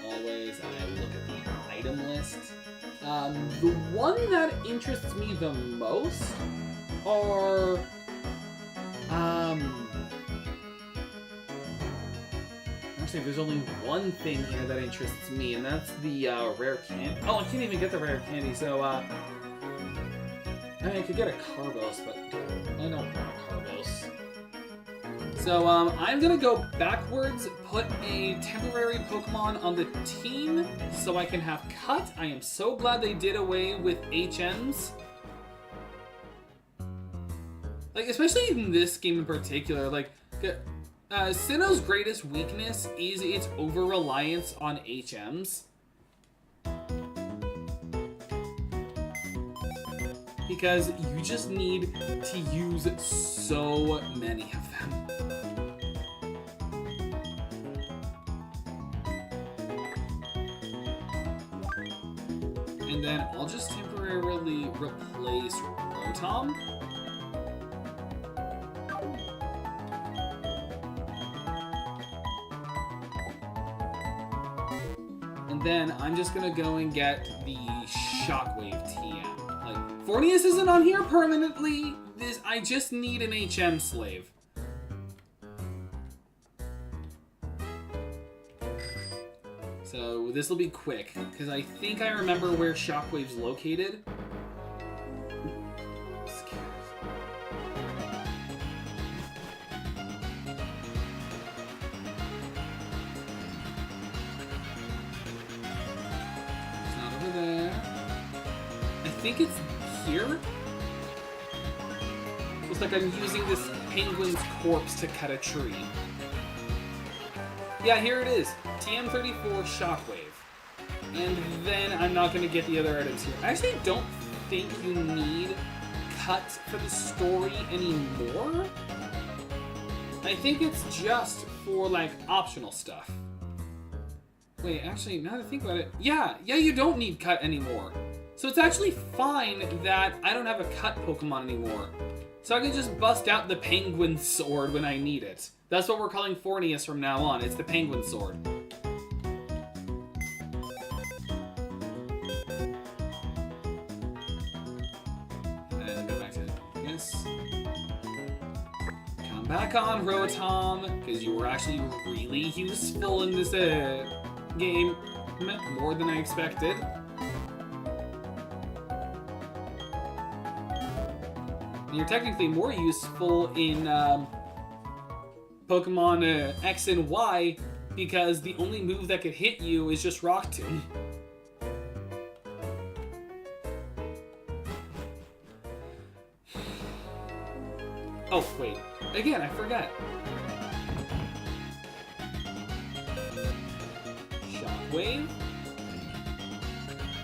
Always, I look at the item list. The one that interests me the most are, actually, there's only one thing here that interests me, and that's the rare candy. Oh, I can't even get the rare candy, so I mean, I could get a Carbos, but I don't want a Carbos. So, I'm gonna go backwards, put a temporary Pokemon on the team so I can have Cut. I am so glad they did away with HMs. Like, especially in this game in particular, like, Sinnoh's greatest weakness is its over-reliance on HMs. Because you just need to use so many of them. And then I'll just temporarily replace Rotom. And then I'm just gonna go and get the Shockwave TM. Like, Fornius isn't on here permanently. I just need an HM slave. So this will be quick, because I think I remember where Shockwave's located. It's not over there. I think it's here. Looks like I'm using this penguin's corpse to cut a tree. Yeah, here it is. TM34 Shockwave. And then I'm not going to get the other items here. I actually don't think you need Cut for the story anymore. I think it's just for, like, optional stuff. Wait, actually, now that I think about it, yeah, you don't need Cut anymore. So it's actually fine that I don't have a Cut Pokemon anymore. So I can just bust out the Penguin Sword when I need it. That's what we're calling Fornius from now on. It's the Penguin Sword. And then go back to this. Come back on, Rotom, because you were actually really useful in this game. More than I expected. And you're technically more useful in Pokemon X and Y, because the only move that could hit you is just Rock Tomb. Oh, wait. Again, I forgot. Shockwave.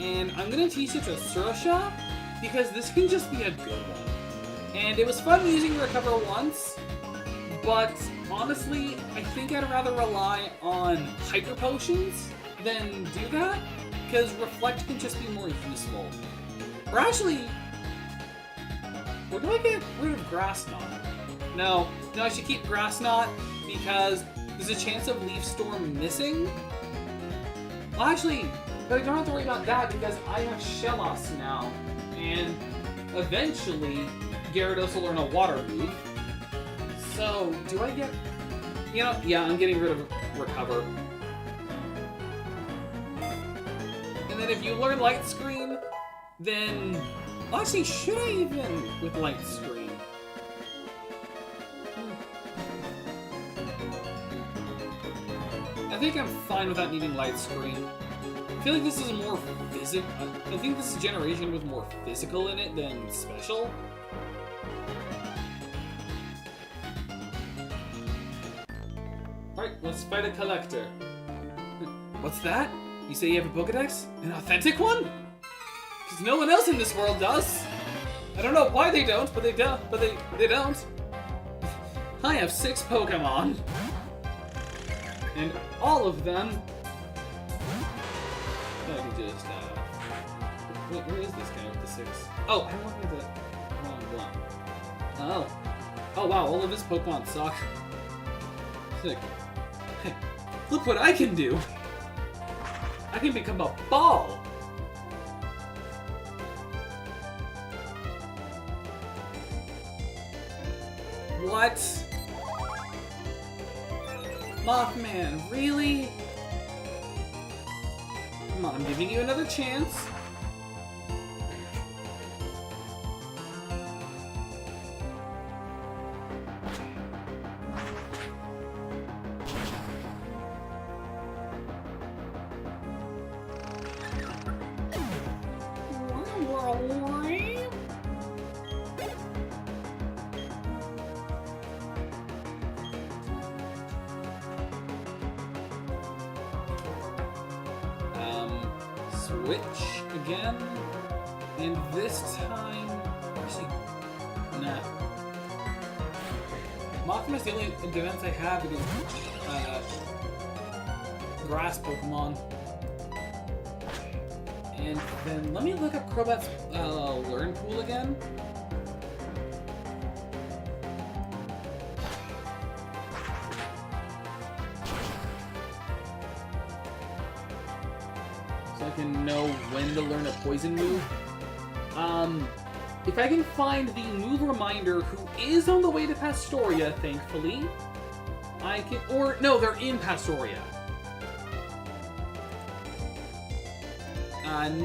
And I'm gonna teach it to Surasha, because this can just be a good one. And it was fun using Recover once, but honestly, I think I'd rather rely on Hyper Potions than do that, because Reflect can just be more useful. Or actually, or do I get rid of Grass Knot? No, I should keep Grass Knot, because there's a chance of Leaf Storm missing. Well, actually, but I don't have to worry about that, because I have Shellos now, and eventually Gyarados will learn a water move. So, do I get... You know, yeah, I'm getting rid of Recover. And then if you learn Light Screen, then... Well, actually, should I even with Light Screen? I think I'm fine without needing Light Screen. I feel like this is more physical. I think this is a generation with more physical in it than special. Alright, let's fight a collector. What's that? You say you have a Pokedex? An authentic one? Because no one else in this world does. I don't know why they don't, but they don't. I have 6 Pokemon. And all of them... I can just, where is this guy with the 6? Oh, I'm looking at the wrong one. Oh. Oh wow, all of his Pokemon suck. Sick. Hey, look what I can do! I can become a ball! What? Mothman, really? Come on, I'm giving you another chance. Switch again, and this time, actually, nah. Mothman is the only defense I have against grass Pokemon. And then let me look up Crobat's learn pool again. So I can know when to learn a poison move. If I can find the move reminder who is on the way to Pastoria, thankfully, I can, or no, they're in Pastoria.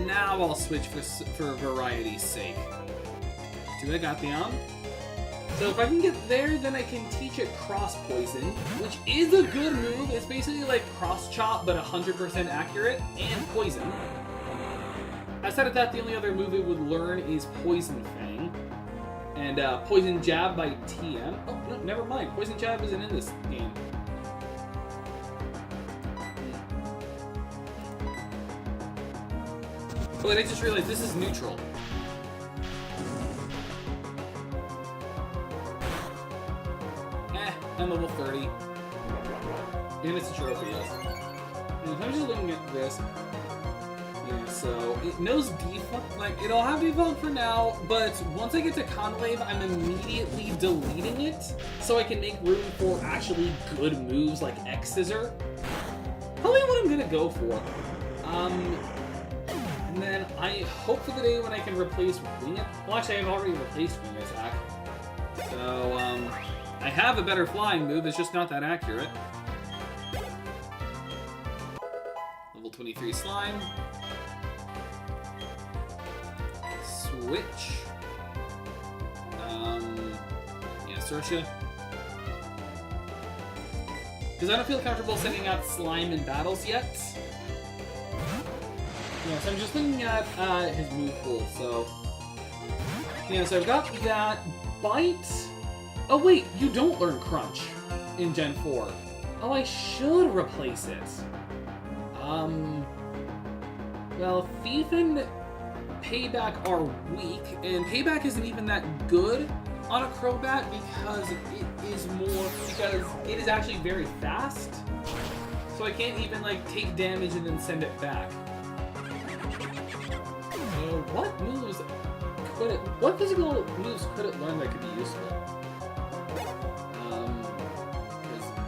Now I'll switch for variety's sake. Do I got the So if I can get there, then I can teach it Cross Poison, which is a good move. It's basically like Cross Chop, but 100% accurate, and Poison. Outside of that, the only other move it would learn is Poison Fang. And Poison Jab by TM. Oh, no, never mind. Poison Jab isn't in this game. Oh, wait, I just realized this is neutral. I'm level 30. And it's a trophy, yes. And I'm just looking at this. Yeah, so it knows default, like it'll have default for now, but once I get to Conclave, I'm immediately deleting it so I can make room for actually good moves like X Scissor. Probably what I'm gonna go for. And then I hope for the day when I can replace Wing Attack. Well, actually, I've already replaced Wing Attack. So, I have a better flying move, it's just not that accurate. Level 23 Slime. Switch. Yeah, Sersha. Because I don't feel comfortable sending out Slime in battles yet. Yeah, so I'm just looking at his move pool, so... Yeah, so I've got that Bite... Oh wait, you don't learn Crunch in Gen 4. Oh, I should replace it. Well, Thief and Payback are weak, and Payback isn't even that good on a Crobat because it is actually very fast. So I can't even like take damage and then send it back. So what physical moves could it learn that could be useful?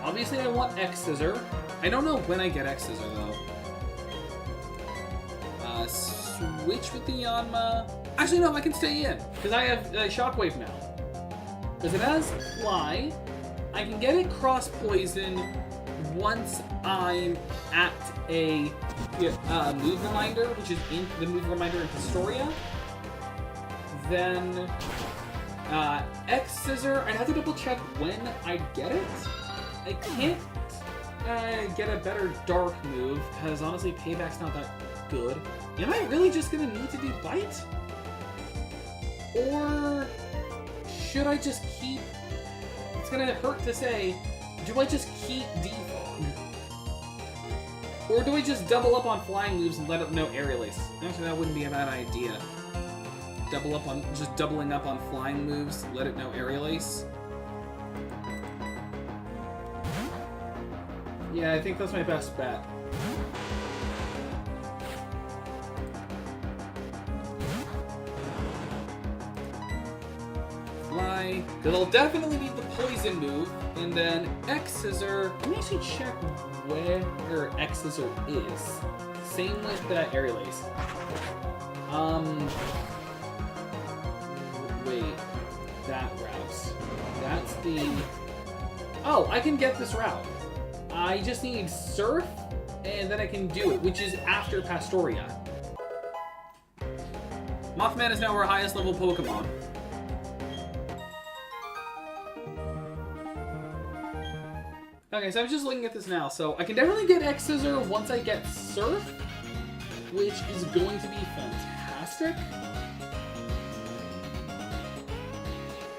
Obviously, I want X Scissor. I don't know when I get X Scissor, though. Switch with the Yanma. Actually, no, I can stay in, because I have Shockwave now. Because it has Fly. I can get it Cross Poison once I'm at a move reminder, which is in the move reminder in Pastoria. Then X Scissor, I'd have to double check when I get it. I can't get a better dark move, because honestly, Payback's not that good. Am I really just gonna need to do Bite? Or should I just keep... It's gonna hurt to say, do I just keep default? Or do I just double up on flying moves and let it know aerial ace? Actually, that wouldn't be a bad idea. Just doubling up on flying moves, let it know aerial ace. Yeah, I think that's my best bet. Fly, because I'll definitely need the poison move, and then X Scissor. Let me actually check where X Scissor is. Same with aerial ace. Wait, that route. That's the. Oh, I can get this route. I just need Surf, and then I can do it, which is after Pastoria. Mothman is now our highest level Pokemon. Okay, so I'm just looking at this now. So I can definitely get X Scissor once I get Surf, which is going to be fantastic.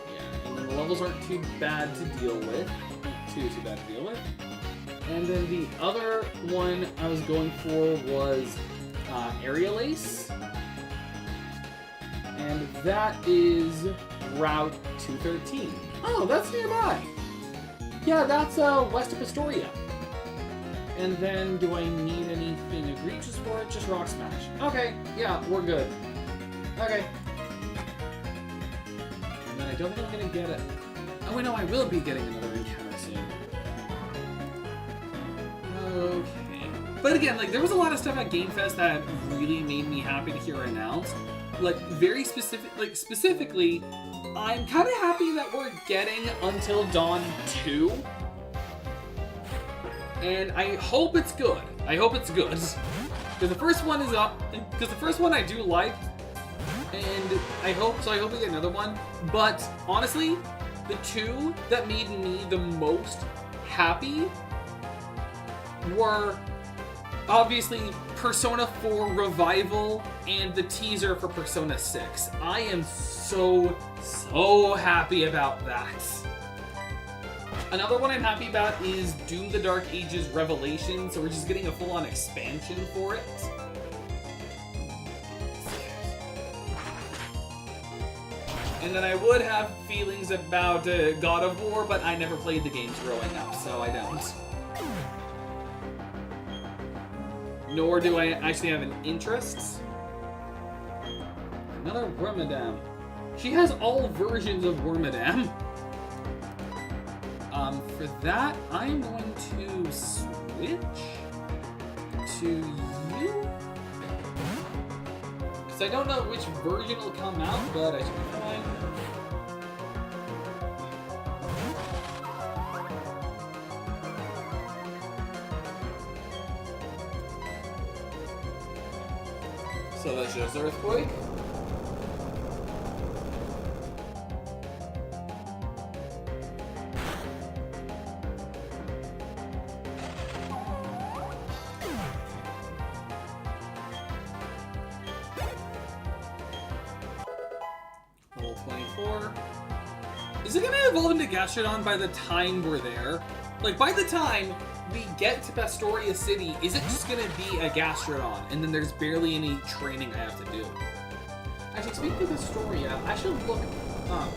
Yeah, and then the levels aren't too bad to deal with. Too bad to deal with. And then the other one I was going for was Aerial Ace. And that is Route 213. Oh, that's nearby. Yeah, that's west of Pastoria. And then do I need anything egregious for it? Just Rock Smash. Okay, yeah, we're good. Okay. And then I don't think I'm going to get it. Oh, wait, no, I will be getting another encounter soon. Okay. But again, like, there was a lot of stuff at Game Fest that really made me happy to hear announced. Like, very specific, like, specifically, I'm kind of happy that we're getting Until Dawn 2. And I hope it's good. I hope it's good. Because the first one is up, because the first one I do like, and I hope we get another one. But, honestly, the two that made me the most happy were obviously Persona 4 Revival and the teaser for Persona 6. I am so happy about that. Another one I'm happy about is Doom the Dark Ages Revelation, so we're just getting a full-on expansion for it. And then I would have feelings about God of War, but I never played the games growing up, so I don't. Nor do I actually have an interest. Another Wormadam. She has all versions of Wormadam. For that, I'm going to switch to you. Because I don't know which version will come out, but I should be fine. So that's just Earthquake. Level 24. Is it gonna evolve into Gastrodon by the time we're there? Like, by the time we get to Pastoria City, is it just gonna be a Gastrodon, and then there's barely any training I have to do? Actually, speaking of Pastoria, I should look up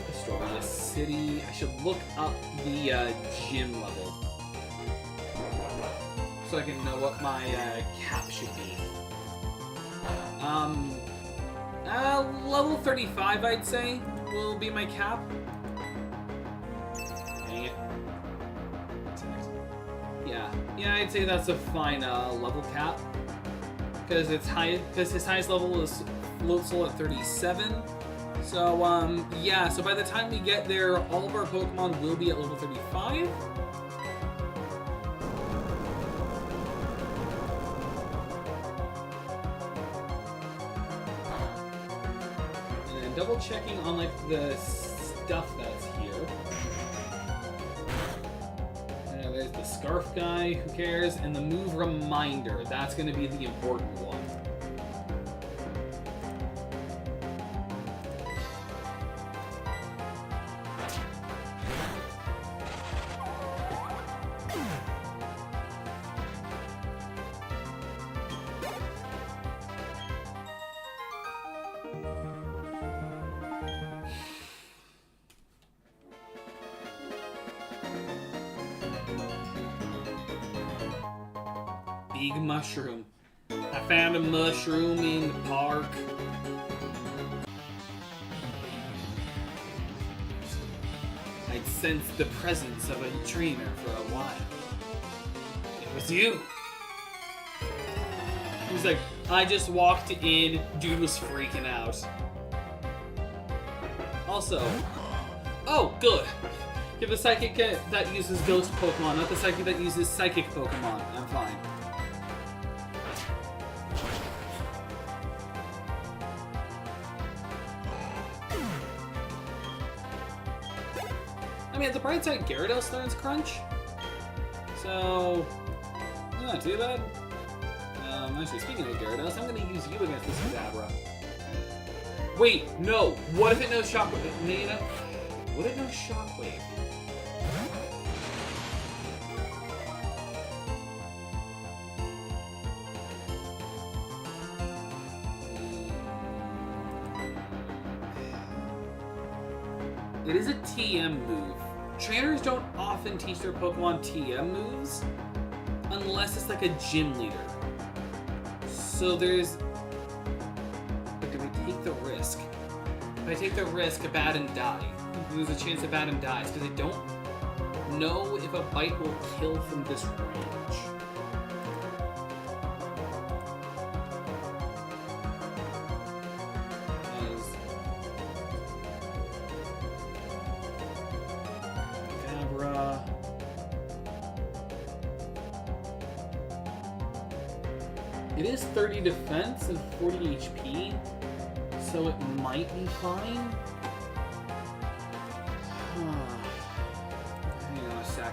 Pastoria City. I should look up the gym level so I can know what my cap should be. Level 35, I'd say, will be my cap. Dang it. Yeah, I'd say that's a fine level cap. Because his highest level is Float Soul at 37. So, yeah, so by the time we get there, all of our Pokemon will be at level 35. And double checking on, like, the stuff that's here. There's the Scarf guy, who cares? And the move Reminder, that's going to be the important one. big mushroom. I found a mushroom in the park. I'd sensed the presence of a trainer for a while. It was you. He was like, I just walked in, dude was freaking out. Also, oh, good. Give the psychic that uses ghost Pokemon, not the psychic that uses psychic Pokemon. I'm fine. I mean, at the bright side, Gyarados learns Crunch. So, not too bad. Actually, speaking of Gyarados, I'm going to use you against this Kadabra. Wait, no. What if it knows Shockwave? What if it knows Shockwave? It is a TM move. Trainers don't often teach their Pokemon TM moves unless it's like a gym leader. So there's... But do we take the risk? If I take the risk, Abaddon die. There's a chance Abaddon dies because I don't know if a bite will kill from this range. It is 30 defense and 40 HP, so it might be fine. Hang on a sec.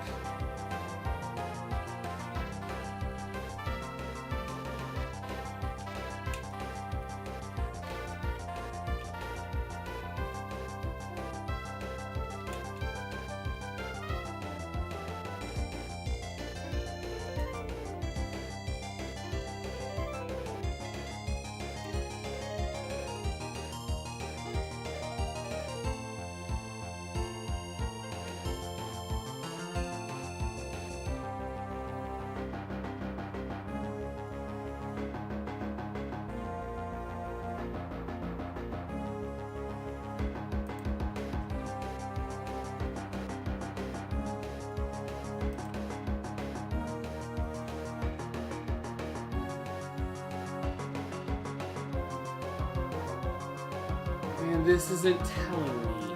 Man, this isn't telling me.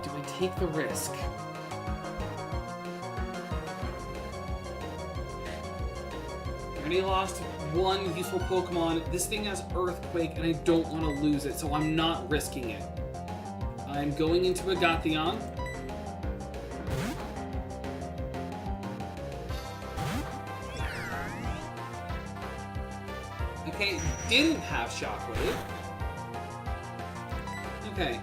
Do I take the risk? I already lost one useful Pokemon. This thing has Earthquake, and I don't want to lose it, so I'm not risking it. I'm going into a Gatheon. Okay, it didn't have Shockwave. Okay.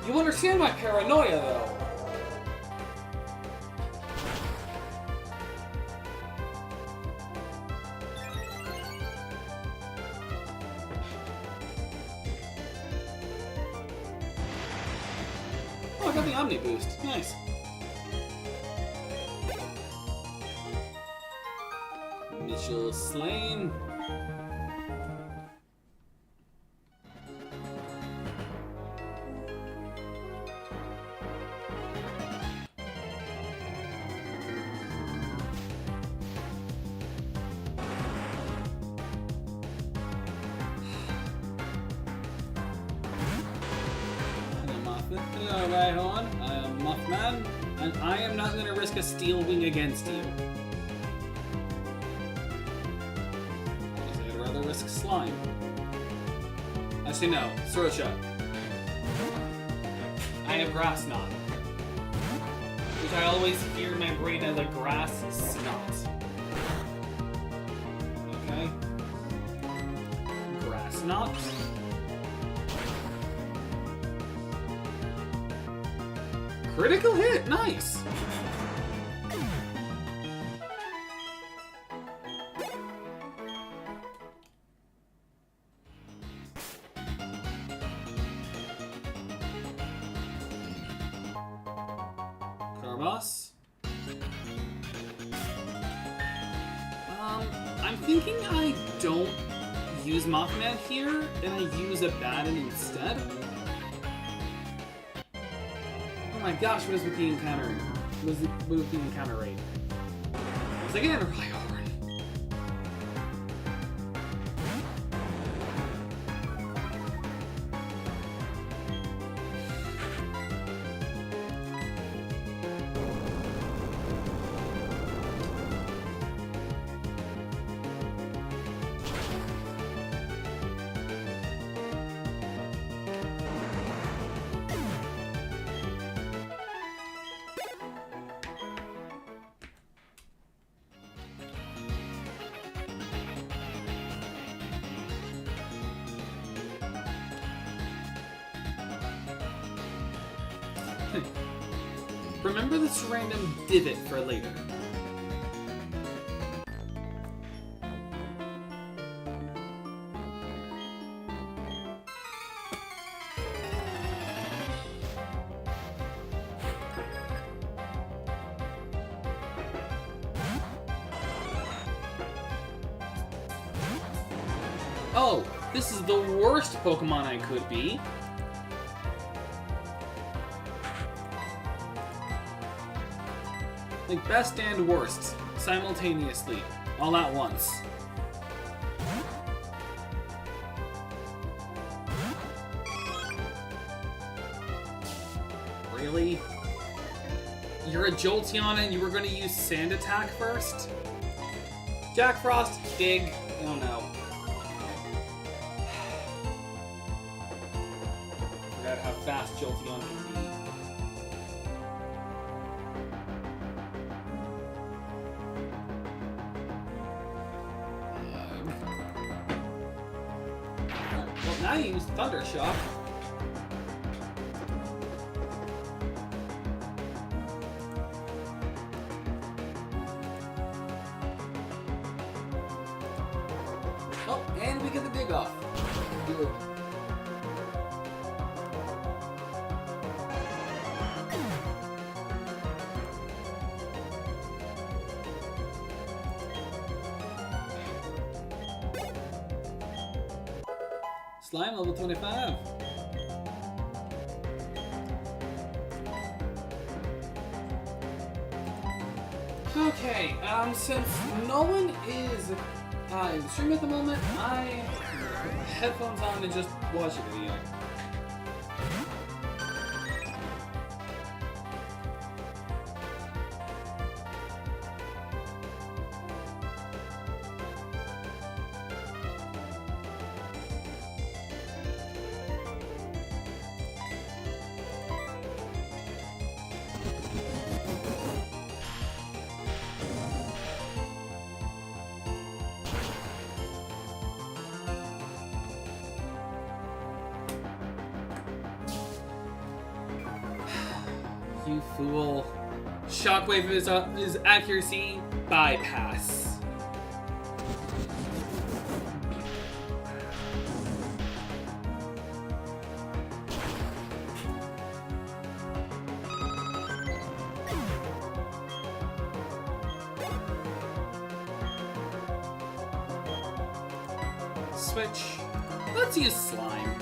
You understand my paranoia, though. Oh, I got the Omni Boost. Nice. Mitchell slain. Hello, Rhyhorn. I am Mothman, and I am not going to risk a Steel Wing against you. I'd rather risk Slime. Actually, no. Sorosha. I have Grass Knot, which I always hear in my brain as a Grass Snot. Okay. Grass Knot. Critical hit, nice! Karmas. I'm thinking I don't use Mothman here, and I use Abaddon instead. Oh my gosh, what is with the encounter? What is with the encounter rate? Once again, really hard. Remember this random divot for later. Oh, this is the worst Pokemon I could be. Like best and worst, simultaneously, all at once. Really? You're a Jolteon and you were going to use Sand Attack first? Jack Frost, dig. Oh no. Forgot how fast Jolteon can be. Well, now you use Thunder Shock. Oh, and we get the dig off. Good. Slime level 25. Okay, since no one is in the stream at the moment, I put my headphones on and just watch a video. You fool. Shockwave is accuracy bypass. Switch. Let's use Slime.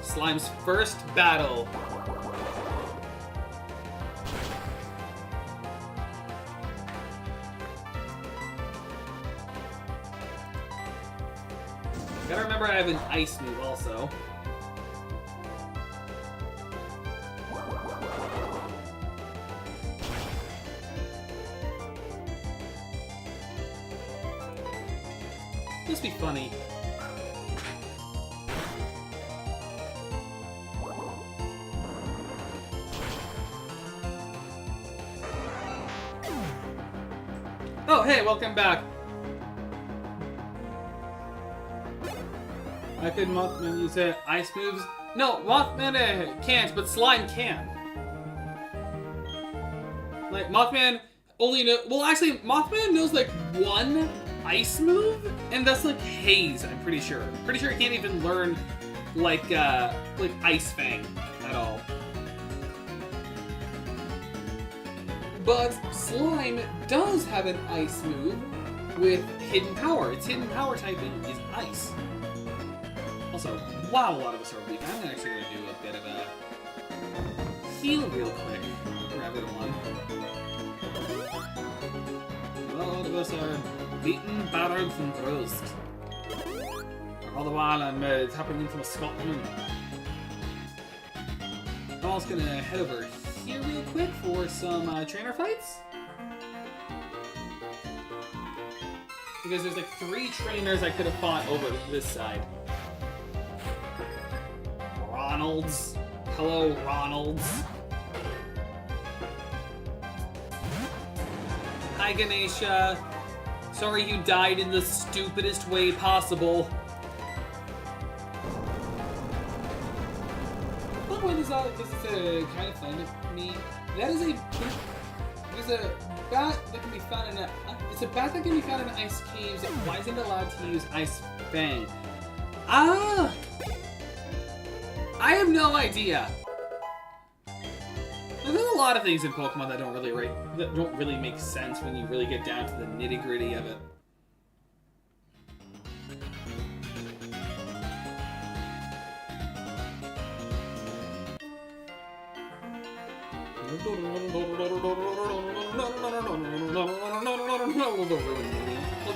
Slime's first battle. Gotta remember I have an ice move also. This be funny. Oh, hey, welcome back. I could Mothman use ice moves. No, Mothman can't, but Slime can. Like, Mothman only know. Well, actually, Mothman knows like one ice move, and that's like Haze. I'm pretty sure. Pretty sure he can't even learn like Ice Fang at all. But Slime does have an ice move with hidden power. Its hidden power typing is ice. Also, wow, a lot of us are weak. I'm actually going to do a bit of a heal real quick for everyone. A lot of us are beaten, battered, and bruised. All the while I'm tapping into a Scotland. I'm also going to head over here real quick for some trainer fights. Because there's like 3 trainers I could have fought over this side. Ronalds. Hello, Ronalds. Hi, Ganesha. Sorry you died in the stupidest way possible. What way is that? Because it's a kind of fun to me. That is a... There's a bat that can be found in a... It's a bat that can be found in ice caves. Why isn't it allowed to use Ice Fang? Ah! I have no idea. There's a lot of things in Pokemon that don't really make sense when you really get down to the nitty-gritty of it.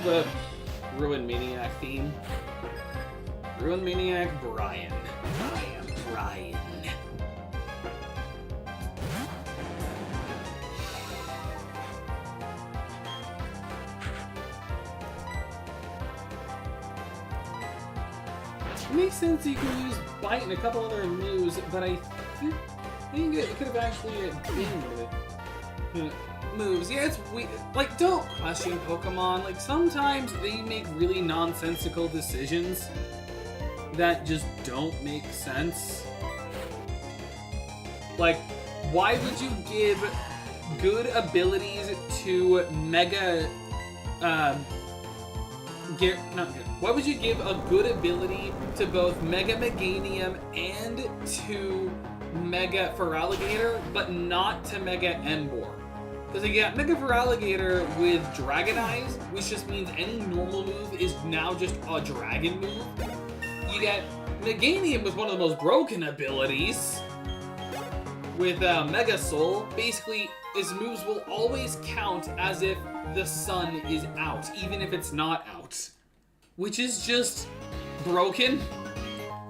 The Ruin Maniac theme. Ruin Maniac Brian. I am Brian. It makes sense you can use Bite and a couple other moves, but I think it could have actually been with it. Moves. Yeah, it's weird. Like, don't question Pokemon. Like, sometimes they make really nonsensical decisions that just don't make sense. Like, why would you give good abilities to Mega... Why would you give a good ability to both Mega Meganium and to Mega Feraligatr, but not to Mega Emboar? Because you get Mega Feraligatr with Dragon Eyes, which just means any normal move is now just a dragon move. You get Meganium with one of the most broken abilities, with Mega Soul. Basically, his moves will always count as if the sun is out, even if it's not out. Which is just broken.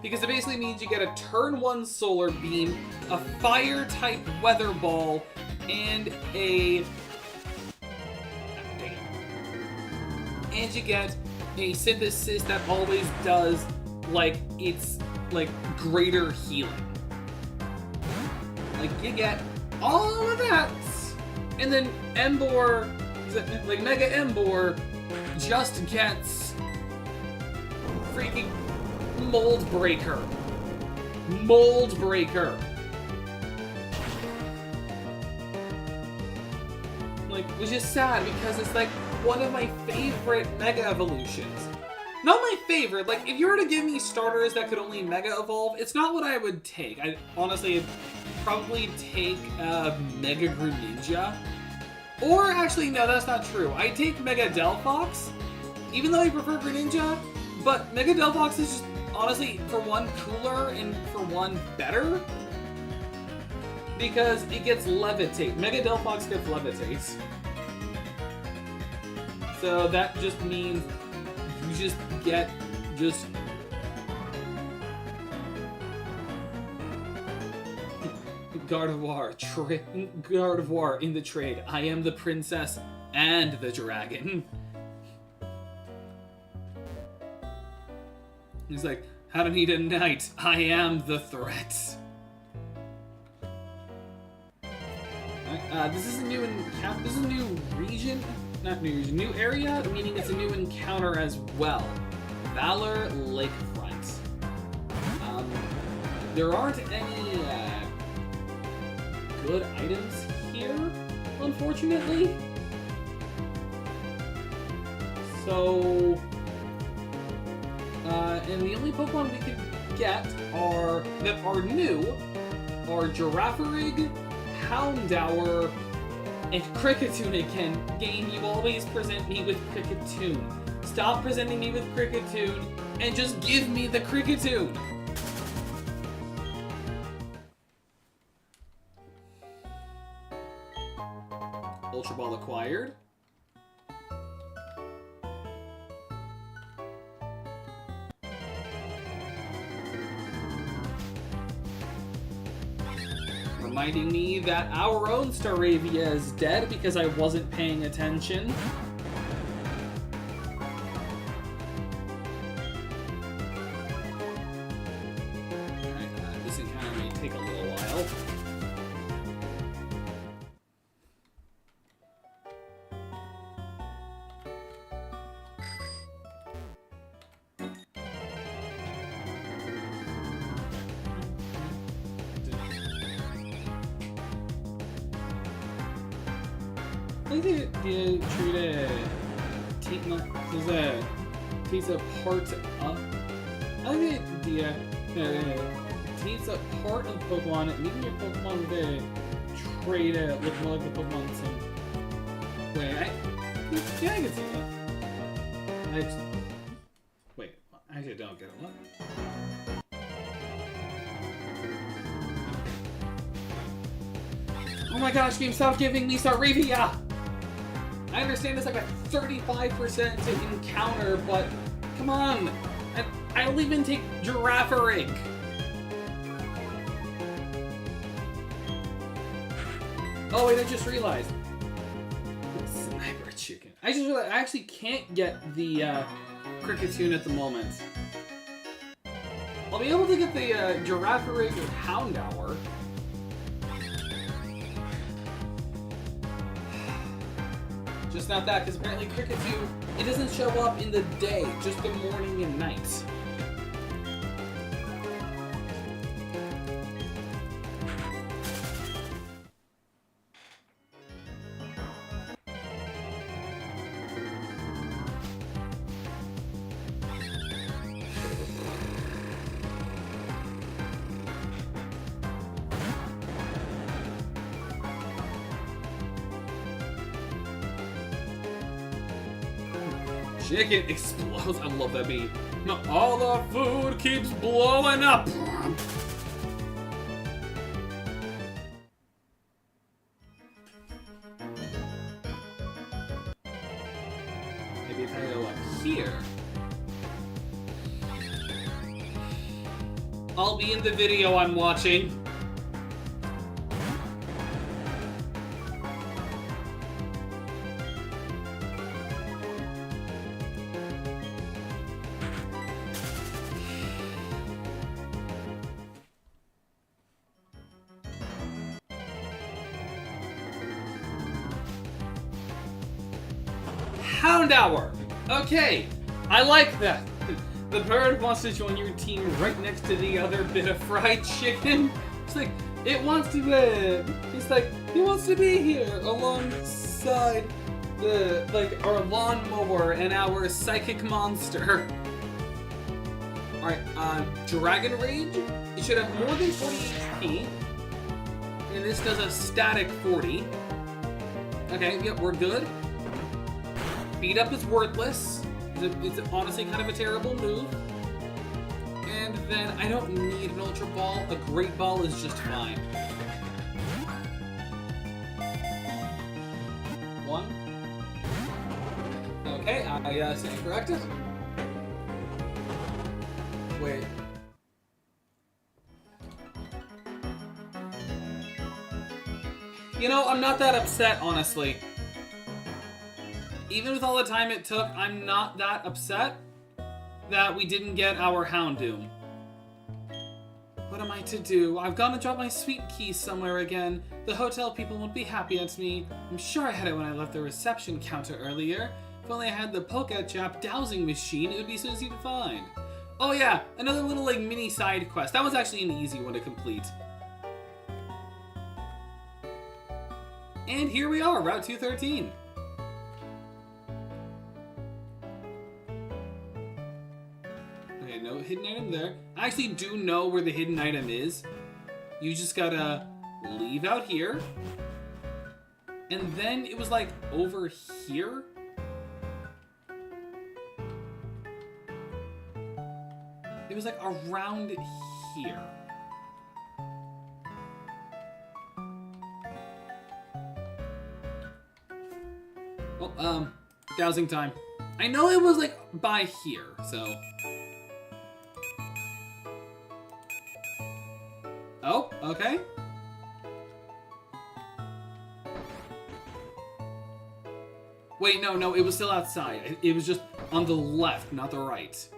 Because it basically means you get a turn 1 Solar Beam, a Fire-type Weather Ball, and you get a Synthesis that always does it's greater healing. Like, you get all of that, and then Emboar, like Mega Emboar, just gets freaking Mold Breaker. Mold Breaker. Which is sad because it's like one of my favorite Mega Evolutions. Not my favorite, like if you were to give me starters that could only Mega Evolve, it's not what I would take. I'd honestly probably take Mega Greninja. Or actually, no, that's not true. I'd take Mega Delphox, even though I prefer Greninja, but Mega Delphox is just honestly, for one, cooler and for one, better. Because it gets Levitate. Mega Delphox gets Levitate. So that just means you just get Gardevoir in the trade. I am the princess and the dragon. He's like, how to need a knight? I am the threat. This is a new this is a new region, not new region, new area, meaning it's a new encounter as well. Valor Lakefront. There aren't any good items here, unfortunately. So, and the only Pokemon we can get that are new are Girafarig, Houndour, and Kricketune again. Game, you always present me with Kricketune. Stop presenting me with Kricketune and just give me the Kricketune. Ultra Ball acquired. Reminding me that our own Staravia is dead because I wasn't paying attention. Alright, this encounter may take a little while. I think the treat takes a part of. I think the takes a part of Pokemon, making your Pokemon the trait look more like the Pokemon in some way. Yeah, I can see that. Wait, I actually don't get it. What? Oh my gosh, game, stop giving me Staravia! I understand it's like a 35% to encounter, but come on! I'll even take Girafarig! Oh wait, I just realized. Sniper Chicken. I just realized I actually can't get the Kricketune at the moment. I'll be able to get the Girafarig with Houndour. Just not that, because apparently Kricketune, it doesn't show up in the day, just the morning and night. Chicken explodes. I love that beat. No, all the food keeps blowing up. Maybe if I go up here, I'll be in the video I'm watching. Houndour! Okay, I like that. The bird wants to join your team right next to the other bit of fried chicken. It's like, it wants to it's like, he wants to be here alongside our lawnmower and our psychic monster. Alright, Dragon Rage. It should have more than 40 HP. And this does a static 40. Okay, yep, we're good. Beat Up is worthless. It's honestly kind of a terrible move. And then I don't need an Ultra Ball. A Great Ball is just fine. One. Okay, I stand corrected. Wait. You know, I'm not that upset, honestly. Even with all the time it took, I'm not that upset that we didn't get our Houndoom. What am I to do? I've gone to drop my sweet keys somewhere again. The hotel people won't be happy at me. I'm sure I had it when I left the reception counter earlier. If only I had the Pokéchap dowsing machine, it would be so easy to find. Oh yeah, another little mini side quest. That was actually an easy one to complete. And here we are, Route 213. Okay, no hidden item there. I actually do know where the hidden item is. You just gotta leave out here. And then it was like over here. It was like around here. Oh, dowsing time. I know it was like by here, so. Oh, okay. Wait, no, it was still outside. It was just on the left, not the right.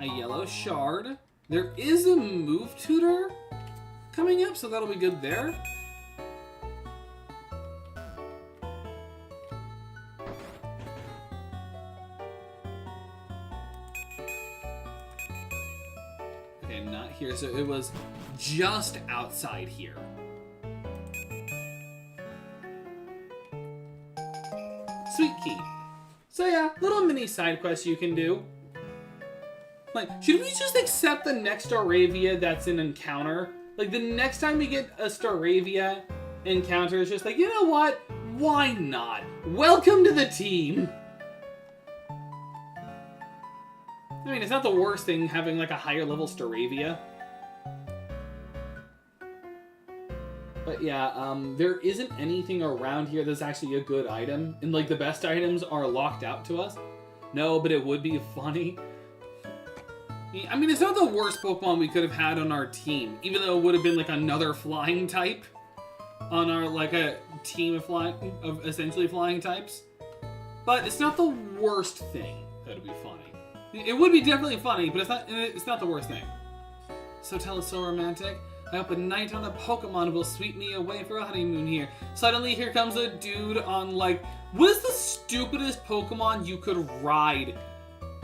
A yellow shard. There is a move tutor coming up, so that'll be good there. Okay, not here, so it was just outside here. Sweet key. So yeah, little mini side quest you can do. Like, should we just accept the next Staravia that's an encounter? Like, the next time we get a Staravia encounter, it's just like, you know what? Why not? Welcome to the team! I mean, it's not the worst thing having, like, a higher level Staravia. But yeah, there isn't anything around here that's actually a good item. And, like, the best items are locked out to us. No, but it would be funny. I mean, it's not the worst Pokemon we could have had on our team, even though it would have been like another flying type on our like a team of essentially flying types. But it's not the worst thing that would be funny. It would be definitely funny, but it's not the worst thing. So tell us, so romantic. I hope a night on a Pokemon will sweep me away for a honeymoon here. Suddenly, here comes a dude on like, what is the stupidest Pokemon you could ride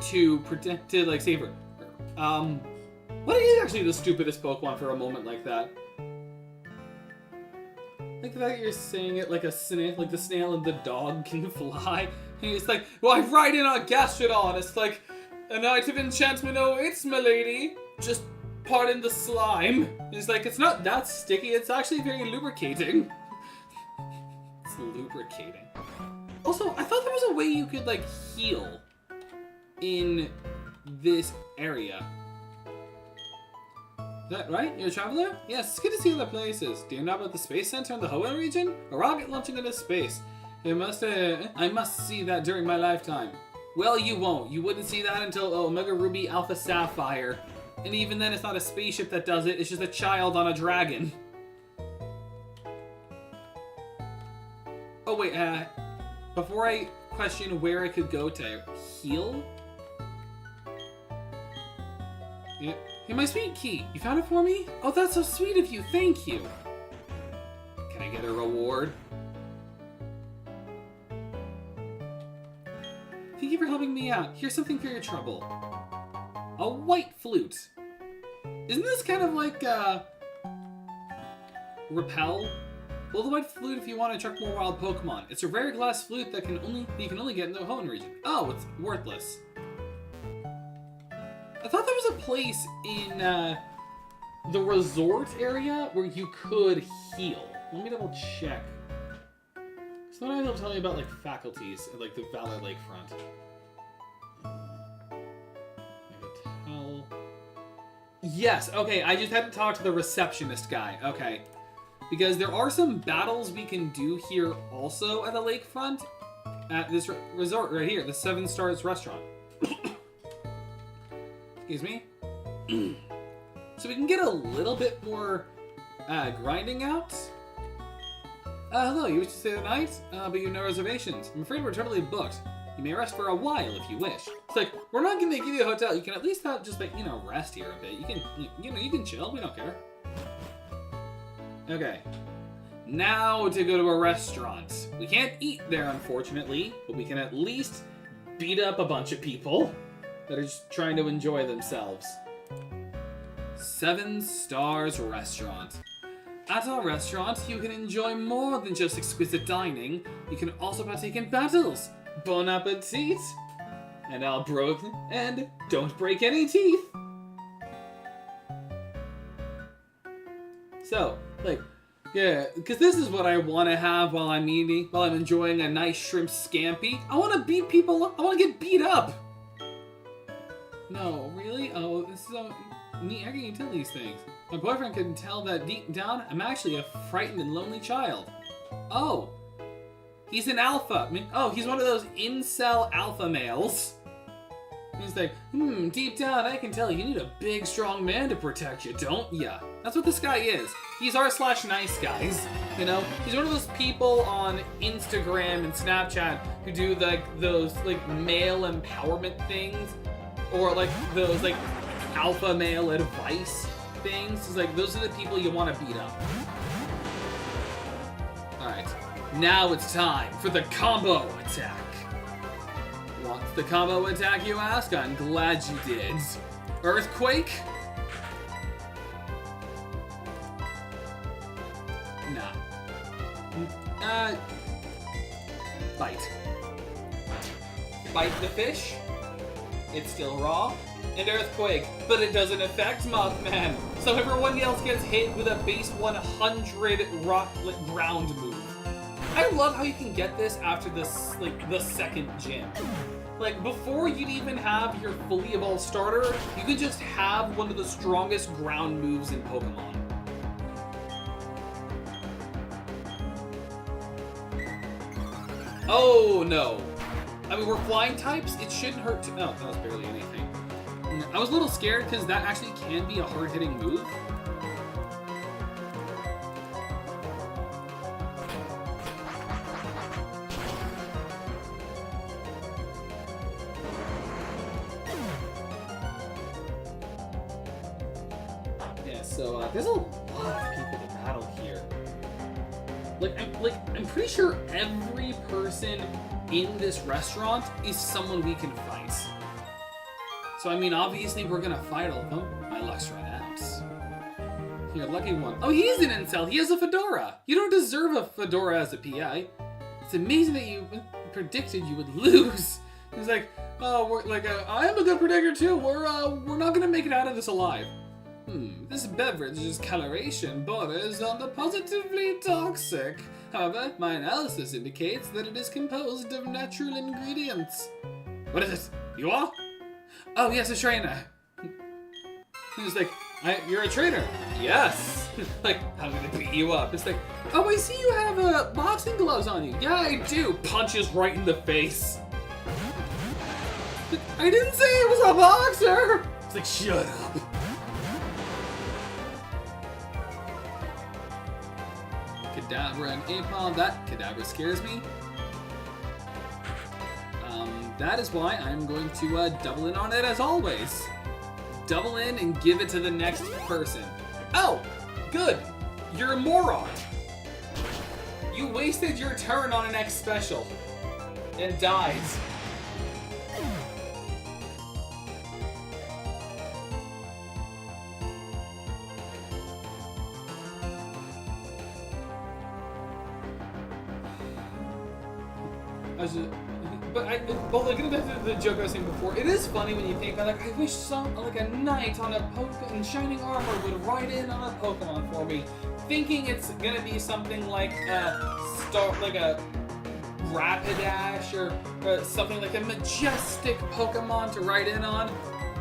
to protect to like save her? What is actually the stupidest Pokemon for a moment like that? Like the fact that you're saying it like a snail, like the snail and the dog can fly. And it's like, well, I ride in a Gastrodon. It's like, a night of enchantment, oh, it's milady. Just pardon the slime. It's like, it's not that sticky. It's actually very lubricating. It's lubricating. Also, I thought there was a way you could like heal in this area. Is that right? You're a traveler? Yes, it's good to see other places. Do you know about the space center in the Hoenn region? A rocket launching into space. I must see that during my lifetime. Well, you won't. You wouldn't see that until Omega Ruby Alpha Sapphire. And even then, it's not a spaceship that does it. It's just a child on a dragon. Oh, wait. Before I question where I could go to heal... Yeah. Hey, my sweet key. You found it for me? Oh, that's so sweet of you. Thank you. Can I get a reward? Thank you for helping me out. Here's something for your trouble. A white flute. Isn't this kind of like, Repel? Blow the white flute if you want to attract more wild Pokemon. It's a rare glass flute that you can only get in the Hoenn region. Oh, it's worthless. I thought there was a place in the resort area where you could heal. Let me double check. Sometimes they'll tell you about like faculties at like the Valor Lakefront. Tell. Yes, okay, I just had to talk to the receptionist guy. Okay. Because there are some battles we can do here also at the lakefront at this resort right here, the 7 Stars restaurant. Excuse me. So we can get a little bit more grinding out. Hello, you wish to stay the night? But you have no reservations. I'm afraid we're totally booked. You may rest for a while if you wish. It's like, we're not going to give you a hotel. You can at least just like, rest here a bit. You can, you can chill. We don't care. Okay. Now to go to a restaurant. We can't eat there, unfortunately, but we can at least beat up a bunch of people that are just trying to enjoy themselves. 7 Stars Restaurant. At our restaurant, you can enjoy more than just exquisite dining. You can also partake in battles. Bon appetit! And and don't break any teeth. So, like, yeah, because this is what I want to have while I'm enjoying a nice shrimp scampi. I want to beat people up. I want to get beat up. No, really? Oh, this is so neat. How can you tell these things? My boyfriend can tell that deep down, I'm actually a frightened and lonely child. Oh, he's an alpha. He's one of those incel alpha males. He's like, deep down, I can tell you need a big, strong man to protect you, don't ya? That's what this guy is. He's r/nice guys. You know, he's one of those people on Instagram and Snapchat who do those male empowerment things, or those alpha male advice things. It's like those are the people you want to beat up. All right, now it's time for the combo attack. What's the combo attack, you ask? I'm glad you did. Earthquake? Nah. Bite. Bite the fish. It's still raw. And earthquake, but it doesn't affect Mothman. So everyone else gets hit with a base 100 ground move. I love how you can get this after this, the second gym. Before you'd even have your fully evolved starter, you could just have one of the strongest ground moves in Pokemon. Oh no. I mean, we're flying types, it shouldn't hurt too. No, that was barely anything. I was a little scared because that actually can be a hard-hitting move. Yeah, so there's a lot of people to battle here. I'm pretty sure every person in this restaurant is someone we can fight. So, I mean, obviously we're gonna fight all of them. My luck's run out. Here, lucky one. Oh, he's an incel. He has a fedora. You don't deserve a fedora as a PI. It's amazing that you predicted you would lose. He's like, oh, I am a good predictor too. We're not gonna make it out of this alive. This beverage's coloration borders on the positively toxic. However, my analysis indicates that it is composed of natural ingredients. What is it? You are? Oh, yes, a trainer. He's like, you're a trainer? Yes. I'm gonna beat you up. It's like, oh, I see you have boxing gloves on you. Yeah, I do. Punches right in the face. I didn't say it was a boxer. It's like, shut up. Kadabra and Apom. That Kadabra scares me. That is why I'm going to double in on it as always. Double in and give it to the next person. Oh, good. You're a moron. You wasted your turn on an X special and died. Getting back to the joke I was saying before, it is funny when you think about I wish a knight on a in shining armor would ride in on a Pokemon for me, thinking it's gonna be something like a Rapidash or something like a majestic Pokemon to ride in on.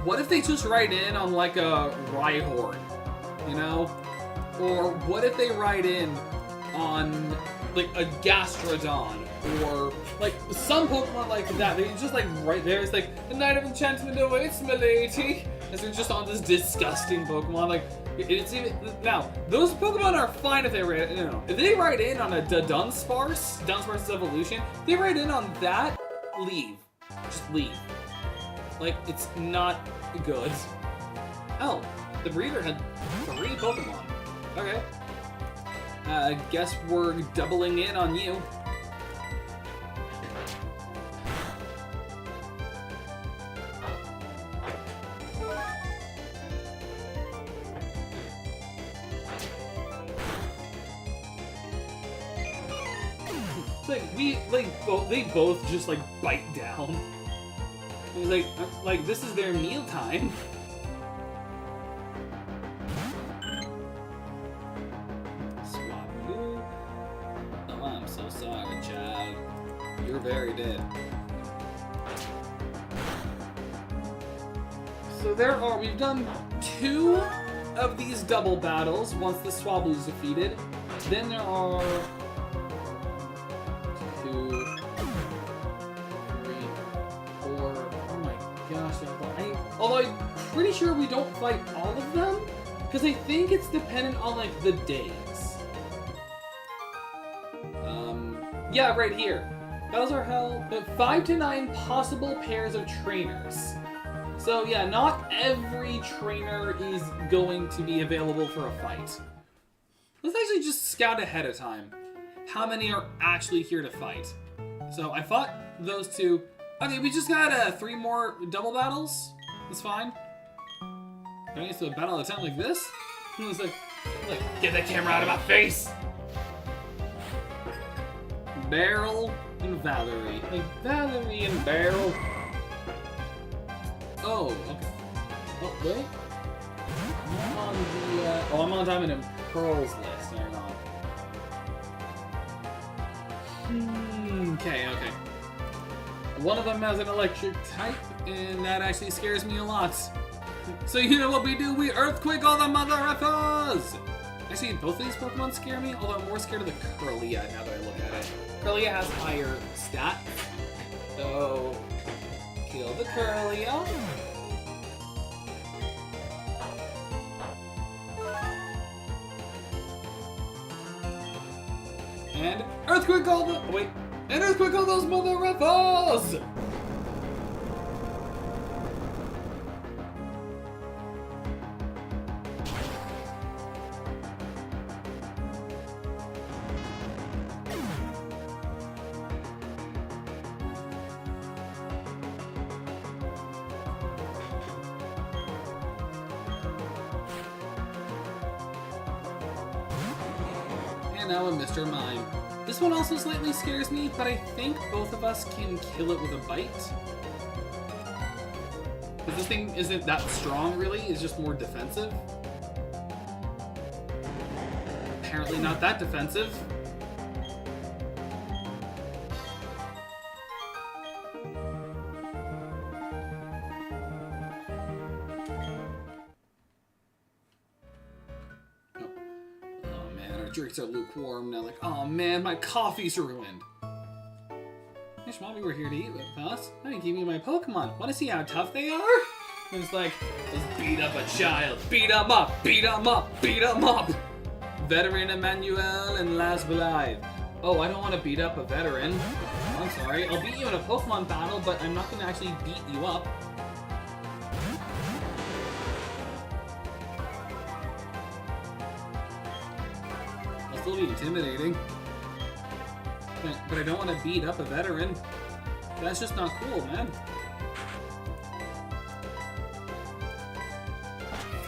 What if they just ride in on a Rhyhorn, you know? Or what if they ride in on a Gastrodon? Or some Pokemon like that, they're just right there. It's the Knight of Enchantment awaits, milady. As they're just on this disgusting Pokemon. It's even now. Those Pokemon are fine if they ride. If they ride in on a Dunsparce's evolution, they ride in on that. Leave, just leave. It's not good. Oh, the breeder had 3 Pokemon. Okay. Guess we're doubling in on you. They both just bite down. He's like this is their mealtime. Swablu. Oh, I'm so sorry, child. You're very dead. So we've done 2 of these double battles once the Swablu is defeated. Then there are 2, 3, 4. Oh my gosh! Although I'm pretty sure we don't fight all of them, because I think it's dependent on like the days. Yeah, right here. Those are held 5 to 9 possible pairs of trainers. So yeah, not every trainer is going to be available for a fight. Let's actually just scout ahead of time how many are actually here to fight. So I fought those 2. Okay, we just got 3 more double battles. That's fine. Okay, so a battle at a time like this. It's like, get that camera out of my face. Beryl and Valerie. Like Valerie and Beryl. Oh, okay. Oh, wait. I'm on the, I'm on Diamond and Pearl's list. Hang on. Okay. One of them has an electric type, and that actually scares me a lot. So you know what we do? We earthquake all the mother effers! Actually, both of these Pokemon scare me, although I'm more scared of the Curlia now that I look at it. Curlia has higher stats. So, kill the Curlia. And earthquake all the... Oh, wait. And earthquake all those mother effers! Now a Mr. Mime. This one also slightly scares me, but I think both of us can kill it with a bite. Because this thing isn't that strong, really. It's just more defensive. Apparently not that defensive. Drinks are lukewarm now, like, oh man, my coffee's ruined. Hey, Schmobby, we're here to eat with us. Let me give you my Pokemon. Want to see how tough they are? And it's like, let's beat up a child. Beat 'em up, beat 'em up, beat 'em up. Veteran Emmanuel and Last Belive. Oh, I don't want to beat up a veteran. I'm sorry. I'll beat you in a Pokemon battle, but I'm not going to actually beat you up. Be intimidating, but I don't want to beat up a veteran. That's just not cool, man.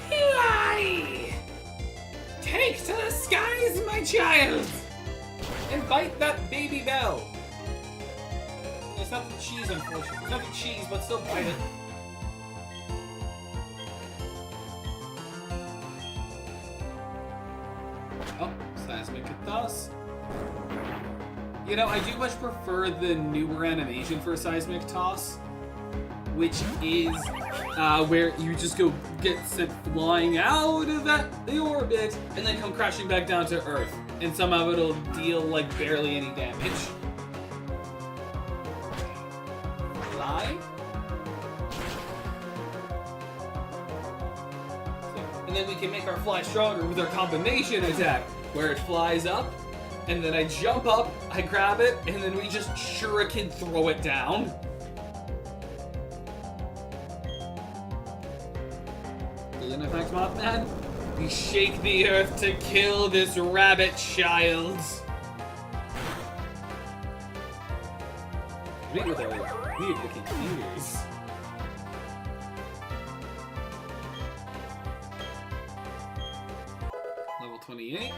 Fly! Take to the skies, my child, and bite that baby bell. It's not the cheese, unfortunately. It's not the cheese, but still bite it. Oh. Seismic Toss. You know, I do much prefer the newer animation for Seismic Toss, which is where you just get sent flying out of the orbit and then come crashing back down to Earth, and somehow it'll deal like barely any damage. Fly. And then we can make our fly stronger with our combination attack, where it flies up, and then I jump up, I grab it, and then we just shuriken throw it down. Doesn't affect Mothman. We shake the earth to kill this rabbit child. Meet with our weird looking fingers. Level 28.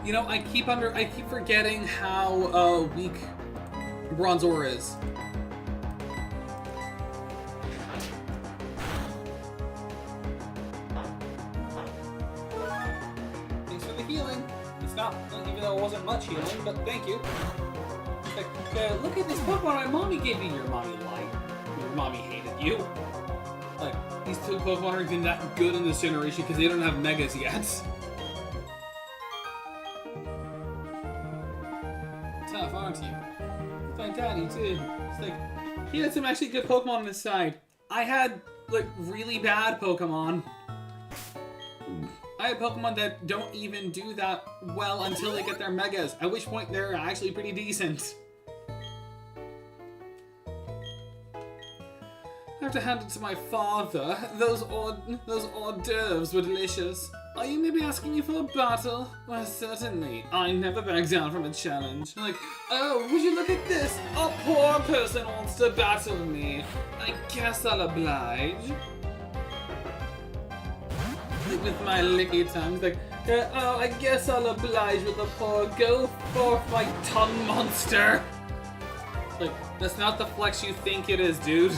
You know, I keep forgetting how weak Bronzor is. Thanks for the healing. It's not, even though it wasn't much healing, but thank you. Like, look at this Pokemon my mommy gave me. Your mommy lied. Your mommy hated you. Like, these two Pokemon aren't even that good in this generation because they don't have Megas yet. Tough, aren't you? My daddy, too. It's like, he had some actually good Pokemon on his side. I had, like, really bad Pokemon. I have Pokemon that don't even do that well until they get their Megas, at which point they're actually pretty decent. I have to hand it to my father. Those hors d'oeuvres were delicious. Are you maybe asking me for a battle? Well, certainly. I never back down from a challenge. Like, oh, would you look at this? A poor person wants to battle me. I guess I'll oblige. With my licky tongue, like, oh, I guess I'll oblige with the poor go forth my tongue monster. Like, that's not the flex you think it is, dude.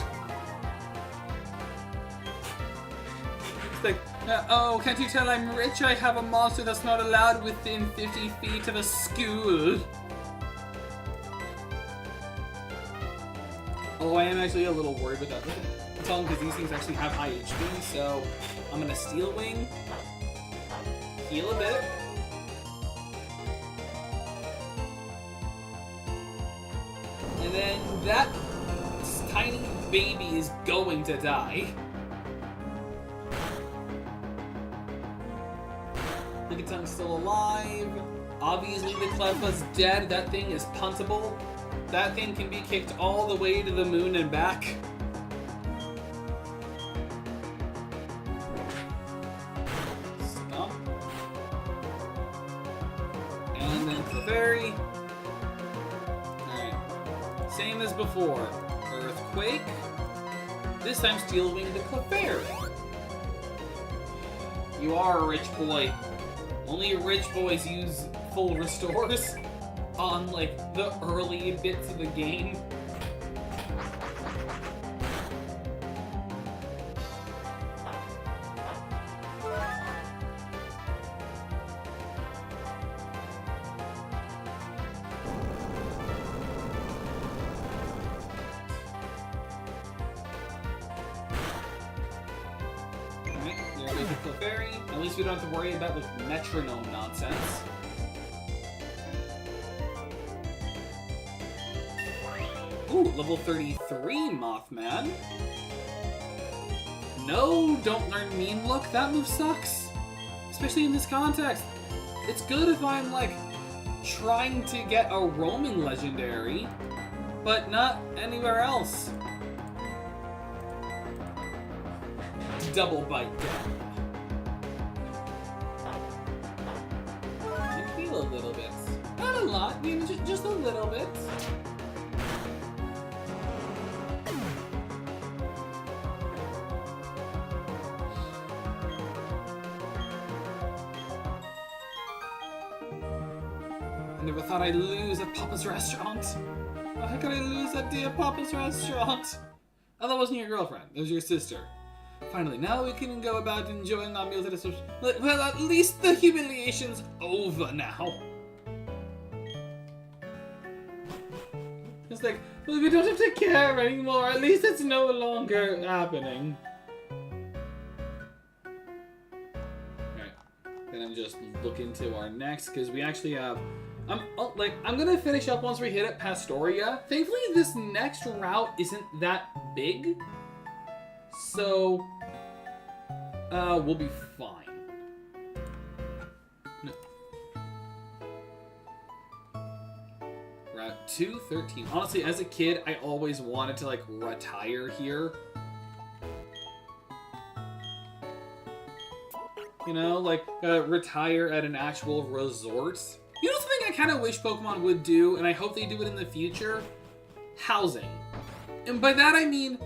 It's like, oh, can't you tell I'm rich? I have a monster that's not allowed within 50 feet of a school. Oh, I am actually a little worried about that. Tell them because these things actually have high HP, so I'm gonna Steel Wing, heal a bit, and then that tiny baby is going to die. Lickitung's still alive. Obviously the Clefba's dead. That thing is puntable. That thing can be kicked all the way to the moon and back. Stop. And then Clefairy. Alright. Same as before. Earthquake. This time Steel Wing the Clefairy. You are a rich boy. Only rich boys use full restores on, like, the early bits of the game. Clefairy. At least we don't have to worry about the metronome nonsense. Ooh, level 33 Mothman. No, don't learn Mean Look. That move sucks. Especially in this context. It's good if I'm, like, trying to get a roaming legendary, but not anywhere else. Double bite down. A little bit. Not a lot, you know, just a little bit. I never thought I'd lose at Papa's restaurant. How could I lose at dear Papa's restaurant? Oh, that wasn't your girlfriend. It was your sister. Finally, now we can go about enjoying our meals at a social... Well, at least the humiliation's over now. It's like, well, we don't have to care anymore. At least it's no longer happening. Right. Then I'm just looking to our next, because we actually have... I'm gonna finish up once we hit at Pastoria. Thankfully, this next route isn't that big. So, we'll be fine. No. Route 213. Honestly, as a kid, I always wanted to, like, retire here. You know, like, retire at an actual resort. You know something I kind of wish Pokemon would do, and I hope they do it in the future? Housing. And by that I mean,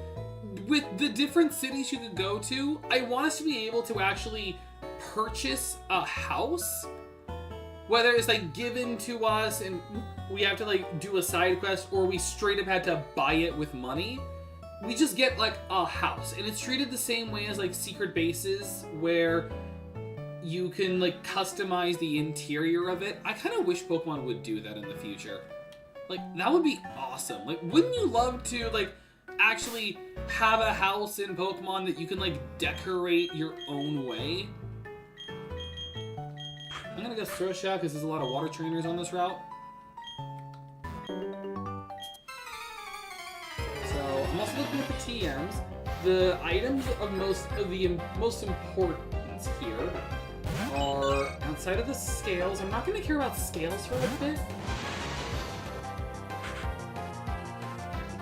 with the different cities you could go to, I want us to be able to actually purchase a house whether it's like given to us and we have to like do a side quest, or we straight up had to buy it with money, we just get like a house, and it's treated the same way as like secret bases where you can like customize the interior of it. I kind of wish Pokemon would do that in the future. Like, that would be awesome. Like, wouldn't you love to like actually have a house in Pokemon that you can like decorate your own way? I'm gonna go throw shot because there's a lot of water trainers on this route. So I'm also looking at the TMs. The items of most importance here are outside of the scales. I'm not gonna care about scales for a bit.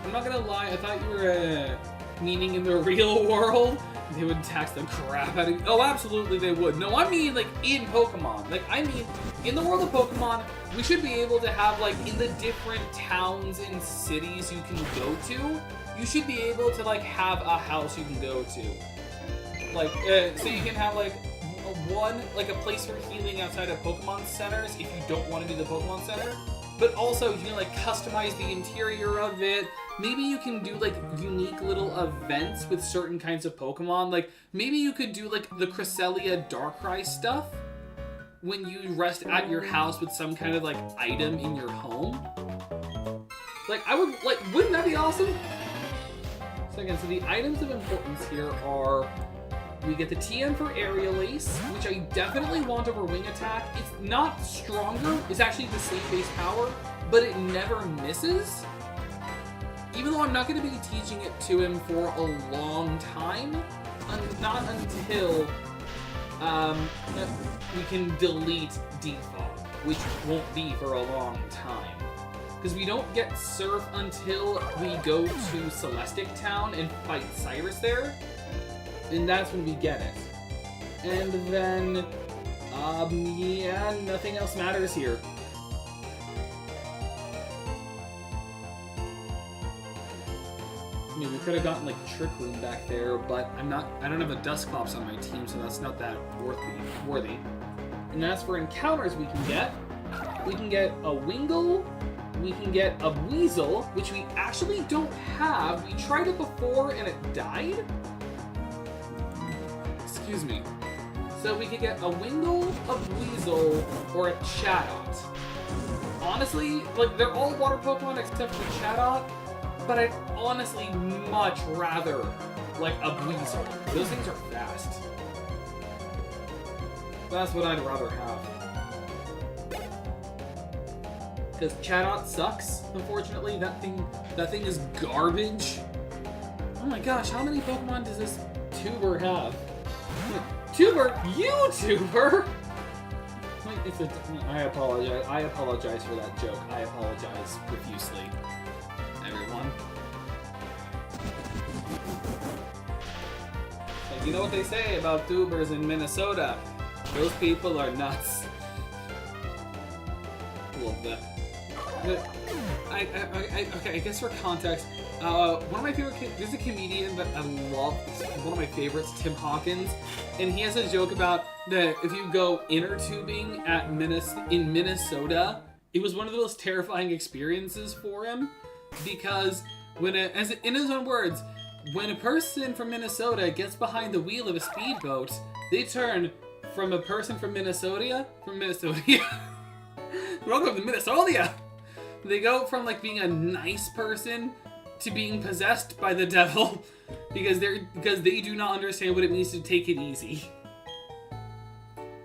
I'm not gonna lie, I thought you were meaning in the real world they would tax the crap out of you. Oh, absolutely they would. No, I mean like in Pokemon. Like, I mean, in the world of Pokemon, we should be able to have like in the different towns and cities you can go to, you should be able to like have a house you can go to. Like, so you can have like a place for healing outside of Pokemon centers if you don't want to do the Pokemon Center. But also, you can like customize the interior of it. Maybe you can do like unique little events with certain kinds of Pokemon. Like, maybe you could do like the Cresselia Darkrai stuff when you rest at your house with some kind of like item in your home. Like, I would like, wouldn't that be awesome? So again, so the items of importance here are, we get the TM for Aerial Ace, which I definitely want over Wing Attack. It's not stronger, it's actually the same base power, but it never misses. Even though I'm not going to be teaching it to him for a long time, not until we can delete Defog, which won't be for a long time. Because we don't get Surf until we go to Celestic Town and fight Cyrus there. And that's when we get it. And then, yeah, nothing else matters here. I mean, we could have gotten like Trick Room back there, but I don't have a Dusclops on my team, so that's not that worthy. And as for encounters we can get a Wingull, we can get a Weasel, which we actually don't have. We tried it before and it died. Excuse me. So we could get a Wingull, a Weasel, or a Chatot. Honestly, like, they're all water Pokemon except for Chatot, but I'd honestly much rather, like, a Weasel. Those things are fast. That's what I'd rather have. Because Chatot sucks, unfortunately. That thing is garbage. Oh my gosh, how many Pokemon does this tuber have? Tuber? YouTuber? I apologize. I apologize for that joke. I apologize profusely, everyone. Like, you know what they say about tubers in Minnesota? Those people are nuts. Love that. Okay, I guess for context, one of my favorite there's a comedian that I love, one of my favorites, Tim Hawkins, and he has a joke about that if you go inner tubing in Minnesota, it was one of the most terrifying experiences for him, because in his own words, when a person from Minnesota gets behind the wheel of a speedboat, they turn from a person from Minnesota, welcome to Minnesota! They go from like being a nice person to being possessed by the devil because they do not understand what it means to take it easy.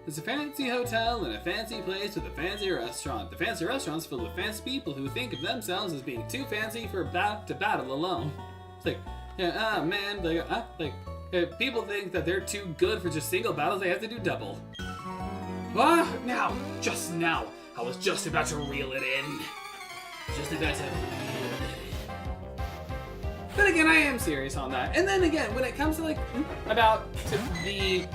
There's a fancy hotel and a fancy place with a fancy restaurant. The fancy restaurant's filled with fancy people who think of themselves as being too fancy to battle alone. It's like, yeah, man, people think that they're too good for just single battles. They have to do double. Just now, I was just about to reel it in. But again, I am serious on that. And then again, when it comes to like the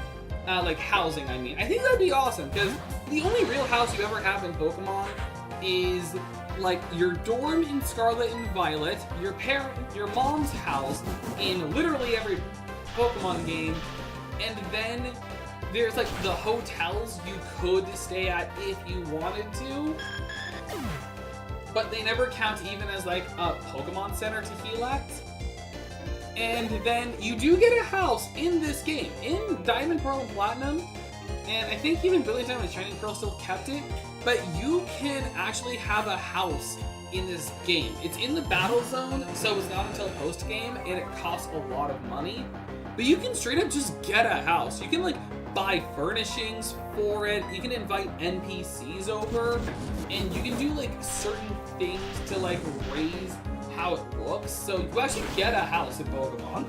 housing, I think that'd be awesome, because the only real house you ever have in Pokemon is like your dorm in Scarlet and Violet, your mom's house in literally every Pokemon game, and then there's like the hotels you could stay at if you wanted to, but they never count even as like a Pokemon Center to heal at. And then you do get a house in this game, in Diamond, Pearl, and Platinum, and I think even Brilliant Diamond and Shining Pearl still kept it, but you can actually have a house in this game. It's in the battle zone, so it's not until post-game, and it costs a lot of money. But you can straight up just get a house. You can like buy furnishings for it, you can invite NPCs over, and you can do like certain things to like raise how it looks. So you actually get a house in Pokemon.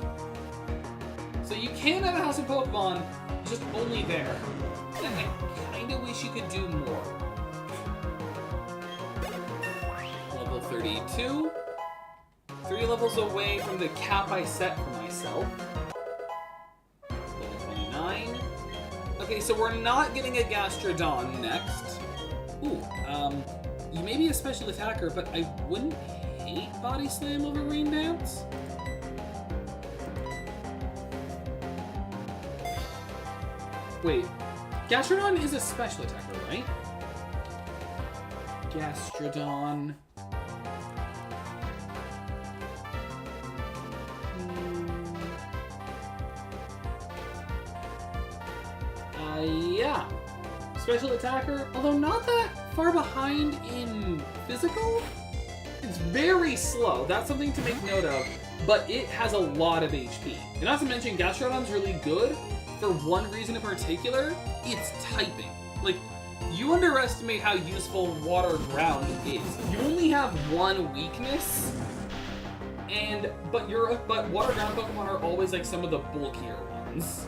So you can have a house in Pokemon, just only there. And I kinda wish you could do more. Level 32. 3 levels away from the cap I set for myself. Level 29. Okay, so we're not getting a Gastrodon next. Ooh, you may be a special attacker, but I wouldn't hate Body Slam over Rain Dance. Wait, Gastrodon is a special attacker, right? Gastrodon. Yeah. Special attacker, although not that far behind in physical. It's very slow. That's something to make note of, but it has a lot of HP. And not to mention, Gastrodon's really good for one reason in particular. It's typing. Like, you underestimate how useful Water Ground is. You only have one weakness, but Water Ground Pokemon are always like some of the bulkier ones.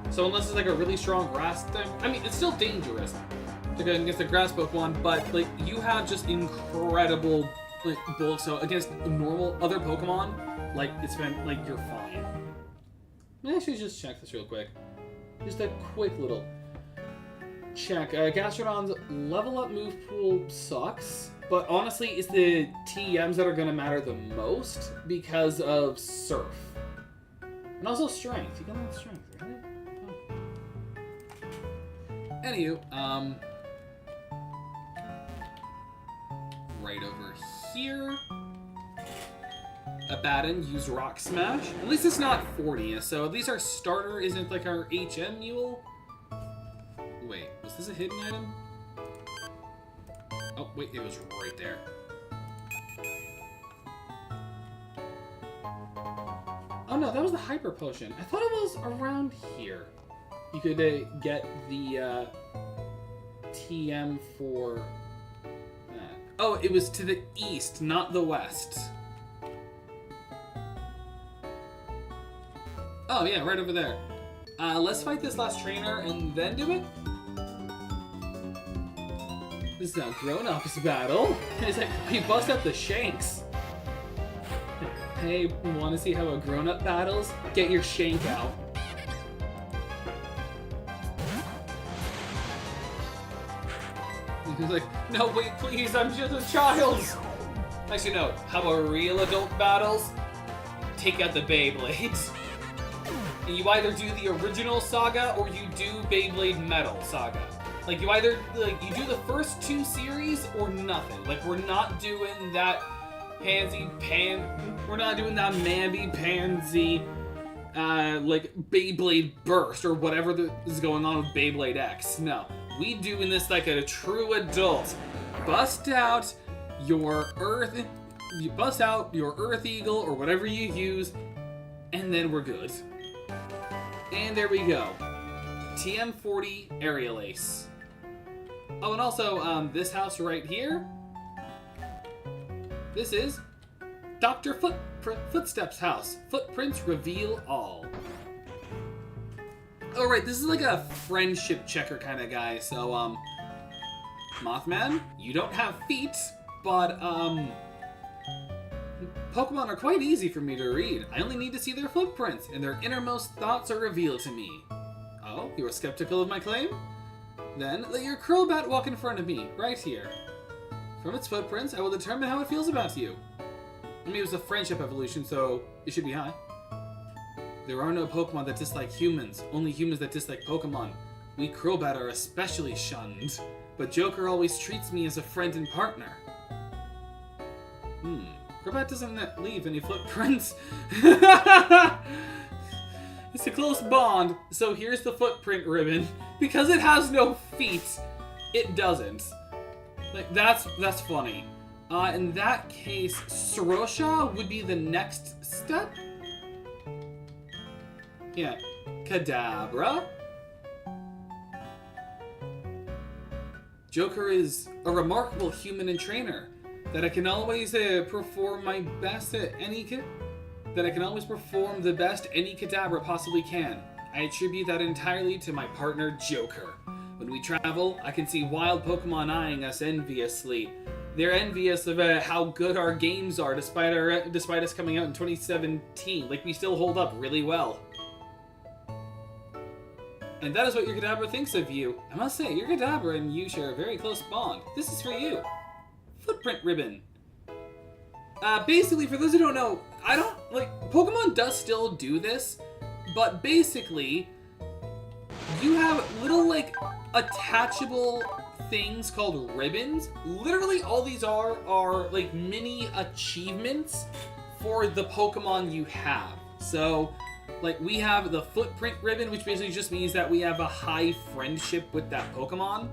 So unless it's like a really strong grass type, I mean, it's still dangerous to go against a grass Pokemon, but like you have just incredible like bulk. So against normal other Pokemon, like it's been like you're fine. I should just check this real quick. Just a quick little check. Gastrodon's level up move pool sucks, but honestly, it's the TMs that are going to matter the most because of Surf. And also Strength. You can learn Strength, right? Anywho, right over here, Abaddon, use Rock Smash. At least it's not 40, so at least our starter isn't like our HM mule. Wait, was this a hidden item? Oh, wait, it was right there. Oh no, that was the Hyper Potion. I thought it was around here. You could get the TM for that. Oh, it was to the east, not the west. Oh yeah, right over there. Let's fight this last trainer and then do it. This is now grown-ups battle. It's like we bust up the shanks. Hey, want to see how a grown-up battles? Get your shank out. He's like, no, wait, please, I'm just a child. Actually, no. How about real adult battles? Take out the Beyblades. And you either do the original Saga or you do Beyblade Metal Saga. Like, you either, like, you do the first 2 series or nothing. Like, we're not doing that we're not doing that Mamby-Pansy, like, Beyblade Burst or whatever is going on with Beyblade X. No. We doing this like a true adult. Bust out your Earth Eagle or whatever you use, and then we're good. And there we go. TM40 Aerial Ace. Oh, and also, this house right here, this is Dr. Footsteps' house. Footprints reveal all. Oh, right, this is like a friendship checker kind of guy, so, Mothman, you don't have feet, but, Pokemon are quite easy for me to read. I only need to see their footprints, and their innermost thoughts are revealed to me. Oh, you are skeptical of my claim? Then, let your Crobat walk in front of me, right here. From its footprints, I will determine how it feels about you. I mean, it was a friendship evolution, so it should be high. There are no Pokemon that dislike humans, only humans that dislike Pokemon. We Crobat are especially shunned, but Joker always treats me as a friend and partner. Crobat doesn't leave any footprints. It's a close bond, so here's the footprint ribbon. Because it has no feet, it doesn't. Like, that's funny. In that case, Sorosha would be the next step? Yeah. Kadabra. Joker is a remarkable human and trainer that I can always perform my best at any that I can always perform the best any Kadabra possibly can. I attribute that entirely to my partner Joker. When we travel, I can see wild Pokemon eyeing us enviously. They're envious of how good our games are despite us coming out in 2017. Like, we still hold up really well. And that is what your Kadabra thinks of you. I must say, your Kadabra and you share a very close bond. This is for you. Footprint ribbon. Basically, for those who don't know, Pokemon does still do this, but basically, you have little, attachable things called ribbons. Literally, all these are like, mini achievements for the Pokemon you have. So, like, we have the footprint ribbon, which basically just means that we have a high friendship with that Pokemon.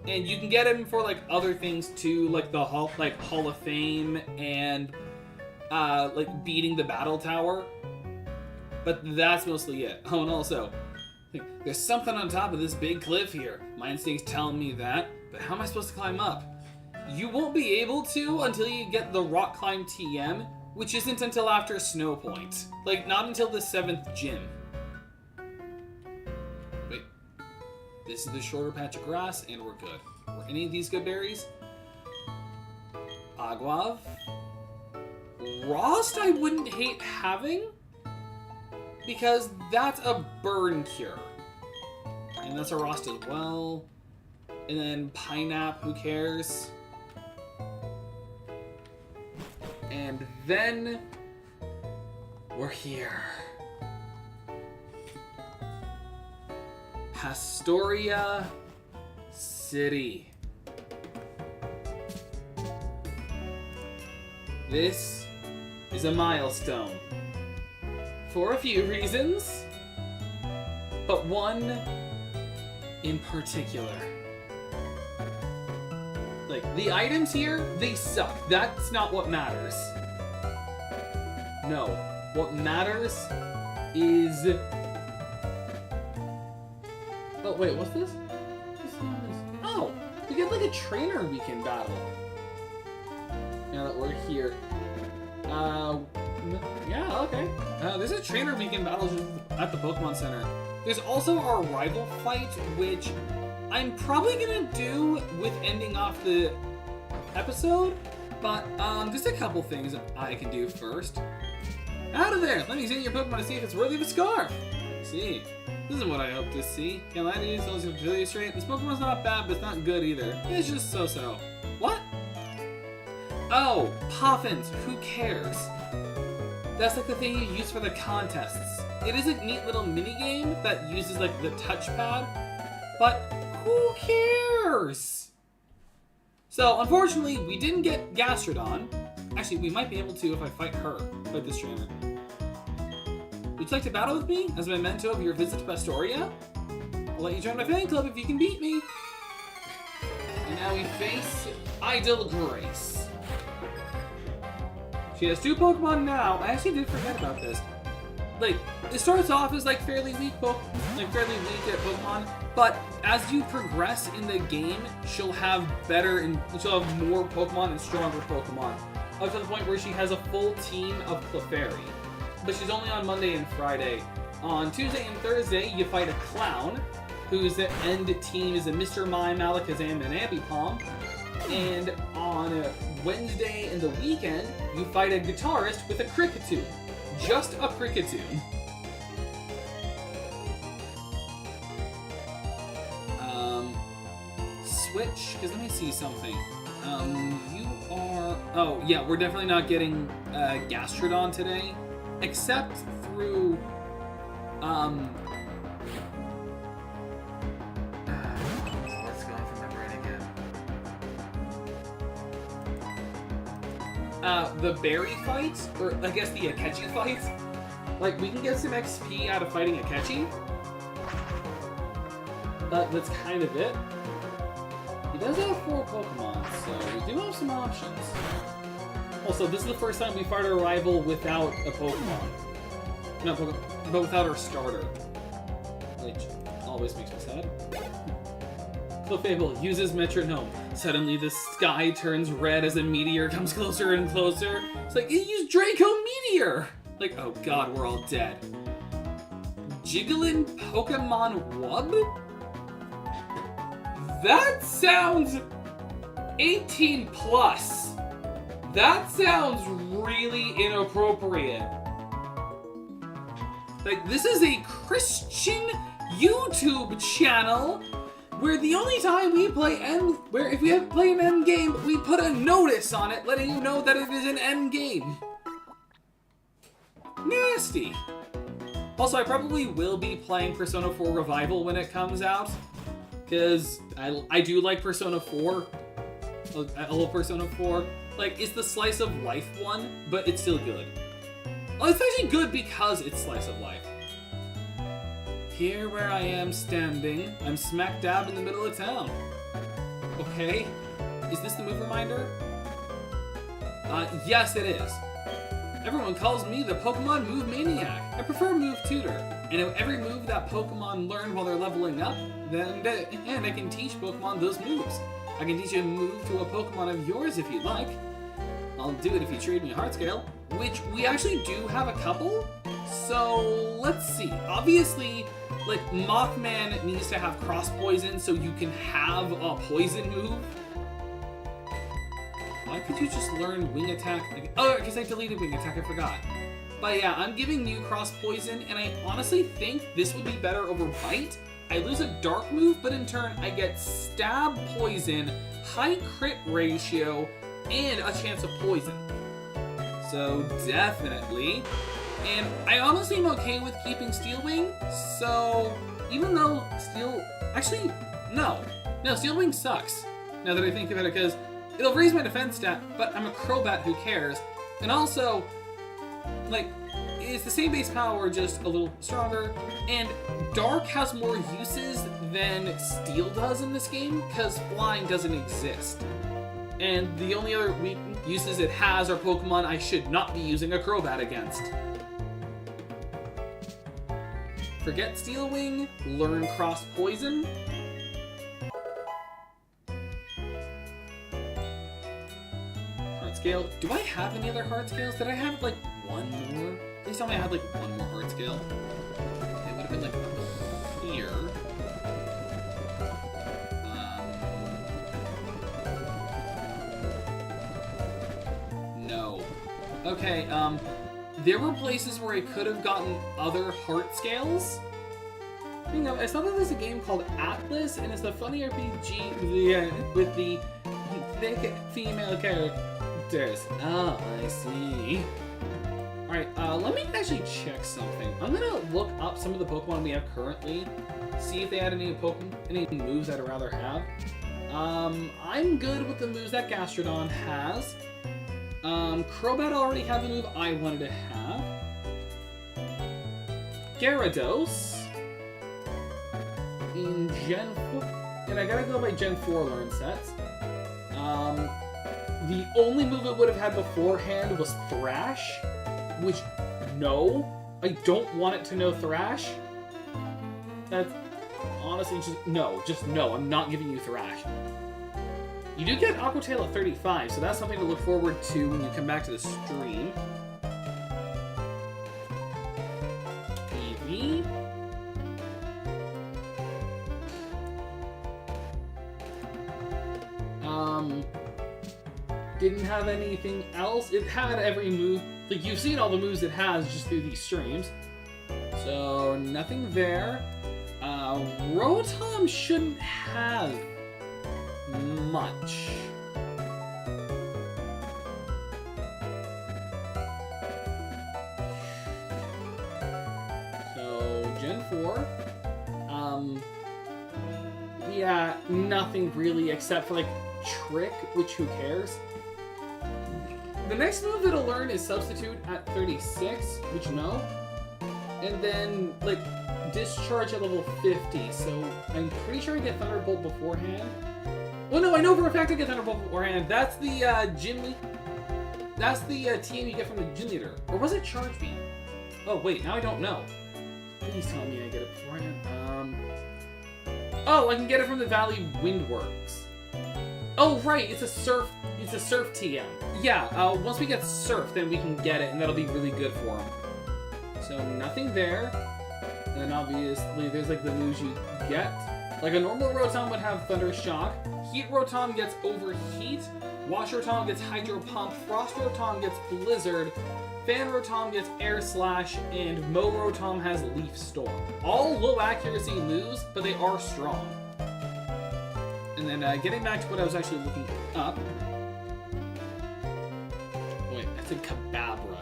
And you can get them for, like, other things, too, like the Hall of Fame and, beating the Battle Tower. But that's mostly it. Oh, and also, there's something on top of this big cliff here. My instinct's telling me that, but how am I supposed to climb up? You won't be able to until you get the Rock Climb TM, which isn't until after Snow Point. Like, not until the 7th gym. Wait. This is the shorter patch of grass, and we're good. Were any of these good berries? Aguav. Rost I wouldn't hate having, because that's a burn cure. And that's a Rost as well. And then Pinap, who cares? And then we're here. Pastoria City. This is a milestone. For a few reasons, but one in particular. Like, the items here, they suck. That's not what matters. No. What matters is... Oh, wait, what's this? Oh! We get, like, a trainer weekend battle. Now that we're here. Yeah, okay. There's a trainer weekend battle at the Pokemon Center. There's also our rival fight, which I'm probably gonna do with ending off the episode, but there's a couple things I can do first. Out of there! Let me examine your Pokemon to see if it's worthy of a scarf. Let's see. This is what I hope to see. Can I use those really straight? This Pokemon's not bad, but it's not good either. It's just so-so. What? Oh, Poffins. Who cares? That's like the thing you use for the contests. It is a neat little mini game that uses like the touchpad, but who cares? So unfortunately, we didn't get Gastrodon. Actually, we might be able to if I fight this trainer. Would you like to battle with me as a memento of your visit to Pastoria? I'll let you join my fan club if you can beat me. And now we face Idle Grace. She has 2 Pokemon now. I actually did forget about this. Like, it starts off as like fairly weak Pokemon, but as you progress in the game, she'll have more Pokemon and stronger Pokemon. Up to the point where she has a full team of Clefairy. But she's only on Monday and Friday. On Tuesday and Thursday, you fight a Clown, whose end team is a Mr. Mime, Alakazam, and Ambipom. And on Wednesday and the weekend, you fight a guitarist with a Kricketune. Just a Kricketune. Switch, because let me see something. You are... Oh, yeah, we're definitely not getting Gastrodon today. except through, what's going through my brain again? The berry fight, or I guess the Akechi fight. Like, we can get some XP out of fighting Akechi. But that's kind of it. He does have 4 Pokemon, so we do have some options. Also, this is the first time we fight our rival without a Pokemon. Not Pokemon, but without our starter. Which always makes me sad. Clefable uses metronome. Suddenly the sky turns red as a meteor comes closer and closer. It's like, it used Draco Meteor! Like, oh god, we're all dead. Jiggling Pokemon Wub? That sounds 18 plus. That sounds really inappropriate. Like, this is a Christian YouTube channel where the only time we play if we play an end game, we put a notice on it letting you know that it is an end game. Nasty. Also, I probably will be playing Persona 4 Revival when it comes out, because I do like Persona 4. I love Persona 4. Like, it's the slice of life one, but it's still good. Well, it's actually good because it's slice of life. Here where I am standing, I'm smack dab in the middle of town. Okay, is this the move reminder? Yes it is. Everyone calls me the Pokemon Move Maniac. I prefer Move Tutor. I know every move that Pokemon learn while they're leveling up, and I can teach Pokemon those moves. I can teach you a move to a Pokemon of yours if you'd like. I'll do it if you trade me a heart scale, which we actually do have a couple. So let's see. Obviously, like, Mothman needs to have cross poison so you can have a poison move. Why could you just learn Wing Attack? Oh, because I deleted Wing Attack, I forgot. But yeah, I'm giving you cross poison, and I honestly think this would be better over Bite. I lose a dark move, but in turn I get stab poison, high crit ratio, and a chance of poison. So definitely. And I honestly am okay with keeping Steel Wing, so even though Steel Wing sucks, now that I think about it, because it'll raise my defense stat, but I'm a Crobat, who cares? And also, like, it's the same base power, just a little stronger, and Dark has more uses than Steel does in this game, because Flying doesn't exist. And the only other uses it has are Pokemon I should not be using a Crobat against. Forget Steel Wing, learn Cross Poison. Heart Scale. Do I have any other Heart Scales? Did I have, like, one more? Please tell me I had, like, one more Heart Scale. It would have been, like, here. No. Okay, there were places where I could have gotten other heart scales. You know, I saw that there's a game called Atlas, and it's a funny RPG with the thick female characters. Oh, I see. Alright, let me actually check something. I'm gonna look up some of the Pokemon we have currently, see if they had any moves I'd rather have. I'm good with the moves that Gastrodon has. Crobat already had the move I wanted to have. Gyarados in Gen 4, and I gotta go by Gen 4 learn sets. The only move it would have had beforehand was Thrash, which, no, I don't want it to know Thrash. That's honestly just no, I'm not giving you Thrash. You do get Aqua Tail at 35, so that's something to look forward to when you come back to the stream. Eevee. Didn't have anything else. It had every move. Like, you've seen all the moves it has just through these streams. So, nothing there. Rotom shouldn't have much. before. Yeah, nothing really except for like Trick, which who cares? The next move that I'll learn is Substitute at 36, which no. And then like Discharge at level 50, so I'm pretty sure I get Thunderbolt beforehand. Well, no, I know for a fact I get Thunderbolt beforehand. That's the That's the TM you get from the Gym Leader. Or was it Charge Beam? Oh wait, now I don't know. Please tell me I get it beforehand. Oh, I can get it from the Valley Windworks. Oh right, it's a Surf TM. Yeah, once we get Surf, then we can get it, and that'll be really good for him. So nothing there. And then obviously there's like the moves you get. Like a normal Rotom would have Thunder Shock. Heat Rotom gets Overheat. Wash Rotom gets Hydro Pump. Frost Rotom gets Blizzard. Fan Rotom gets Air Slash. And Mo Rotom has Leaf Storm. All low accuracy moves, but they are strong. And then getting back to what I was actually looking up. Wait, I said Kadabra.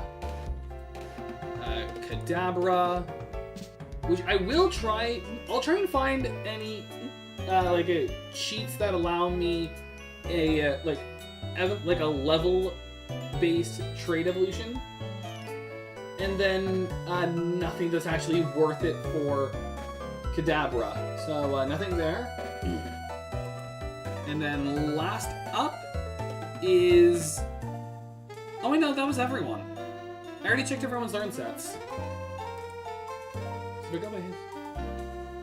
Kadabra. Which I will try. I'll try and find any cheats that allow me a like a level-based trait evolution, and then nothing that's actually worth it for Kadabra. So nothing there. And then last up is. Oh wait, no, that was everyone. I already checked everyone's learn sets.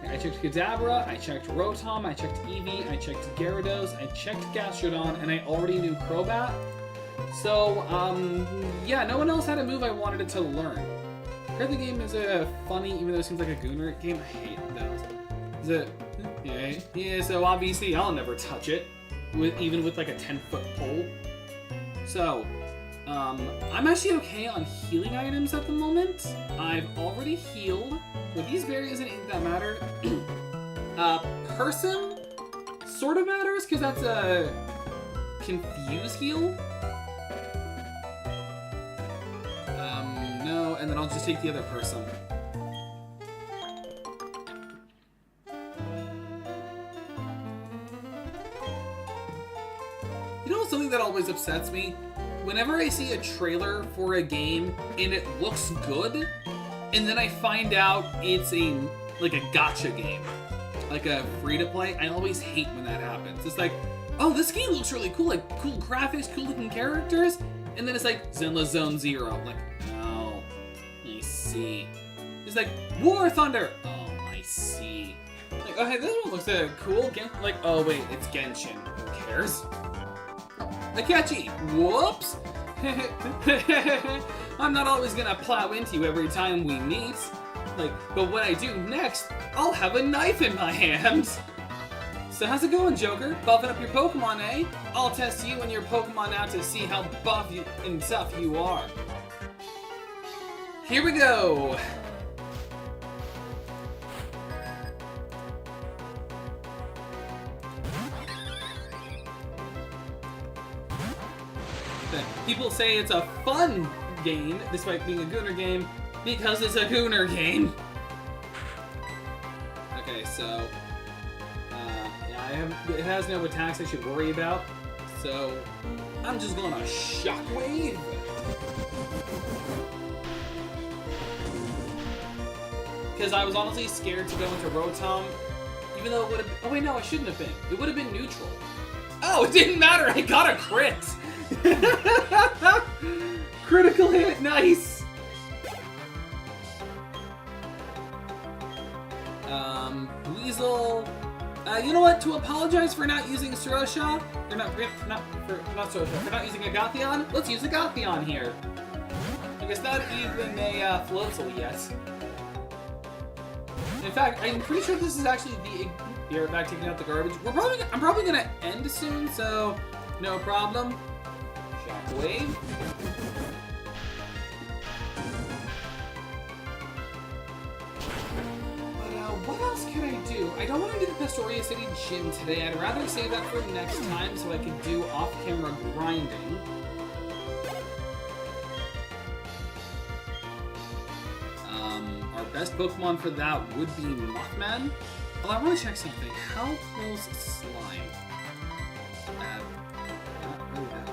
I checked Kadabra, I checked Rotom, I checked Eevee, I checked Gyarados, I checked Gastrodon, and I already knew Crobat. So, yeah, no one else had a move I wanted it to learn. I heard the game is funny, even though it seems like a Gooner game. I hate those. Yeah, so obviously I'll never touch it, even with like a 10-foot pole. So, I'm actually okay on healing items at the moment. I've already healed. With these berries, it ain't that matter. Person sort of matters, because that's a Confuse heal. No, and then I'll just take the other person. You know something that always upsets me? Whenever I see a trailer for a game and it looks good, and then I find out it's a gacha game, like a free-to-play, I always hate when that happens. It's like, oh, this game looks really cool, like cool graphics, cool looking characters, and then it's like Zenless Zone Zero. I'm like, oh, I see. It's like War Thunder. Oh, I see. Like, oh, hey, this one looks cool. Like, oh wait, it's Genshin. Who cares? Akechi. Whoops. I'm not always gonna plow into you every time we meet. But when I do next, I'll have a knife in my hand. So how's it going, Joker? Buffing up your Pokemon, eh? I'll test you and your Pokemon out to see how buff and tough you are. Here we go. People say it's a fun game, despite being a Gooner game, because it's a Gooner game. Okay, so yeah, it has no attacks I should worry about, so I'm just gonna Shockwave. Because I was honestly scared to go into Rotom, even though it would have. Oh wait, no, I shouldn't have been. It would have been neutral. Oh, it didn't matter. I got a crit. Critical hit, nice! Weasel. You know what? To apologize for not using Sorosha, or for not using a Gothyon, let's use a Gothyon here. I guess not even a Floatzel yet. In fact, I'm pretty sure this is actually the. You're back taking out the garbage. I'm probably gonna end soon, so no problem. Shockwave. But what else can I do? I don't want to do the Pastoria City Gym today. I'd rather save that for next time so I can do off-camera grinding. Our best Pokemon for that would be Mothman. Well, I want to check something. How close is Slime? Not really that. I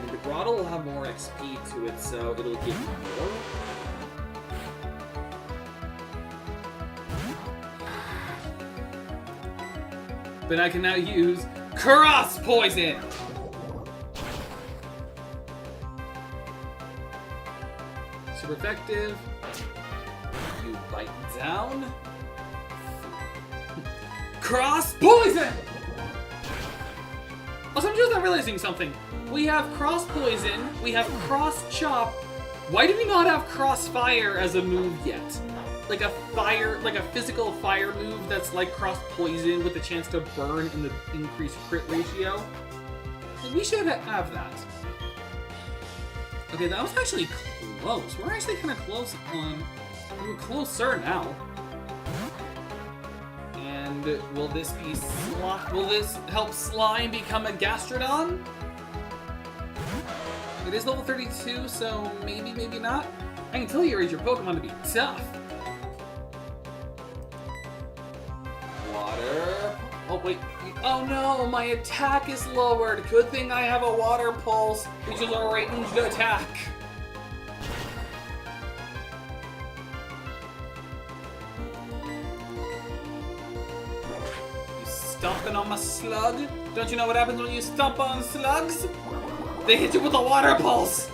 mean, the Grotto will have more XP to it, so it'll give more. But I can now use Cross Poison! Super effective. You bite down. Cross Poison! Also, I'm just not realizing something. We have Cross Poison, we have Cross Chop. Why do we not have Cross Fire as a move yet? Like a physical fire move that's like Cross Poison with the chance to burn and the increased crit ratio. Like, we should have that. Okay, that was actually close. We're actually kind of close on... We're closer now. And will this be will this help Slime become a Gastrodon? It is level 32, so maybe, maybe not. I can tell you raise your Pokemon to be tough. Water. Oh, wait. Oh no, my attack is lowered. Good thing I have a Water Pulse, which is a ranged attack. You stomping on my slug? Don't you know what happens when you stomp on slugs? They hit you with a Water Pulse!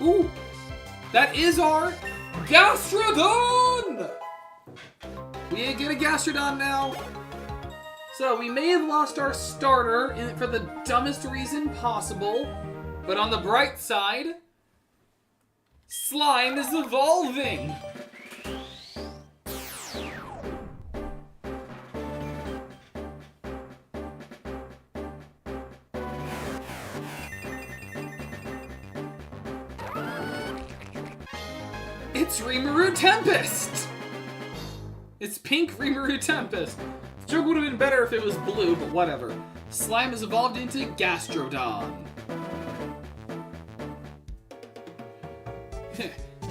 Ooh! That is our Gastrodon! We get a Gastrodon now. So we may have lost our starter for the dumbest reason possible, but on the bright side, Slime is evolving! It's Rimuru Tempest! It's pink Rimuru Tempest. The joke would have been better if it was blue, but whatever. Slime has evolved into Gastrodon.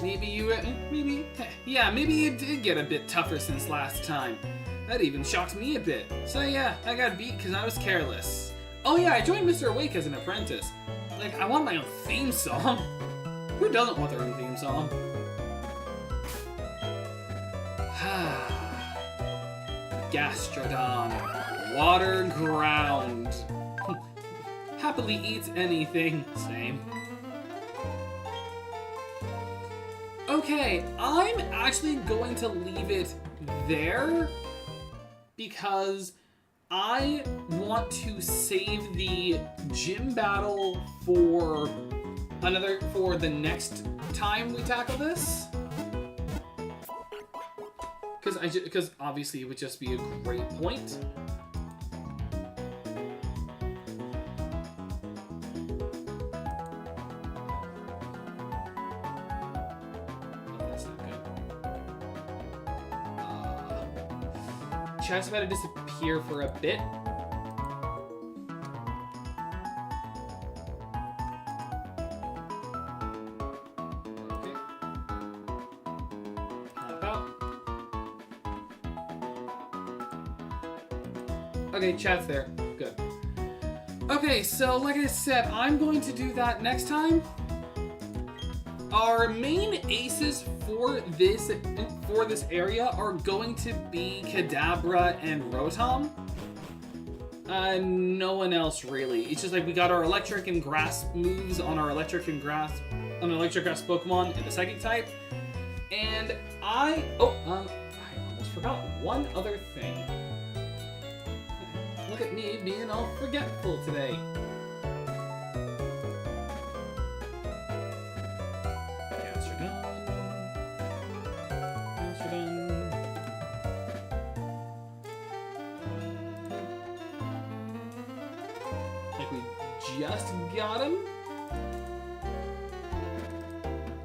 maybe you did get a bit tougher since last time. That even shocked me a bit. So yeah, I got beat because I was careless. Oh yeah, I joined Mr. Awake as an apprentice. Like, I want my own theme song. Who doesn't want their own theme song? Gastrodon. Water ground. Happily eats anything. Same. Okay, I'm actually going to leave it there because I want to save the gym battle for the next time we tackle this. Because obviously it would just be a great point. Oh, that's not good. Chat's about to disappear for a bit. Okay, chat's there. Good. Okay, so like I said, I'm going to do that next time. Our main aces for this area are going to be Kadabra and Rotom. No one else really. It's just like we got our electric and grass moves on our electric grass Pokemon in the psychic type. And I almost forgot one other thing. Look at me being all forgetful today. Like we just got him.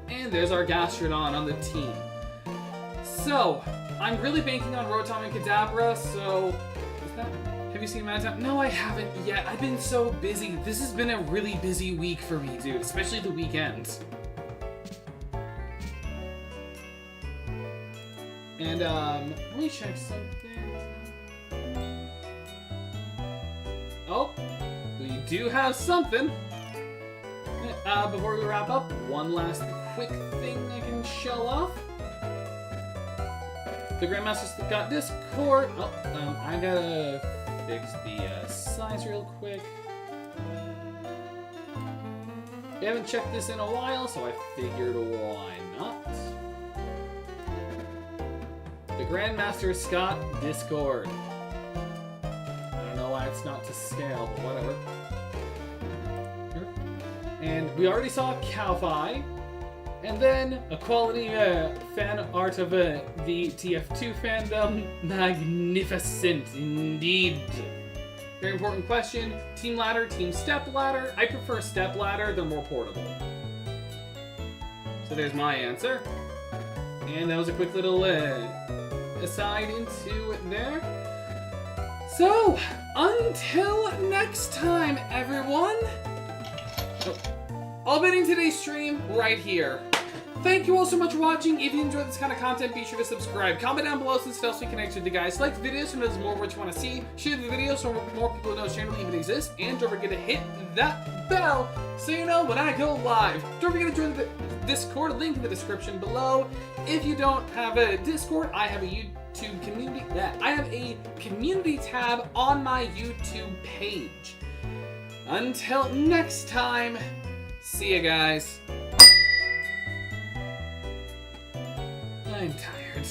And there's our Gastrodon on the team. So, I'm really banking on Rotom and Kadabra, so... What's that? Have you seen Madtown? No, I haven't yet. I've been so busy. This has been a really busy week for me, dude, especially the weekends. And, let me check something. Oh, we do have something. Before we wrap up, one last quick thing I can show off. The Grandmaster's got Discord. Oh, I gotta fix the size real quick. I haven't checked this in a while, so I figured why not. The Grandmaster Scott Discord. I don't know why it's not to scale, but whatever. And we already saw Cowpie. And then a quality fan art of the TF2 fandom. Magnificent indeed. Very important question. Team ladder, team step ladder. I prefer step ladder, they're more portable. So there's my answer. And that was a quick little aside into there. So, until next time, everyone. Oh, I'll be ending today's stream right here. Thank you all so much for watching. If you enjoyed this kind of content, be sure to subscribe. Comment down below so else we connect with the guys. Like the video so there's more what you want to see. Share the video so more people know this channel even exists. And don't forget to hit that bell so you know when I go live. Don't forget to join the Discord, link in the description below. If you don't have a Discord, I have a YouTube community. I have a community tab on my YouTube page. Until next time, see you guys. I'm tired.